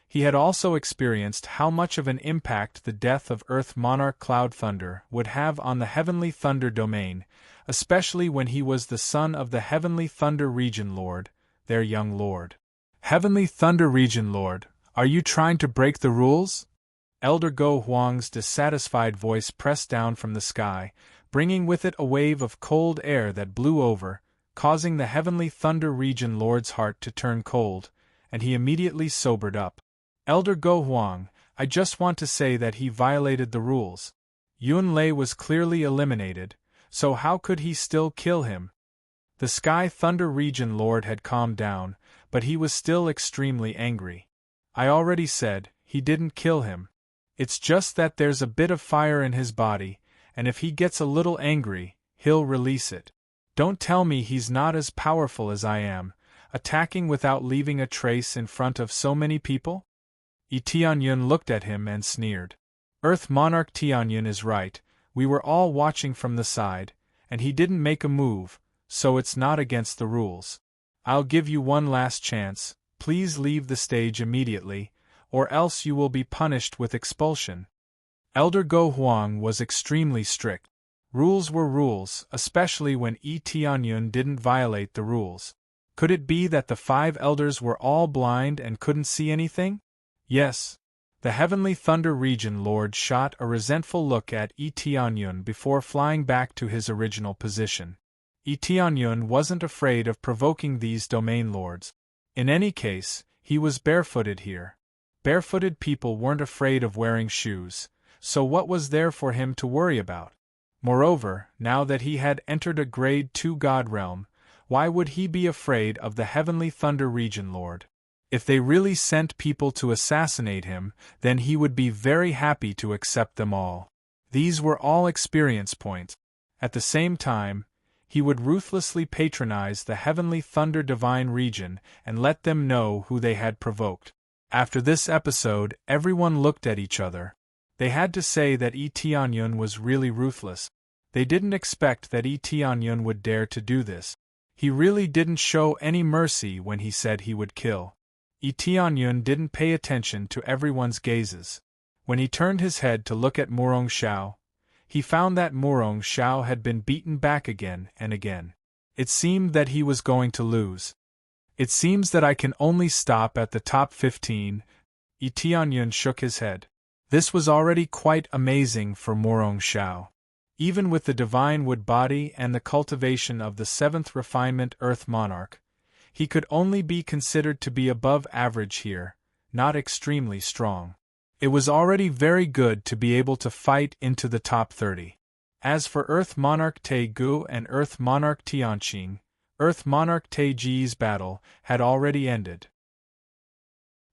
[SPEAKER 1] He had also experienced how much of an impact the death of Earth Monarch Cloud Thunder would have on the Heavenly Thunder domain, especially when he was the son of the Heavenly Thunder Region Lord, their young lord. Heavenly Thunder Region Lord, are you trying to break the rules? Elder Go Huang's dissatisfied voice pressed down from the sky, bringing with it a wave of cold air that blew over, causing the Heavenly Thunder Region Lord's heart to turn cold, and he immediately sobered up. Elder Go Huang, I just want to say that he violated the rules. Yun Lei was clearly eliminated, so how could he still kill him? The Sky Thunder Region Lord had calmed down, but he was still extremely angry. I already said, he didn't kill him. It's just that there's a bit of fire in his body, and if he gets a little angry, he'll release it. Don't tell me he's not as powerful as I am, attacking without leaving a trace in front of so many people? Tianyun looked at him and sneered. Earth Monarch Tianyun is right, we were all watching from the side, and he didn't make a move, so it's not against the rules. I'll give you one last chance, please leave the stage immediately, or else you will be punished with expulsion. Elder Go Huang was extremely strict. Rules were rules, especially when Tianyun didn't violate the rules. Could it be that the 5 elders were all blind and couldn't see anything? Yes. The Heavenly Thunder Region Lord shot a resentful look at Tianyun before flying back to his original position. Tianyun wasn't afraid of provoking these domain lords. In any case, he was barefooted here. Barefooted people weren't afraid of wearing shoes, so what was there for him to worry about? Moreover, now that he had entered a Grade 2 God realm, why would he be afraid of the Heavenly Thunder Region Lord? If they really sent people to assassinate him, then he would be very happy to accept them all. These were all experience points. At the same time, he would ruthlessly patronize the Heavenly Thunder Divine Region and let them know who they had provoked. After this episode, everyone looked at each other. They had to say that Tianyun was really ruthless. They didn't expect that Tianyun would dare to do this. He really didn't show any mercy when he said he would kill. Tianyun didn't pay attention to everyone's gazes. When he turned his head to look at Murong Xiao, he found that Murong Xiao had been beaten back again and again. It seemed that he was going to lose. It seems that I can only stop at the top 15. Tianyun shook his head. This was already quite amazing for Murong Xiao. Even with the divine wood body and the cultivation of the 7th refinement Earth Monarch, he could only be considered to be above average here, not extremely strong. It was already very good to be able to fight into the top 30. As for Earth Monarch Te Gu and Earth Monarch Tianqing, Earth Monarch Te Ji's battle had already ended.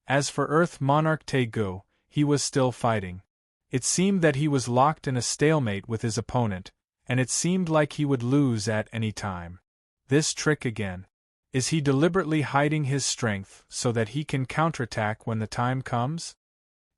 [SPEAKER 1] As for Earth Monarch Te Gu, he was still fighting. It seemed that he was locked in a stalemate with his opponent, and it seemed like he would lose at any time. This trick again. Is he deliberately hiding his strength so that he can counterattack when the time comes?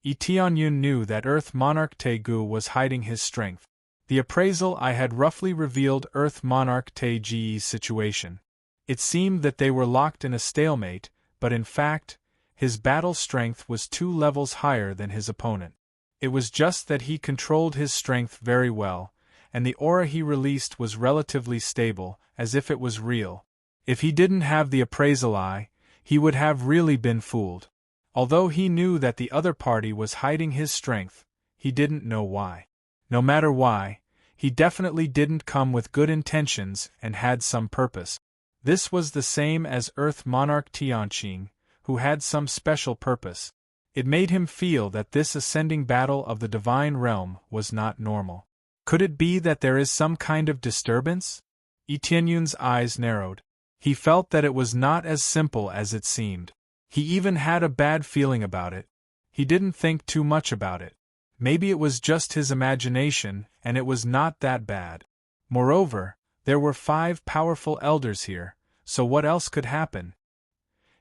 [SPEAKER 1] Tianyun knew that Earth Monarch Te Gu was hiding his strength. The appraisal I had roughly revealed Earth Monarch Te Ji's situation. It seemed that they were locked in a stalemate, but in fact, his battle strength was 2 levels higher than his opponent. It was just that he controlled his strength very well, and the aura he released was relatively stable, as if it was real. If he didn't have the appraisal eye, he would have really been fooled. Although he knew that the other party was hiding his strength, he didn't know why. No matter why, he definitely didn't come with good intentions and had some purpose. This was the same as Earth Monarch Tianqing, who had some special purpose. It made him feel that this ascending battle of the divine realm was not normal. Could it be that there is some kind of disturbance? Tianyun's eyes narrowed. He felt that it was not as simple as it seemed. He even had a bad feeling about it. He didn't think too much about it. Maybe it was just his imagination, and it was not that bad. Moreover, there were 5 powerful elders here, so what else could happen?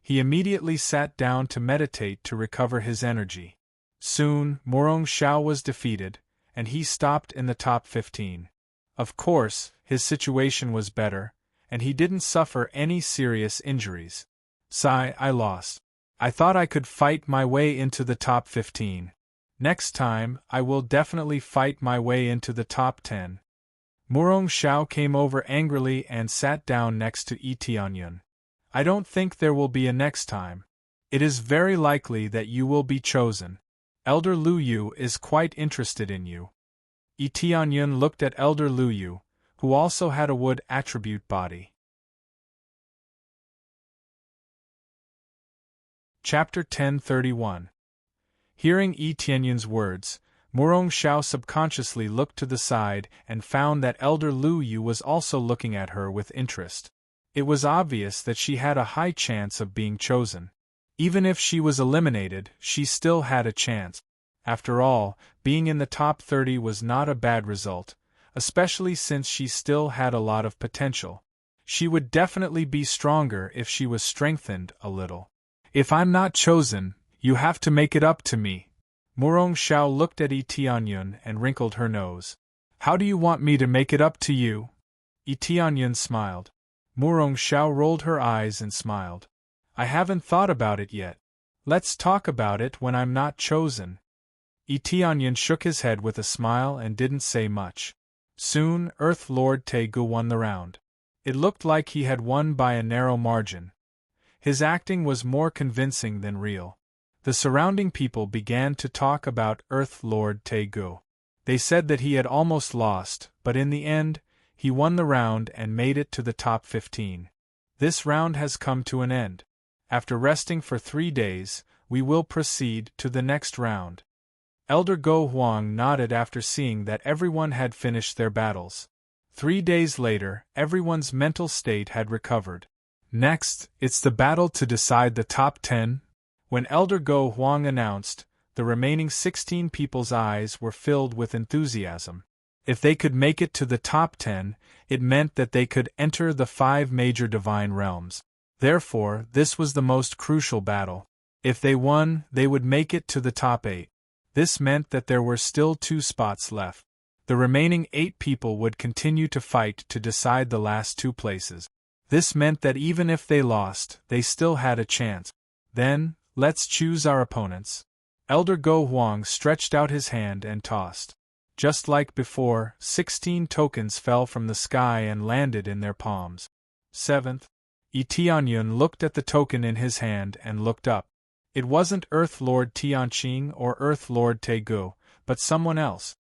[SPEAKER 1] He immediately sat down to meditate to recover his energy. Soon, Murong Xiao was defeated, and he stopped in the top 15. Of course, his situation was better, and he didn't suffer any serious injuries. Sigh, I lost. I thought I could fight my way into the top 15. Next time, I will definitely fight my way into the top 10. Murong Xiao came over angrily and sat down next to Yi Tianyun. I don't think there will be a next time. It is very likely that you will be chosen. Elder Lu Yu is quite interested in you. Yi Tianyun looked at Elder Lu Yu, who also had a wood attribute body. Chapter 1031. Hearing Yi Tianyun's words, Murong Xiao subconsciously looked to the side and found that Elder Lu Yu was also looking at her with interest. It was obvious that she had a high chance of being chosen. Even if she was eliminated, she still had a chance. After all, being in the top 30 was not a bad result, especially since she still had a lot of potential. She would definitely be stronger if she was strengthened a little. If I'm not chosen, you have to make it up to me. Murong Xiao looked at Yi Tianyun and wrinkled her nose. How do you want me to make it up to you? Yi Tianyun smiled. Murong Xiao rolled her eyes and smiled. I haven't thought about it yet. Let's talk about it when I'm not chosen. Yi Tianyun shook his head with a smile and didn't say much. Soon, Earth Lord Tegu won the round. It looked like he had won by a narrow margin. His acting was more convincing than real. The surrounding people began to talk about Earth Lord Tegu. They said that he had almost lost, but in the end, he won the round and made it to the top 15. This round has come to an end. After resting for 3 days, we will proceed to the next round. Elder Go Huang nodded after seeing that everyone had finished their battles. 3 days later, everyone's mental state had recovered. Next, it's the battle to decide the top 10. When Elder Go Huang announced, the remaining 16 people's eyes were filled with enthusiasm. If they could make it to the top 10, it meant that they could enter the 5 major divine realms. Therefore, this was the most crucial battle. If they won, they would make it to the top 8. This meant that there were still 2 spots left. The remaining 8 people would continue to fight to decide the last 2 places. This meant that even if they lost, they still had a chance. Then, let's choose our opponents. Elder Go Huang stretched out his hand and tossed. Just like before, 16 tokens fell from the sky and landed in their palms. 7th. Yi Tianyun looked at the token in his hand and looked up. It wasn't Earth Lord Tianqing or Earth Lord Tegu, but someone else.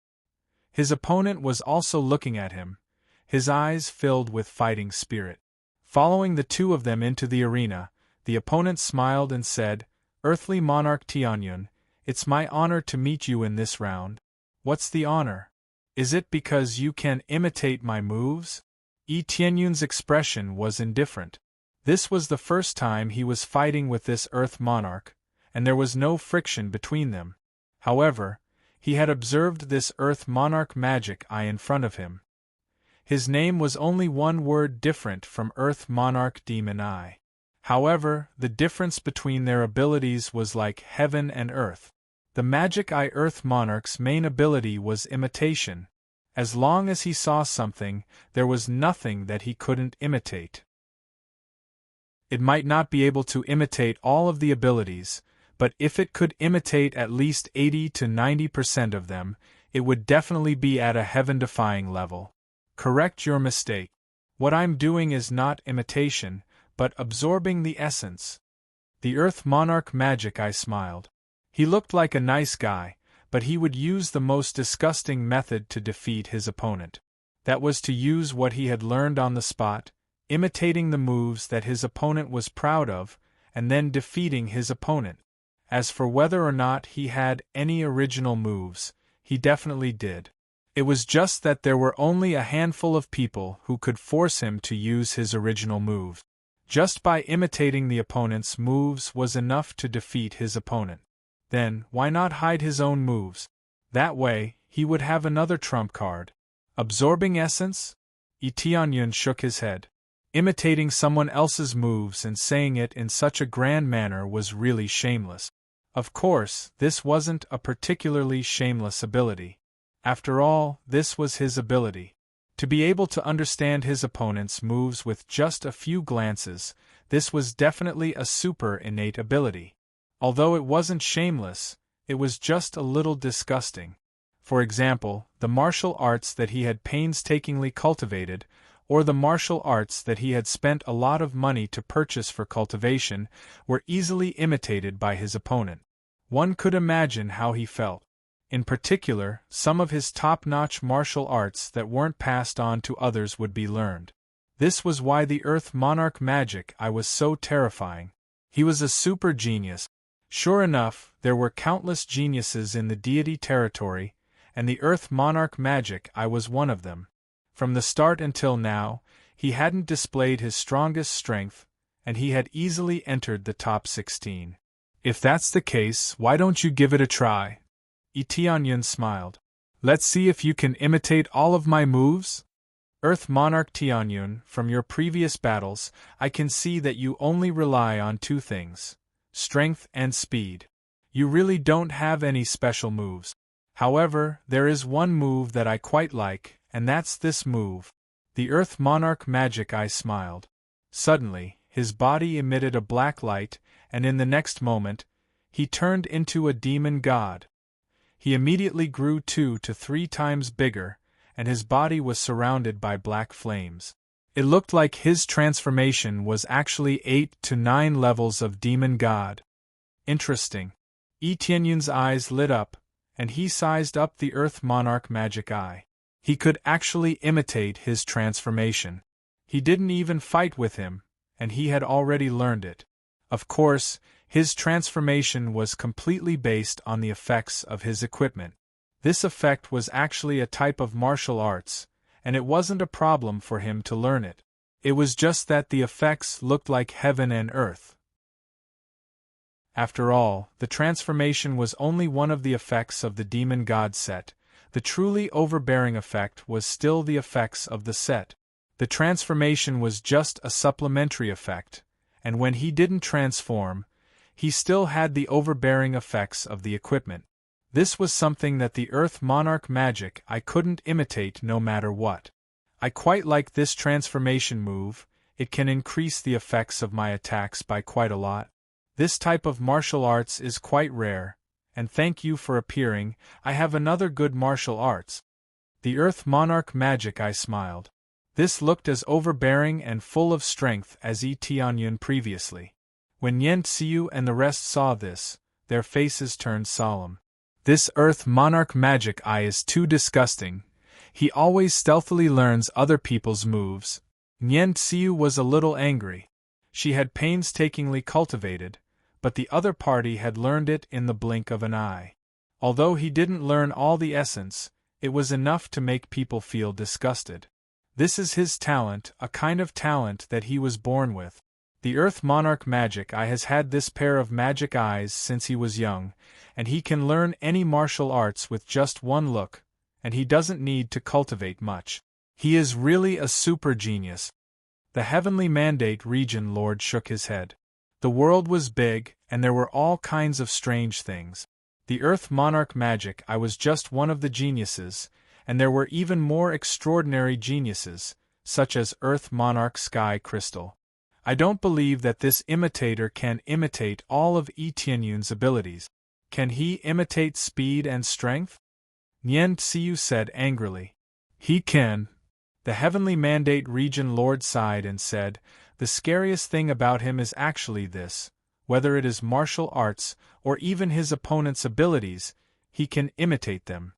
[SPEAKER 1] His opponent was also looking at him, his eyes filled with fighting spirit. Following the 2 of them into the arena, the opponent smiled and said, Earthly Monarch Tianyun, it's my honor to meet you in this round. What's the honor? Is it because you can imitate my moves? Yi Tianyun's expression was indifferent. This was the first time he was fighting with this Earth Monarch, and there was no friction between them. However, he had observed this Earth Monarch magic eye in front of him. His name was only 1 word different from Earth Monarch Demon Eye. However, the difference between their abilities was like heaven and earth. The Magic Eye Earth Monarch's main ability was imitation. As long as he saw something, there was nothing that he couldn't imitate. It might not be able to imitate all of the abilities, but if it could imitate at least 80 to 90% of them, it would definitely be at a heaven-defying level. Correct your mistake. What I'm doing is not imitation, but absorbing the essence. The Earth Monarch Magic Eye smiled. He looked like a nice guy, but he would use the most disgusting method to defeat his opponent. That was to use what he had learned on the spot, imitating the moves that his opponent was proud of, and then defeating his opponent. As for whether or not he had any original moves, he definitely did. It was just that there were only a handful of people who could force him to use his original move. Just by imitating the opponent's moves was enough to defeat his opponent. Then, why not hide his own moves? That way, he would have another trump card. Absorbing essence? Yi Tianyun shook his head. Imitating someone else's moves and saying it in such a grand manner was really shameless. Of course, this wasn't a particularly shameless ability. After all, this was his ability. To be able to understand his opponent's moves with just a few glances, this was definitely a super innate ability. Although it wasn't shameless, it was just a little disgusting. For example, the martial arts that he had painstakingly cultivated, or the martial arts that he had spent a lot of money to purchase for cultivation, were easily imitated by his opponent. One could imagine how he felt. In particular, some of his top-notch martial arts that weren't passed on to others would be learned. This was why the Earth Monarch Magic Eye was so terrifying. He was a super genius. Sure enough, there were countless geniuses in the deity territory, and the Earth Monarch Magic Eye was one of them. From the start until now, he hadn't displayed his strongest strength, and he had easily entered the top 16. If that's the case, why don't you give it a try? Tianyun smiled. Let's see if you can imitate all of my moves? Earth Monarch Tianyun, from your previous battles, I can see that you only rely on two things: strength and speed. You really don't have any special moves. However, there is one move that I quite like, and that's this move. The Earth Monarch Magic Eye smiled. Suddenly, his body emitted a black light, and in the next moment, he turned into a demon god. He immediately grew 2 to 3 times bigger, and his body was surrounded by black flames. It looked like his transformation was actually 8 to 9 levels of demon god. Interesting. Tianyun's eyes lit up, and he sized up the Earth Monarch Magic Eye. He could actually imitate his transformation. He didn't even fight with him, and he had already learned it. Of course, his transformation was completely based on the effects of his equipment. This effect was actually a type of martial arts, and it wasn't a problem for him to learn it. It was just that the effects looked like heaven and earth. After all, the transformation was only one of the effects of the demon god set. The truly overbearing effect was still the effects of the set. The transformation was just a supplementary effect, and when he didn't transform, he still had the overbearing effects of the equipment. This was something that the Earth Monarch Magic Eye couldn't imitate no matter what. I quite like this transformation move. It can increase the effects of my attacks by quite a lot. This type of martial arts is quite rare, and thank you for appearing. I have another good martial arts. The Earth Monarch Magic Eye smiled. This looked as overbearing and full of strength as Tianyun previously. When Yen Tsiu and the rest saw this, their faces turned solemn. This Earth Monarch Magic Eye is too disgusting. He always stealthily learns other people's moves. Yen Tsiu was a little angry. She had painstakingly cultivated, but the other party had learned it in the blink of an eye. Although he didn't learn all the essence, it was enough to make people feel disgusted. This is his talent, a kind of talent that he was born with. The Earth Monarch Magic Eye has had this pair of magic eyes since he was young, and he can learn any martial arts with just one look, and he doesn't need to cultivate much. He is really a super genius. The Heavenly Mandate Region Lord shook his head. The world was big, and there were all kinds of strange things. The Earth Monarch Magic Eye was just one of the geniuses, and there were even more extraordinary geniuses, such as Earth Monarch Sky Crystal. I don't believe that this imitator can imitate all of Tianyun's abilities. Can he imitate speed and strength? Nyen Tsiu said angrily. He can. The Heavenly Mandate Region Lord sighed and said, the scariest thing about him is actually this: whether it is martial arts or even his opponent's abilities, he can imitate them.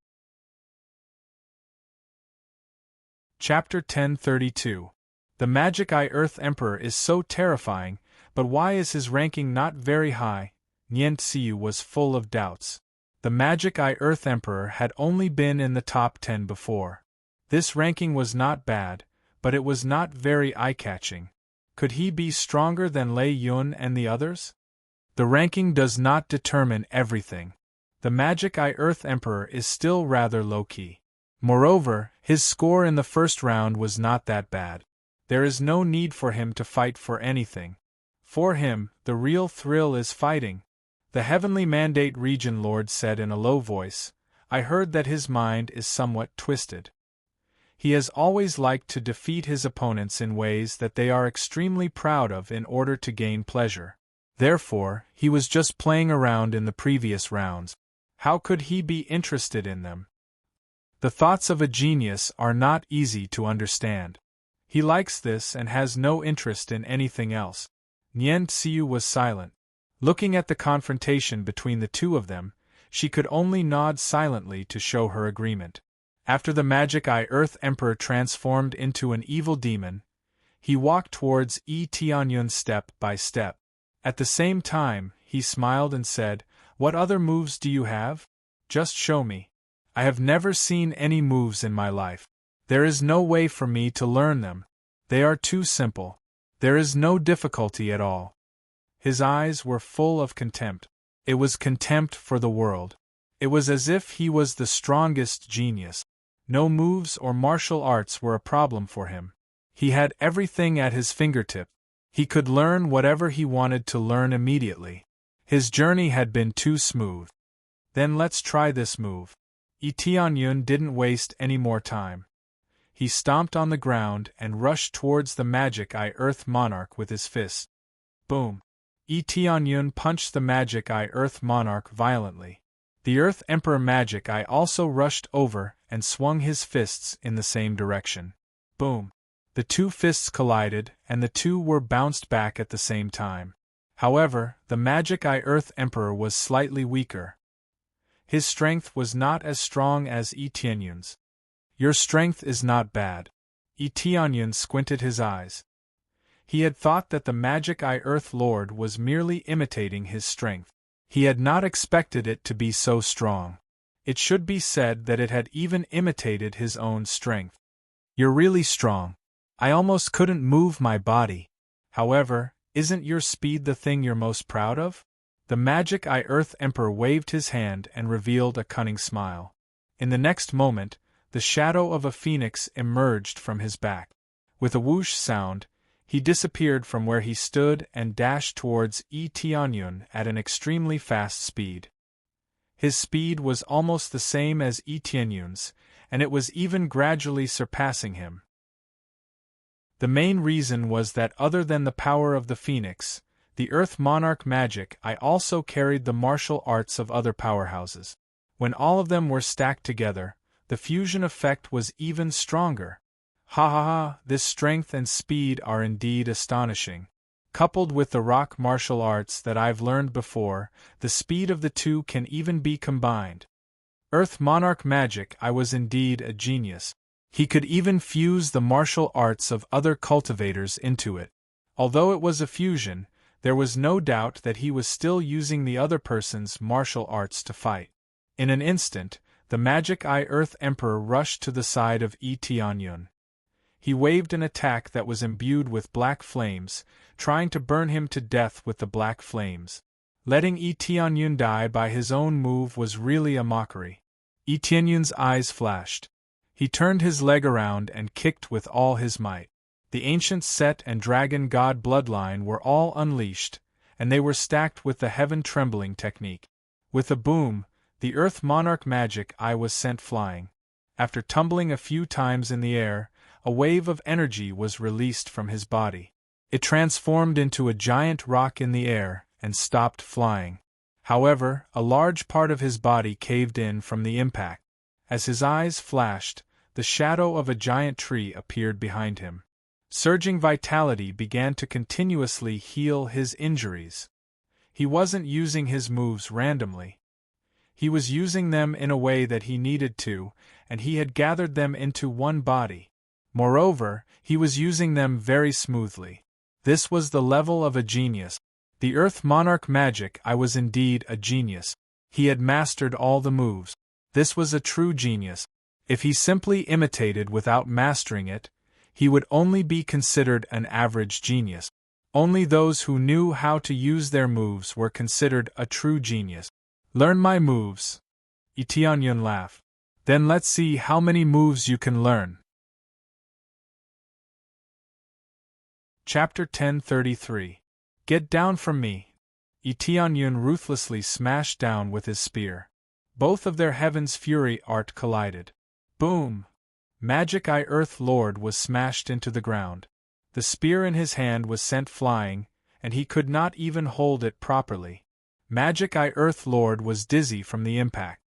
[SPEAKER 1] Chapter 1032. The Magic Eye Earth Emperor is so terrifying, but why is his ranking not very high? Nyen Tsiu was full of doubts. The Magic Eye Earth Emperor had only been in the top 10 before. This ranking was not bad, but it was not very eye-catching. Could he be stronger than Lei Yun and the others? The ranking does not determine everything. The Magic Eye Earth Emperor is still rather low-key. Moreover, his score in the first round was not that bad. There is no need for him to fight for anything. For him, the real thrill is fighting. The Heavenly Mandate Region Lord said in a low voice, I heard that his mind is somewhat twisted. He has always liked to defeat his opponents in ways that they are extremely proud of in order to gain pleasure. Therefore, he was just playing around in the previous rounds. How could he be interested in them? The thoughts of a genius are not easy to understand. He likes this and has no interest in anything else. Nian Xiu was silent. Looking at the confrontation between the two of them, she could only nod silently to show her agreement. After the Magic Eye Earth Emperor transformed into an evil demon, he walked towards Yi Tianyun step by step. At the same time, he smiled and said, "What other moves do you have? Just show me. I have never seen any moves in my life. There is no way for me to learn them. They are too simple. There is no difficulty at all." His eyes were full of contempt. It was contempt for the world. It was as if he was the strongest genius. No moves or martial arts were a problem for him. He had everything at his fingertip. He could learn whatever he wanted to learn immediately. His journey had been too smooth. Then let's try this move. Yi Tianyun didn't waste any more time. He stomped on the ground and rushed towards the Magic Eye Earth Monarch with his fist. Boom! Yi Tianyun punched the Magic Eye Earth Monarch violently. The Earth Emperor Magic Eye also rushed over and swung his fists in the same direction. Boom! The two fists collided, and the two were bounced back at the same time. However, the Magic Eye Earth Emperor was slightly weaker. His strength was not as strong as Yi Tianyun's. "Your strength is not bad." Yi Tianyun squinted his eyes. He had thought that the Magic Eye Earth Lord was merely imitating his strength. He had not expected it to be so strong. It should be said that it had even imitated his own strength. "You're really strong. I almost couldn't move my body. However, isn't your speed the thing you're most proud of?" The Magic Eye Earth Emperor waved his hand and revealed a cunning smile. In the next moment, the shadow of a phoenix emerged from his back. With a whoosh sound, he disappeared from where he stood and dashed towards Yi Tianyun at an extremely fast speed. His speed was almost the same as Yi Tianyun's, and it was even gradually surpassing him. The main reason was that other than the power of the Phoenix, the Earth Monarch Magic Eye also carried the martial arts of other powerhouses. When all of them were stacked together, the fusion effect was even stronger. Ha ha ha, this strength and speed are indeed astonishing. Coupled with the rock martial arts that I've learned before, the speed of the two can even be combined. Earth Monarch Magic Eye was indeed a genius. He could even fuse the martial arts of other cultivators into it. Although it was a fusion, there was no doubt that he was still using the other person's martial arts to fight. In an instant, the Magic Eye Earth Emperor rushed to the side of Yi Tianyun. He waved an attack that was imbued with black flames, trying to burn him to death with the black flames. Letting Yi Tianyun die by his own move was really a mockery. Yi Tianyun's eyes flashed. He turned his leg around and kicked with all his might. The ancient Set and Dragon God bloodline were all unleashed, and they were stacked with the heaven-trembling technique. With a boom, the Earth Monarch Magic Eye was sent flying. After tumbling a few times in the air, a wave of energy was released from his body. It transformed into a giant rock in the air and stopped flying. However, a large part of his body caved in from the impact. As his eyes flashed, the shadow of a giant tree appeared behind him. Surging vitality began to continuously heal his injuries. He wasn't using his moves randomly. He was using them in a way that he needed to, and he had gathered them into one body. Moreover, he was using them very smoothly. This was the level of a genius. The Earth Monarch Magic Eye was indeed a genius. He had mastered all the moves. This was a true genius. If he simply imitated without mastering it, he would only be considered an average genius. Only those who knew how to use their moves were considered a true genius. "Learn my moves." Yi Tianyun laughed. "Then let's see how many moves you can learn." Chapter 1033. Get down from me. Yi Tianyun ruthlessly smashed down with his spear. Both of their Heaven's Fury art collided. Boom! Magic Eye Earth Lord was smashed into the ground. The spear in his hand was sent flying, and he could not even hold it properly. Magic Eye Earth Lord was dizzy from the impact.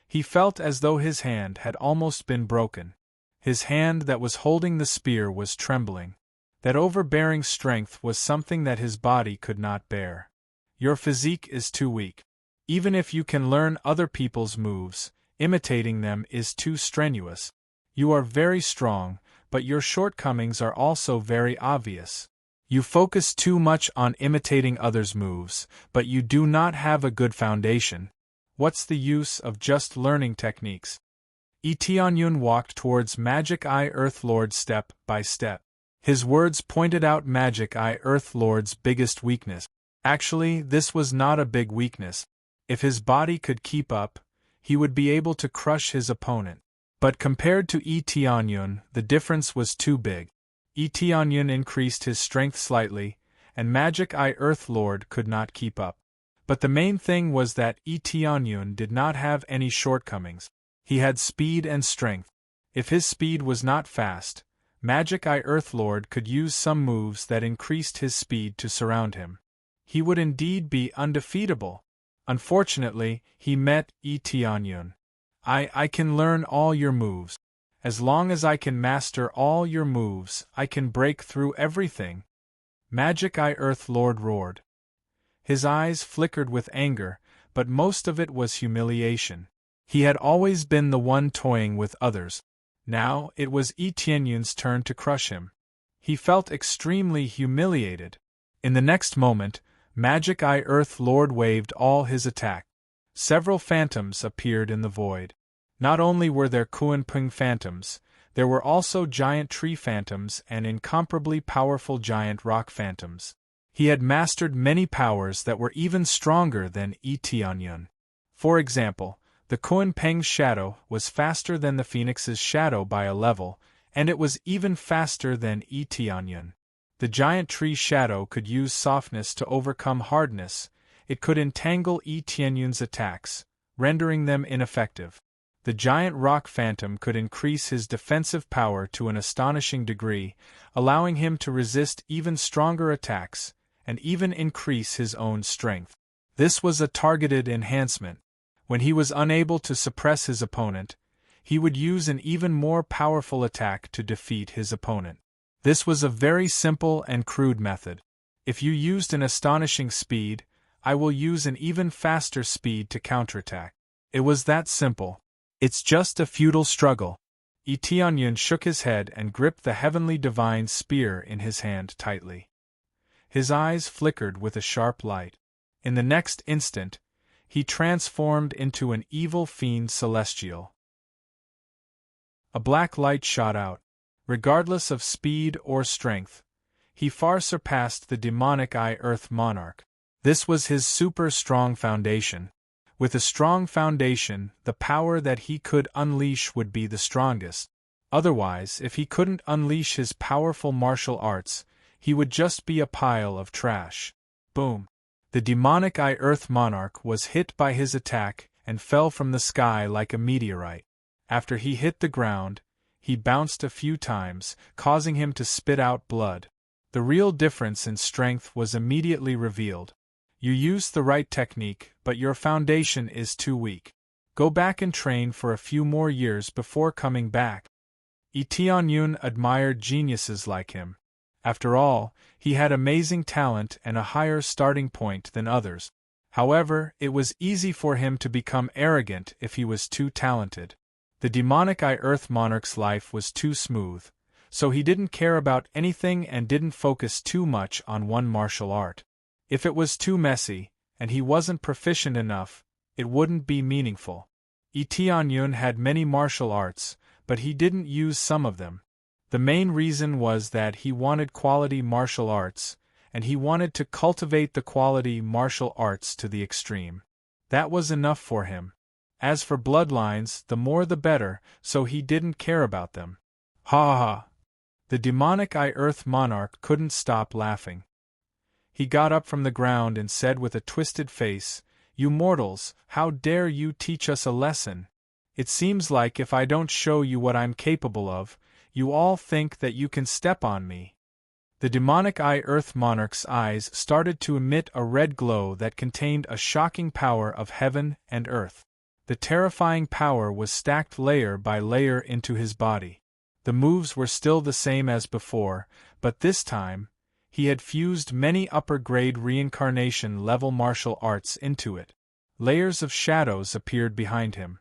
[SPEAKER 1] He felt as though his hand had almost been broken. His hand that was holding the spear was trembling. That overbearing strength was something that his body could not bear. Your physique is too weak. Even if you can learn other people's moves, imitating them is too strenuous. You are very strong, but your shortcomings are also very obvious. You focus too much on imitating others' moves, but you do not have a good foundation. What's the use of just learning techniques? Tianyun walked towards Magic Eye Earth Lord step by step. His words pointed out Magic Eye Earth Lord's biggest weakness. Actually, this was not a big weakness. If his body could keep up, he would be able to crush his opponent. But compared to Tianyun, the difference was too big. Tianyun increased his strength slightly, and Magic Eye Earth Lord could not keep up. But the main thing was that Tianyun did not have any shortcomings. He had speed and strength. If his speed was not fast, Magic Eye Earth Lord could use some moves that increased his speed to surround him. He would indeed be undefeatable. Unfortunately, he met Tianyun. I can learn all your moves. As long as I can master all your moves, I can break through everything. Magic Eye Earth Lord roared. His eyes flickered with anger, but most of it was humiliation. He had always been the one toying with others. Now it was Tianyun's turn to crush him. He felt extremely humiliated. In the next moment, Magic Eye Earth Lord waved all his attack. Several phantoms appeared in the void. Not only were there Kuan-Pung phantoms, there were also giant tree phantoms and incomparably powerful giant rock phantoms. He had mastered many powers that were even stronger than Tianyun. For example, the Kuan-Peng's shadow was faster than the Phoenix's shadow by a level, and it was even faster than Tianyun. The giant tree shadow could use softness to overcome hardness. It could entangle Tianyun's attacks, rendering them ineffective. The giant rock phantom could increase his defensive power to an astonishing degree, allowing him to resist even stronger attacks, and even increase his own strength. This was a targeted enhancement. When he was unable to suppress his opponent, he would use an even more powerful attack to defeat his opponent. This was a very simple and crude method. If you used an astonishing speed, I will use an even faster speed to counterattack. It was that simple. It's just a futile struggle. Tianyun shook his head and gripped the heavenly divine spear in his hand tightly. His eyes flickered with a sharp light. In the next instant, he transformed into an evil fiend celestial. A black light shot out. Regardless of speed or strength, he far surpassed the demonic Eye Earth Monarch. This was his super strong foundation. With a strong foundation, the power that he could unleash would be the strongest. Otherwise, if he couldn't unleash his powerful martial arts, he would just be a pile of trash. Boom! The demonic Eye Earth Monarch was hit by his attack and fell from the sky like a meteorite. After he hit the ground, he bounced a few times, causing him to spit out blood. The real difference in strength was immediately revealed. You used the right technique, but your foundation is too weak. Go back and train for a few more years before coming back. Tianyun admired geniuses like him. After all, he had amazing talent and a higher starting point than others. However, it was easy for him to become arrogant if he was too talented. The demonic Eye Earth Monarch's life was too smooth, so he didn't care about anything and didn't focus too much on one martial art. If it was too messy, and he wasn't proficient enough, it wouldn't be meaningful. Tianyun had many martial arts, but he didn't use some of them. The main reason was that he wanted quality martial arts, and he wanted to cultivate the quality martial arts to the extreme. That was enough for him. As for bloodlines, the more the better, so he didn't care about them. Ha ha! The demonic Eye Earth Monarch couldn't stop laughing. He got up from the ground and said with a twisted face, "You mortals, how dare you teach us a lesson? It seems like if I don't show you what I'm capable of, you all think that you can step on me." The demonic Earth Monarch's eyes started to emit a red glow that contained a shocking power of heaven and earth. The terrifying power was stacked layer by layer into his body. The moves were still the same as before, but this time, he had fused many upper-grade reincarnation-level martial arts into it. Layers of shadows appeared behind him.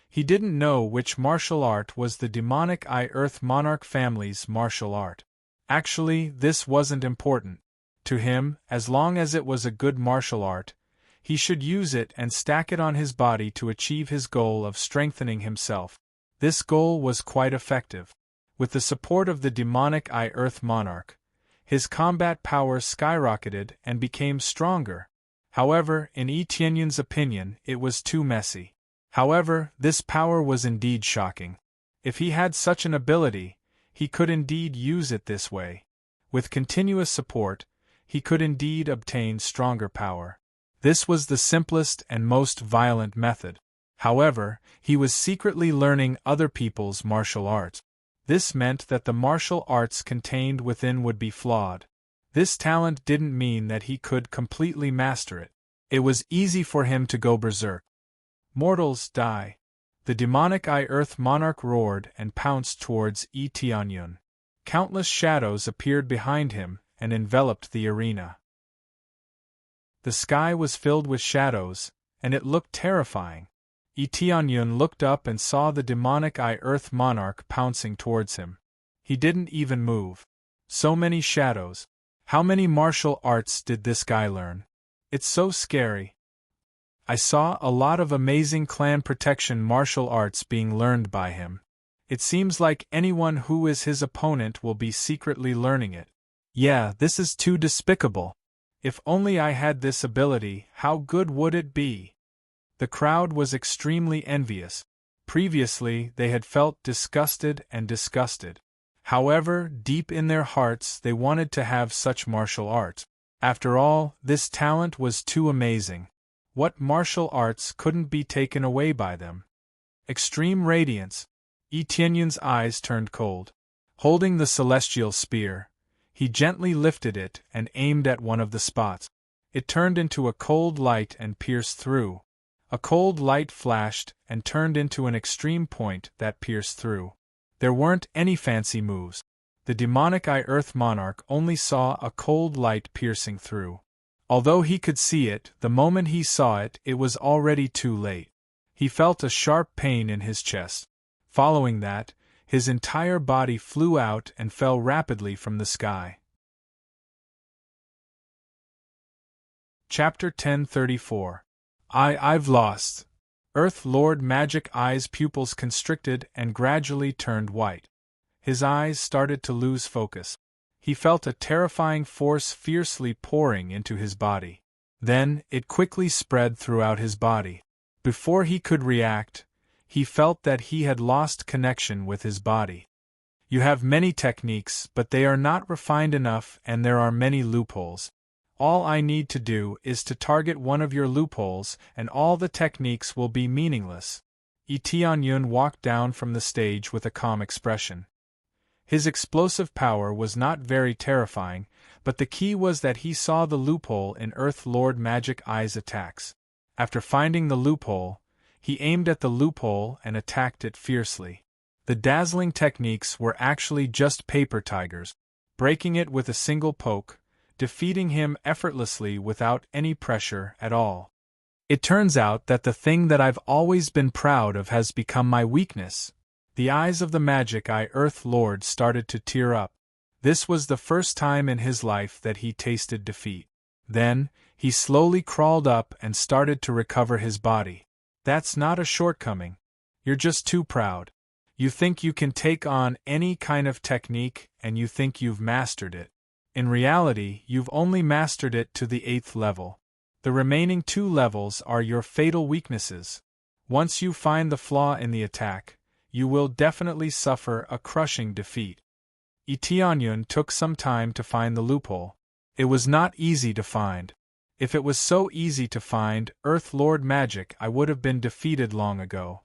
[SPEAKER 1] He didn't know which martial art was the demonic Earth Monarch family's martial art. Actually, this wasn't important. To him, as long as it was a good martial art, he should use it and stack it on his body to achieve his goal of strengthening himself. This goal was quite effective. With the support of the demonic Earth Monarch, his combat power skyrocketed and became stronger. However, in Tianyun's opinion, it was too messy. However, this power was indeed shocking. If he had such an ability, he could indeed use it this way. With continuous support, he could indeed obtain stronger power. This was the simplest and most violent method. However, he was secretly learning other people's martial arts. This meant that the martial arts contained within would be flawed. This talent didn't mean that he could completely master it. It was easy for him to go berserk. "Mortals, die!" The demonic Earth Monarch roared and pounced towards Tianyun. Countless shadows appeared behind him and enveloped the arena. The sky was filled with shadows, and it looked terrifying. Tianyun looked up and saw the demonic Earth Monarch pouncing towards him. He didn't even move. So many shadows. How many martial arts did this guy learn? It's so scary. I saw a lot of amazing clan protection martial arts being learned by him. It seems like anyone who is his opponent will be secretly learning it. Yeah, this is too despicable. If only I had this ability, how good would it be? The crowd was extremely envious. Previously, they had felt disgusted and disgusted. However, deep in their hearts they wanted to have such martial arts. After all, this talent was too amazing. What martial arts couldn't be taken away by them? Extreme radiance. Tianyun's eyes turned cold. Holding the celestial spear, he gently lifted it and aimed at one of the spots. It turned into a cold light and pierced through. A cold light flashed and turned into an extreme point that pierced through. There weren't any fancy moves. The demonic Earth Monarch only saw a cold light piercing through. Although he could see it, the moment he saw it, it was already too late. He felt a sharp pain in his chest. Following that, his entire body flew out and fell rapidly from the sky. Chapter 1034. I've lost. Earth Lord Magic Eye's pupils constricted and gradually turned white. His eyes started to lose focus. He felt a terrifying force fiercely pouring into his body. Then, it quickly spread throughout his body. Before he could react, he felt that he had lost connection with his body. You have many techniques, but they are not refined enough and there are many loopholes. All I need to do is to target one of your loopholes and all the techniques will be meaningless. Tianyun walked down from the stage with a calm expression. His explosive power was not very terrifying, but the key was that he saw the loophole in Earth Lord Magic Eye's attacks. After finding the loophole, he aimed at the loophole and attacked it fiercely. The dazzling techniques were actually just paper tigers, breaking it with a single poke, defeating him effortlessly without any pressure at all. It turns out that the thing that I've always been proud of has become my weakness. The eyes of the Magic Eye Earth Lord started to tear up. This was the first time in his life that he tasted defeat. Then, he slowly crawled up and started to recover his body. That's not a shortcoming. You're just too proud. You think you can take on any kind of technique and you think you've mastered it. In reality, you've only mastered it to the 8th level. The remaining 2 levels are your fatal weaknesses. Once you find the flaw in the attack, you will definitely suffer a crushing defeat. Tianyun took some time to find the loophole. It was not easy to find. If it was so easy to find Earth Lord Magic, I would have been defeated long ago.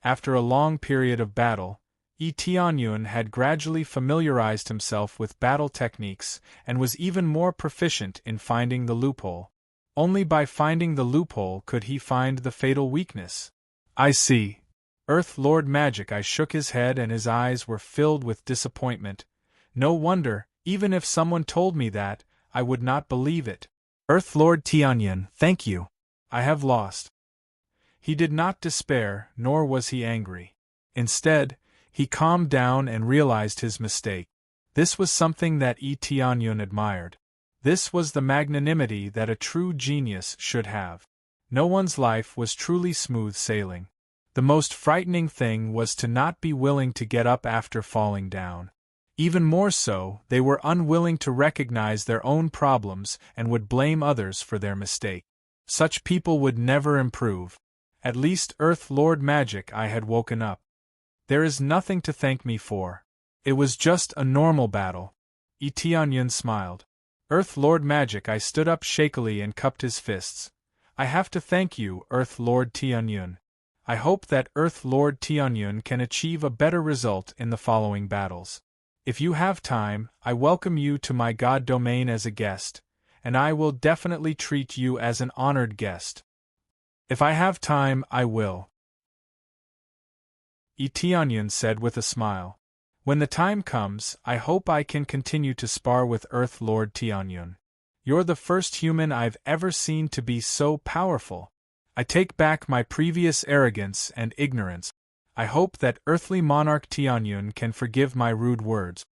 [SPEAKER 1] After a long period of battle, Tianyun had gradually familiarized himself with battle techniques and was even more proficient in finding the loophole. Only by finding the loophole could he find the fatal weakness. I see. Earth Lord Magic. I shook his head and his eyes were filled with disappointment. No wonder, even if someone told me that, I would not believe it. Earth Lord Tianyun, thank you. I have lost. He did not despair, nor was he angry. Instead, he calmed down and realized his mistake. This was something that Tianyun admired. This was the magnanimity that a true genius should have. No one's life was truly smooth sailing. The most frightening thing was to not be willing to get up after falling down. Even more so, they were unwilling to recognize their own problems and would blame others for their mistake. Such people would never improve. At least Earth Lord Magic, I had woken up. There is nothing to thank me for. It was just a normal battle. Tianyun smiled. Earth Lord Magic. I stood up shakily and cupped his fists. I have to thank you, Earth Lord Tianyun. I hope that Earth Lord Tianyun can achieve a better result in the following battles. If you have time, I welcome you to my god domain as a guest, and I will definitely treat you as an honored guest. If I have time, I will. Tianyun said with a smile. When the time comes, I hope I can continue to spar with Earth Lord Tianyun. You're the first human I've ever seen to be so powerful. I take back my previous arrogance and ignorance. I hope that Earthly Monarch Tianyun can forgive my rude words.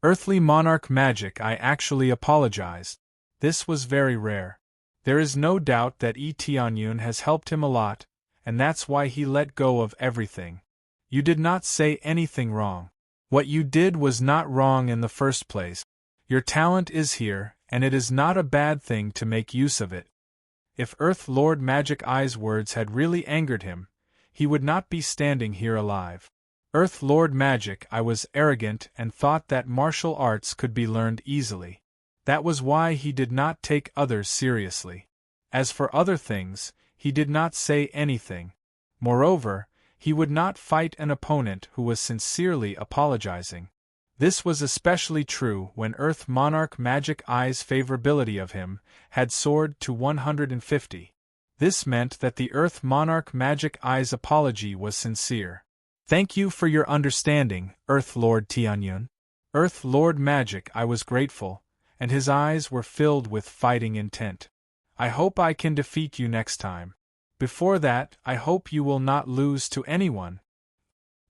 [SPEAKER 1] Earthly Monarch Magic. I actually apologized. This was very rare. There is no doubt that Tianyun has helped him a lot, and that's why he let go of everything. You did not say anything wrong. What you did was not wrong in the first place. Your talent is here, and it is not a bad thing to make use of it. If Earth Lord Magic Eye's words had really angered him, he would not be standing here alive. Earth Lord Magic, I was arrogant and thought that martial arts could be learned easily. That was why he did not take others seriously. As for other things, he did not say anything. Moreover, he would not fight an opponent who was sincerely apologizing. This was especially true when Earth Monarch Magic Eye's favorability of him had soared to 150. This meant that the Earth Monarch Magic Eye's apology was sincere. Thank you for your understanding, Earth Lord Tianyun. Earth Lord Magic, I was grateful, and his eyes were filled with fighting intent. I hope I can defeat you next time. Before that, I hope you will not lose to anyone.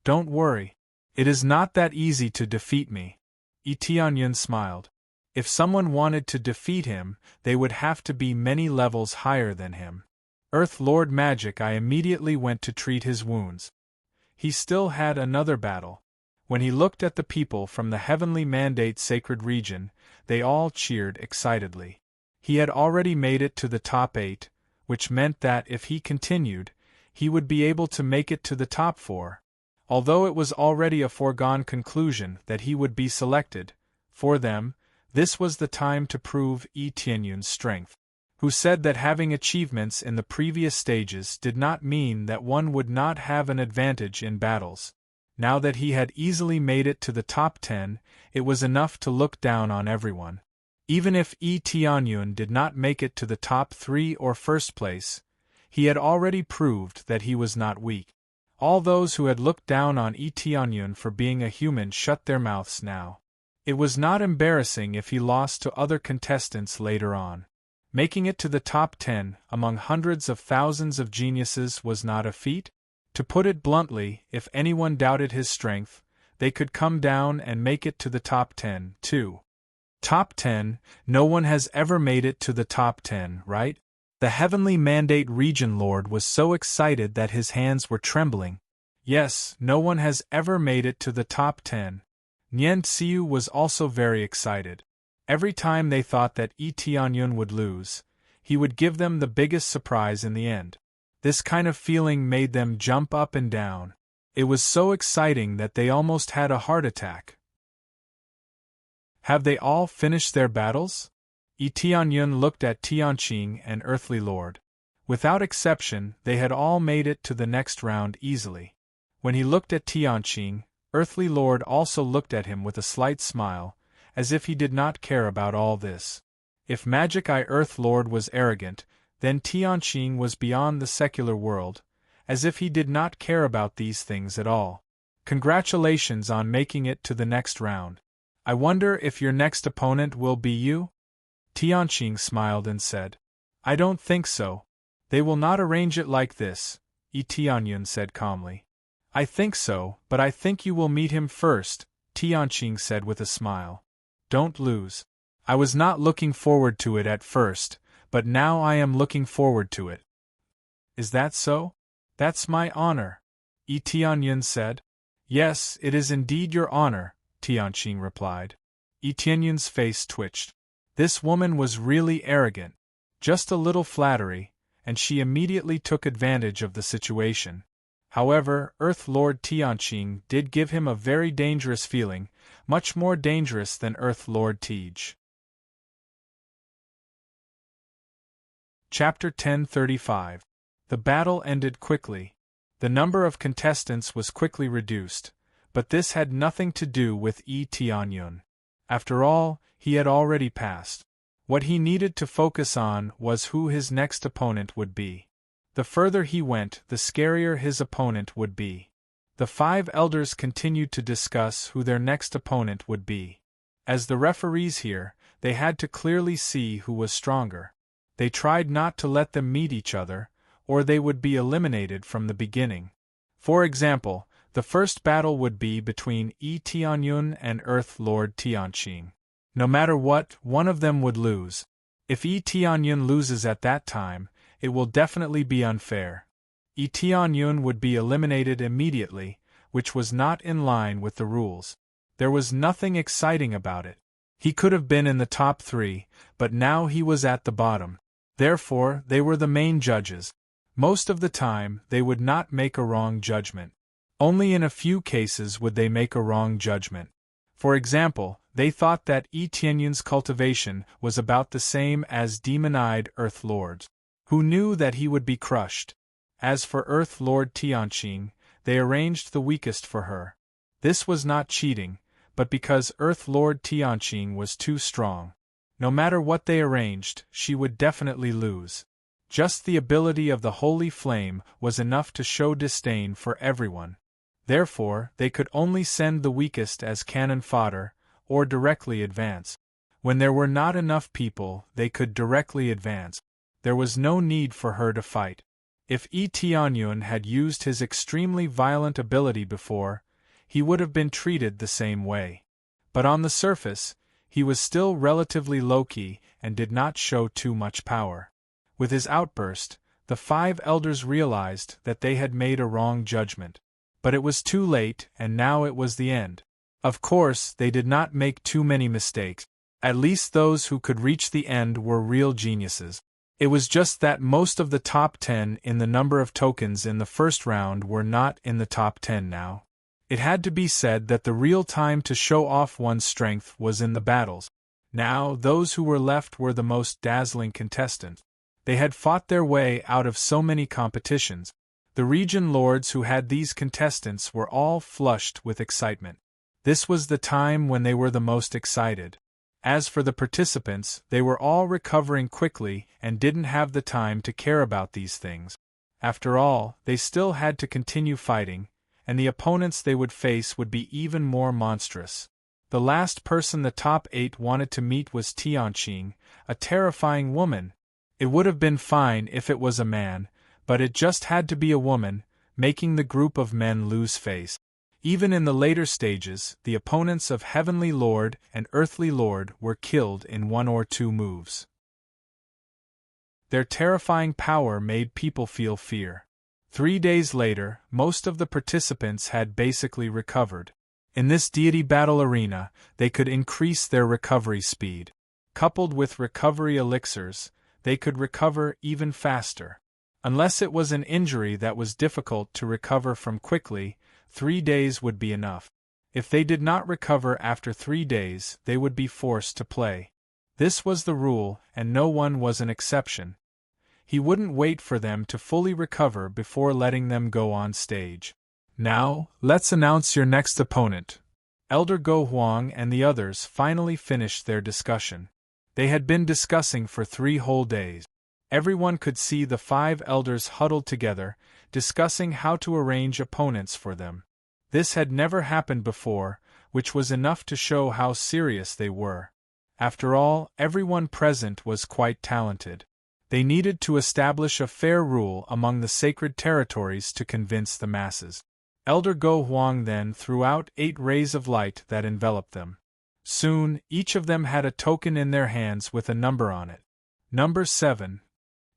[SPEAKER 1] Don't worry. It is not that easy to defeat me. Tianyun smiled. If someone wanted to defeat him, they would have to be many levels higher than him. Earth Lord Magic. I immediately went to treat his wounds. He still had another battle. When he looked at the people from the Heavenly Mandate Sacred Region, they all cheered excitedly. He had already made it to the top 8, which meant that if he continued, he would be able to make it to the top 4. Although it was already a foregone conclusion that he would be selected, for them, this was the time to prove Tianyun's strength. Who said that having achievements in the previous stages did not mean that one would not have an advantage in battles. Now that he had easily made it to the top 10, it was enough to look down on everyone. Even if Tianyun did not make it to the top 3 or first place, he had already proved that he was not weak. All those who had looked down on Tianyun for being a human shut their mouths now. It was not embarrassing if he lost to other contestants later on. Making it to the top 10 among hundreds of thousands of geniuses was not a feat. To put it bluntly, if anyone doubted his strength, they could come down and make it to the top 10, too. Top 10, no one has ever made it to the top 10, right? The Heavenly Mandate Region Lord was so excited that his hands were trembling. Yes, no one has ever made it to the top 10. Nian Tsiu was also very excited. Every time they thought that Tianyun would lose, he would give them the biggest surprise in the end. This kind of feeling made them jump up and down. It was so exciting that they almost had a heart attack. Have they all finished their battles? Tianyun looked at Tianqing and Earthly Lord. Without exception, they had all made it to the next round easily. When he looked at Tianqing, Earthly Lord also looked at him with a slight smile, as if he did not care about all this. If Magic Eye Earth Lord was arrogant, then Tianqing was beyond the secular world, as if he did not care about these things at all. Congratulations on making it to the next round. I wonder if your next opponent will be you? Tianqing smiled and said. I don't think so. They will not arrange it like this, Tianyun said calmly. I think so, but I think you will meet him first, Tianqing said with a smile. Don't lose. I was not looking forward to it at first, but now I am looking forward to it. Is that so? That's my honor, Tianyun said. Yes, it is indeed your honor, Tianqing replied. Tianyun's face twitched. This woman was really arrogant. Just a little flattery, and she immediately took advantage of the situation. However, Earth Lord Tianqing did give him a very dangerous feeling, much more dangerous than Earth Lord Tej. Chapter 1035. The battle ended quickly. The number of contestants was quickly reduced, but this had nothing to do with Tianyun. After all, he had already passed. What he needed to focus on was who his next opponent would be. The further he went, the scarier his opponent would be. The 5 elders continued to discuss who their next opponent would be. As the referees here, they had to clearly see who was stronger. They tried not to let them meet each other, or they would be eliminated from the beginning. For example, the first battle would be between Tianyun and Earth Lord Tianqing. No matter what, one of them would lose. If Tianyun loses at that time, it will definitely be unfair. Tianyun would be eliminated immediately, which was not in line with the rules. There was nothing exciting about it. He could have been in the top 3, but now he was at the bottom. Therefore, they were the main judges. Most of the time, they would not make a wrong judgment. Only in a few cases would they make a wrong judgment. For example, they thought that Tianyun's cultivation was about the same as demon-eyed Earth Lord's, who knew that he would be crushed. As for Earth Lord Tianqing, they arranged the weakest for her. This was not cheating, but because Earth Lord Tianqing was too strong. No matter what they arranged, she would definitely lose. Just the ability of the holy flame was enough to show disdain for everyone. Therefore, they could only send the weakest as cannon fodder, or directly advance. When there were not enough people, they could directly advance. There was no need for her to fight. If Tianyun had used his extremely violent ability before, he would have been treated the same way. But on the surface, he was still relatively low-key and did not show too much power. With his outburst, the 5 elders realized that they had made a wrong judgment. But it was too late, and now it was the end. Of course, they did not make too many mistakes. At least those who could reach the end were real geniuses. It was just that most of the top 10 in the number of tokens in the first round were not in the top 10 now. It had to be said that the real time to show off one's strength was in the battles. Now, those who were left were the most dazzling contestants. They had fought their way out of so many competitions. The region lords who had these contestants were all flushed with excitement. This was the time when they were the most excited. As for the participants, they were all recovering quickly and didn't have the time to care about these things. After all, they still had to continue fighting, and the opponents they would face would be even more monstrous. The last person the top 8 wanted to meet was Tianqing, a terrifying woman. It would have been fine if it was a man, but it just had to be a woman, making the group of men lose face. Even in the later stages, the opponents of Heavenly Lord and Earthly Lord were killed in 1 or 2 moves. Their terrifying power made people feel fear. 3 days later, most of the participants had basically recovered. In this deity battle arena, they could increase their recovery speed. Coupled with recovery elixirs, they could recover even faster. Unless it was an injury that was difficult to recover from quickly, 3 days would be enough. If they did not recover after 3 days, they would be forced to play. This was the rule, and no one was an exception. He wouldn't wait for them to fully recover before letting them go on stage. Now, let's announce your next opponent. Elder Go Huang and the others finally finished their discussion. They had been discussing for 3 whole days. Everyone could see the 5 elders huddled together, discussing how to arrange opponents for them. This had never happened before, which was enough to show how serious they were. After all, everyone present was quite talented. They needed to establish a fair rule among the sacred territories to convince the masses. Elder Go Huang then threw out 8 rays of light that enveloped them. Soon, each of them had a token in their hands with a number on it. Number 7.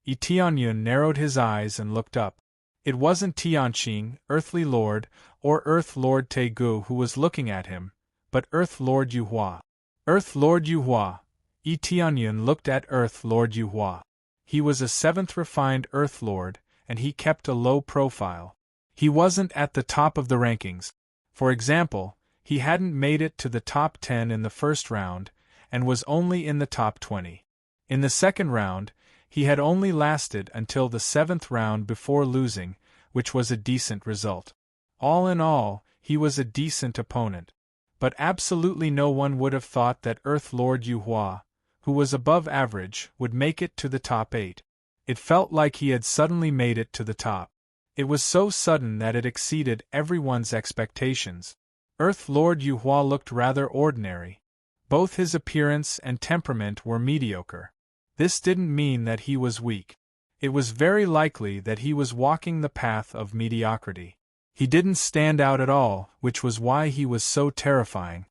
[SPEAKER 1] Tianyun narrowed his eyes and looked up. It wasn't Tianqing, Earthly Lord, or Earth Lord Tegu who was looking at him, but Earth Lord Yuhua. Earth Lord Yuhua. Tianyun looked at Earth Lord Yuhua. He was a 7th refined Earth Lord, and he kept a low profile. He wasn't at the top of the rankings. For example, he hadn't made it to the top 10 in the first round, and was only in the top 20. In the second round, he had only lasted until the 7th round before losing, which was a decent result. All in all, he was a decent opponent. But absolutely no one would have thought that Earth Lord Yuhua, who was above average, would make it to the top 8. It felt like he had suddenly made it to the top. It was so sudden that it exceeded everyone's expectations. Earth Lord Yuhua looked rather ordinary. Both his appearance and temperament were mediocre. This didn't mean that he was weak. It was very likely that he was walking the path of mediocrity. He didn't stand out at all, which was why he was so terrifying.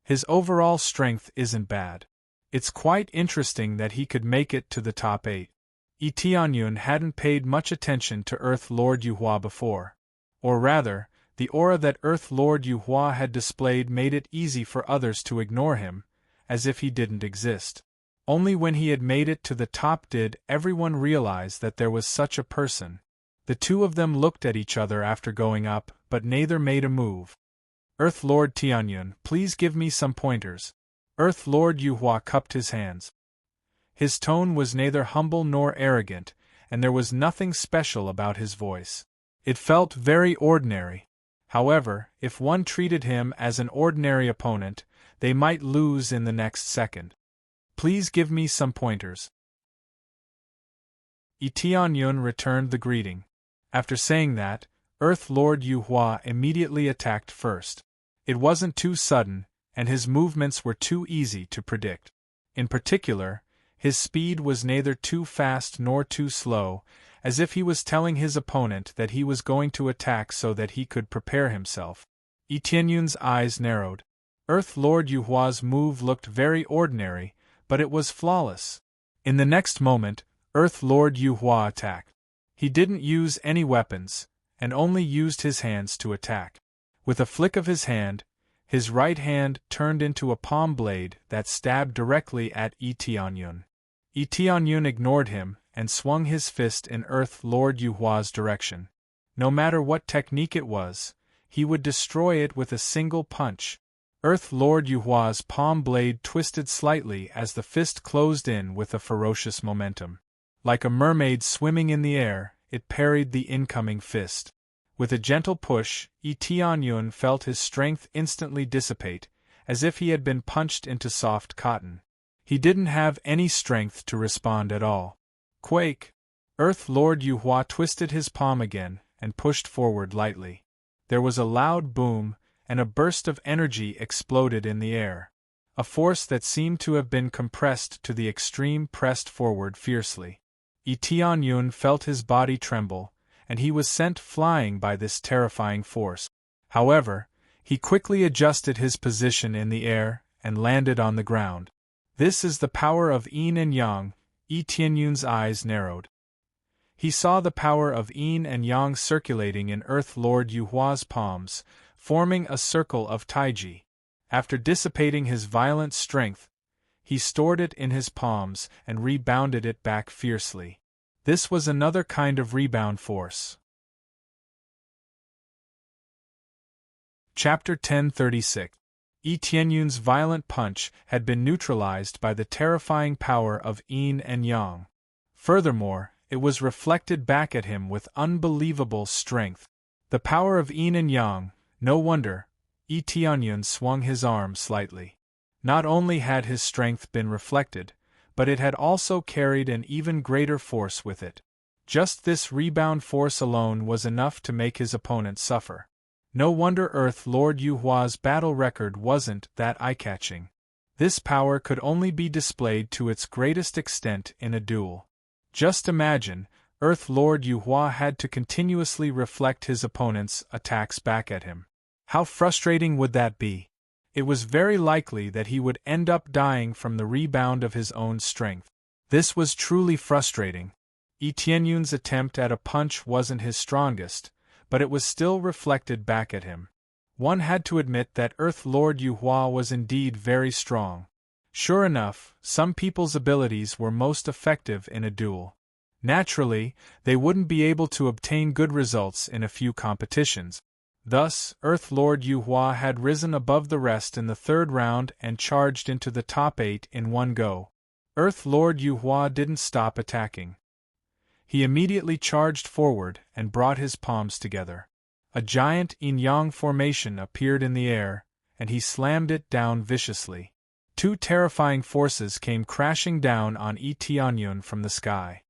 [SPEAKER 1] His overall strength isn't bad. It's quite interesting that he could make it to the top 8. Tianyun hadn't paid much attention to Earth Lord Yuhua before. Or rather, the aura that Earth Lord Yuhua had displayed made it easy for others to ignore him, as if he didn't exist. Only when he had made it to the top did everyone realize that there was such a person. The two of them looked at each other after going up, but neither made a move. Earth Lord Tianyun, please give me some pointers. Earth Lord Yuhua cupped his hands. His tone was neither humble nor arrogant, and there was nothing special about his voice. It felt very ordinary. However, if one treated him as an ordinary opponent, they might lose in the next second. Please give me some pointers. Tianyun returned the greeting. After saying that, Earth Lord Yuhua immediately attacked first. It wasn't too sudden, and his movements were too easy to predict. In particular, his speed was neither too fast nor too slow, as if he was telling his opponent that he was going to attack so that he could prepare himself. Tianyun's eyes narrowed. Earth Lord Yuhua's move looked very ordinary, but it was flawless. In the next moment, Earth Lord Yuhua attacked. He didn't use any weapons, and only used his hands to attack. With a flick of his hand, his right hand turned into a palm blade that stabbed directly at Tianyun. Tianyun ignored him and swung his fist in Earth Lord Yuhua's direction. No matter what technique it was, he would destroy it with a single punch. Earth Lord Yuhua's palm blade twisted slightly as the fist closed in with a ferocious momentum. Like a mermaid swimming in the air, it parried the incoming fist. With a gentle push, Tianyun felt his strength instantly dissipate, as if he had been punched into soft cotton. He didn't have any strength to respond at all. Quake! Earth Lord Yuhua twisted his palm again and pushed forward lightly. There was a loud boom, and a burst of energy exploded in the air. A force that seemed to have been compressed to the extreme pressed forward fiercely. Tianyun felt his body tremble, and he was sent flying by this terrifying force. However, he quickly adjusted his position in the air and landed on the ground. This is the power of yin and yang. Tianyun's eyes narrowed. He saw the power of yin and yang circulating in Earth Lord Yuhua's palms, forming a circle of taiji. After dissipating his violent strength, he stored it in his palms and rebounded it back fiercely. This was another kind of rebound force. Chapter 1036. Tianyun's violent punch had been neutralized by the terrifying power of yin and yang. Furthermore, it was reflected back at him with unbelievable strength. The power of yin and yang, no wonder. Tianyun swung his arm slightly. Not only had his strength been reflected, but it had also carried an even greater force with it. Just this rebound force alone was enough to make his opponent suffer. No wonder Earth Lord Yuhua's battle record wasn't that eye-catching. This power could only be displayed to its greatest extent in a duel. Just imagine, Earth Lord Yuhua had to continuously reflect his opponent's attacks back at him. How frustrating would that be? It was very likely that he would end up dying from the rebound of his own strength. This was truly frustrating. Tianyun's attempt at a punch wasn't his strongest, but it was still reflected back at him. One had to admit that Earth Lord Yuhua was indeed very strong. Sure enough, some people's abilities were most effective in a duel. Naturally, they wouldn't be able to obtain good results in a few competitions. Thus, Earth Lord Yuhua had risen above the rest in the third round and charged into the top 8 in one go. Earth Lord Yuhua didn't stop attacking. He immediately charged forward and brought his palms together. A giant yin-yang formation appeared in the air, and he slammed it down viciously. Two terrifying forces came crashing down on Tianyun from the sky.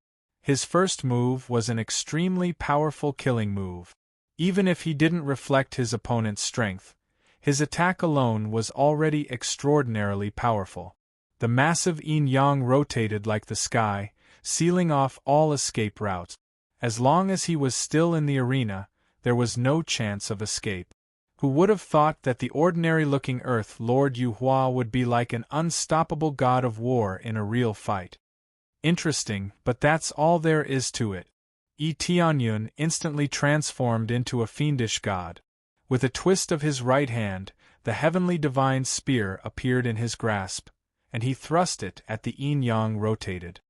[SPEAKER 1] His first move was an extremely powerful killing move. Even if he didn't reflect his opponent's strength, his attack alone was already extraordinarily powerful. The massive yin-yang rotated like the sky, sealing off all escape routes. As long as he was still in the arena, there was no chance of escape. Who would have thought that the ordinary-looking Earth Lord Yuhua would be like an unstoppable god of war in a real fight? Interesting, but that's all there is to it. Tianyun instantly transformed into a fiendish god. With a twist of his right hand, the heavenly divine spear appeared in his grasp, and he thrust it at the yin-yang rotated.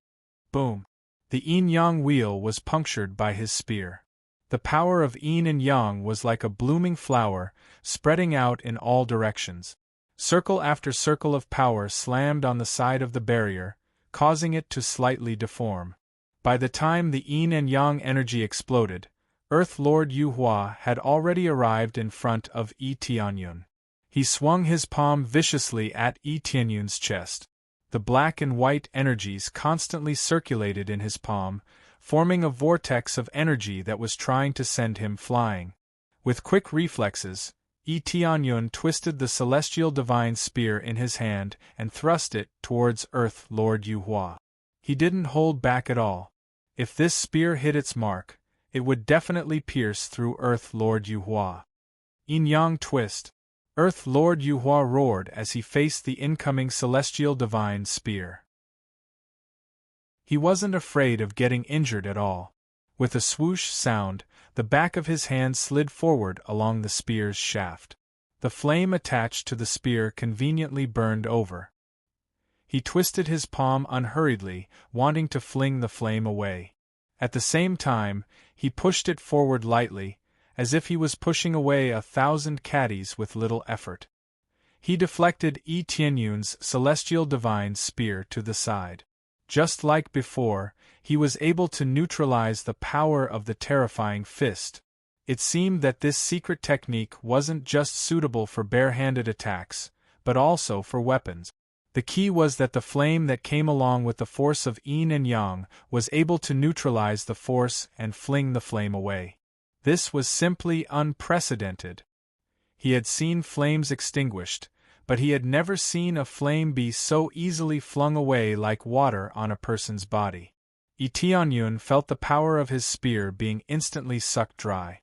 [SPEAKER 1] Boom! The yin-yang wheel was punctured by his spear. The power of yin and yang was like a blooming flower, spreading out in all directions. Circle after circle of power slammed on the side of the barrier, causing it to slightly deform. By the time the yin and yang energy exploded, Earth Lord Yuhua had already arrived in front of Tianyun. He swung his palm viciously at Tianyun's chest. The black and white energies constantly circulated in his palm, forming a vortex of energy that was trying to send him flying. With quick reflexes, Tianyun twisted the celestial divine spear in his hand and thrust it towards Earth Lord Yuhua. He didn't hold back at all. If this spear hit its mark, it would definitely pierce through Earth Lord Yuhua. Yin-yang twist. Earth Lord Yuhua roared as he faced the incoming celestial divine spear. He wasn't afraid of getting injured at all. With a swoosh sound, the back of his hand slid forward along the spear's shaft. The flame attached to the spear conveniently burned over. He twisted his palm unhurriedly, wanting to fling the flame away. At the same time, he pushed it forward lightly, as if he was pushing away 1,000 caddies with little effort. He deflected Tianyun's celestial divine spear to the side. Just like before, he was able to neutralize the power of the terrifying fist. It seemed that this secret technique wasn't just suitable for bare-handed attacks, but also for weapons. The key was that the flame that came along with the force of yin and yang was able to neutralize the force and fling the flame away. This was simply unprecedented. He had seen flames extinguished, but he had never seen a flame be so easily flung away like water on a person's body. Tianyun felt the power of his spear being instantly sucked dry.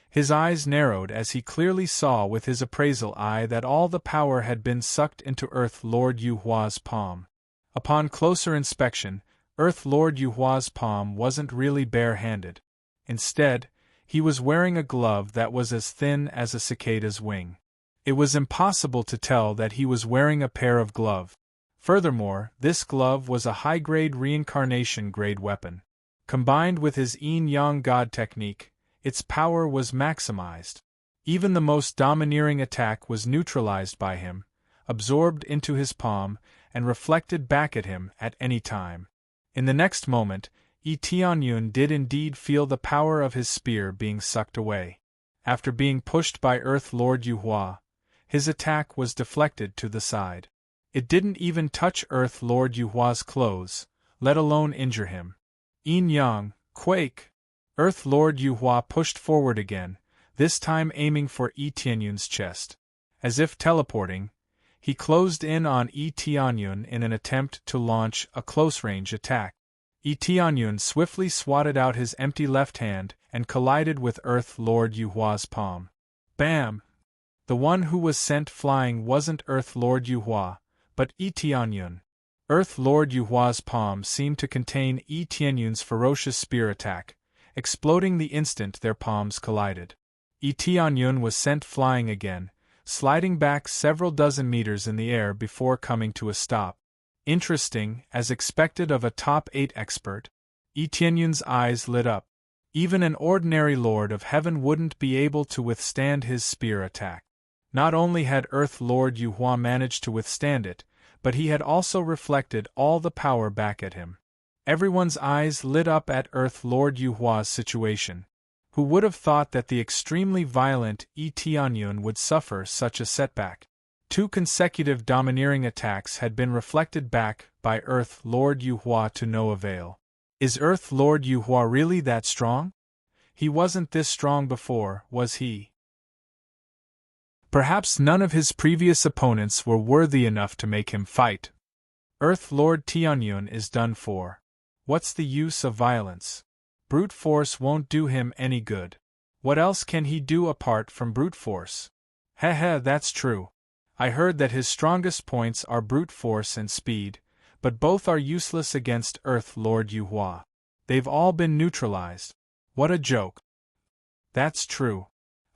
[SPEAKER 1] His eyes narrowed as he clearly saw with his appraisal eye that all the power had been sucked into Earth Lord Yuhua's palm. Upon closer inspection, Earth Lord Yuhua's palm wasn't really bare-handed. Instead, he was wearing a glove that was as thin as a cicada's wing. It was impossible to tell that he was wearing a pair of gloves. Furthermore, this glove was a high-grade reincarnation-grade weapon. Combined with his yin-yang god technique, its power was maximized. Even the most domineering attack was neutralized by him, absorbed into his palm, and reflected back at him at any time. In the next moment, Tianyun did indeed feel the power of his spear being sucked away. After being pushed by Earth Lord Yuhua, his attack was deflected to the side. It didn't even touch Earth Lord Yuhua's clothes, let alone injure him. Yin Yang, quake! Earth Lord Yuhua pushed forward again, this time aiming for Yi Tianyun's chest. As if teleporting, he closed in on Yi Tianyun in an attempt to launch a close-range attack. Yi Tianyun swiftly swatted out his empty left hand and collided with Earth Lord Yuhua's palm. Bam! The one who was sent flying wasn't Earth Lord Yuhua, but Yi Tianyun. Earth Lord Yuhua's palm seemed to contain Yi Tianyun's ferocious spear attack, exploding the instant their palms collided. Yi Tianyun was sent flying again, sliding back several dozen meters in the air before coming to a stop. Interesting, as expected of a top 8 expert. Yi Tianyun's eyes lit up. Even an ordinary Lord of Heaven wouldn't be able to withstand his spear attack. Not only had Earth Lord Yuhua managed to withstand it, but he had also reflected all the power back at him. Everyone's eyes lit up at Earth Lord Yuhua's situation. Who would have thought that the extremely violent Yi Tianyun would suffer such a setback? 2 consecutive domineering attacks had been reflected back by Earth Lord Yuhua to no avail. Is Earth Lord Yuhua really that strong? He wasn't this strong before, was he? Perhaps none of his previous opponents were worthy enough to make him fight. Earth Lord Tianyun is done for. What's the use of violence? Brute force won't do him any good. What else can he do apart from brute force? Heh, that's true. I heard that his strongest points are brute force and speed, but both are useless against Earth Lord Yuhua. They've all been neutralized. What a joke. That's true.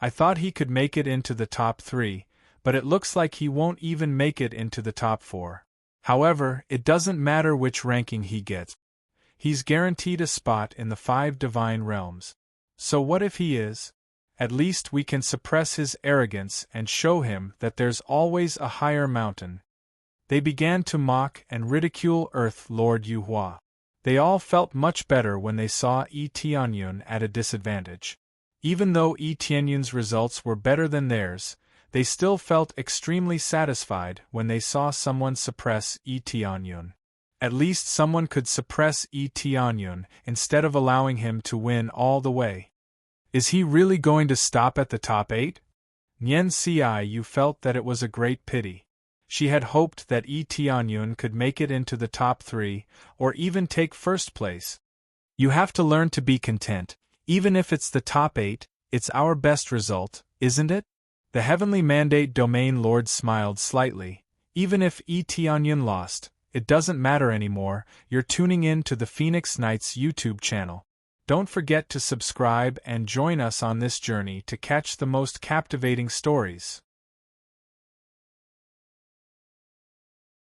[SPEAKER 1] I thought he could make it into the top 3, but it looks like he won't even make it into the top 4. However, it doesn't matter which ranking he gets. He's guaranteed a spot in the 5 divine realms. So what if he is? At least we can suppress his arrogance and show him that there's always a higher mountain. They began to mock and ridicule Earth Lord Yuhua. They all felt much better when they saw Yi Tianyun at a disadvantage. Even though Yi Tianyun's results were better than theirs, they still felt extremely satisfied when they saw someone suppress Yi Tianyun. At least someone could suppress Yi Tianyun instead of allowing him to win all the way. Is he really going to stop at the top 8? Nian Ciyu felt that it was a great pity. She had hoped that Yi Tianyun could make it into the top 3, or even take first place. You have to learn to be content. Even if it's the top 8, it's our best result, isn't it? The Heavenly Mandate Domain Lord smiled slightly. Even if Yi Tianyun lost, it doesn't matter anymore. You're tuning in to the Phoenix Knights YouTube channel. Don't forget to subscribe and join us on this journey to catch the most captivating stories.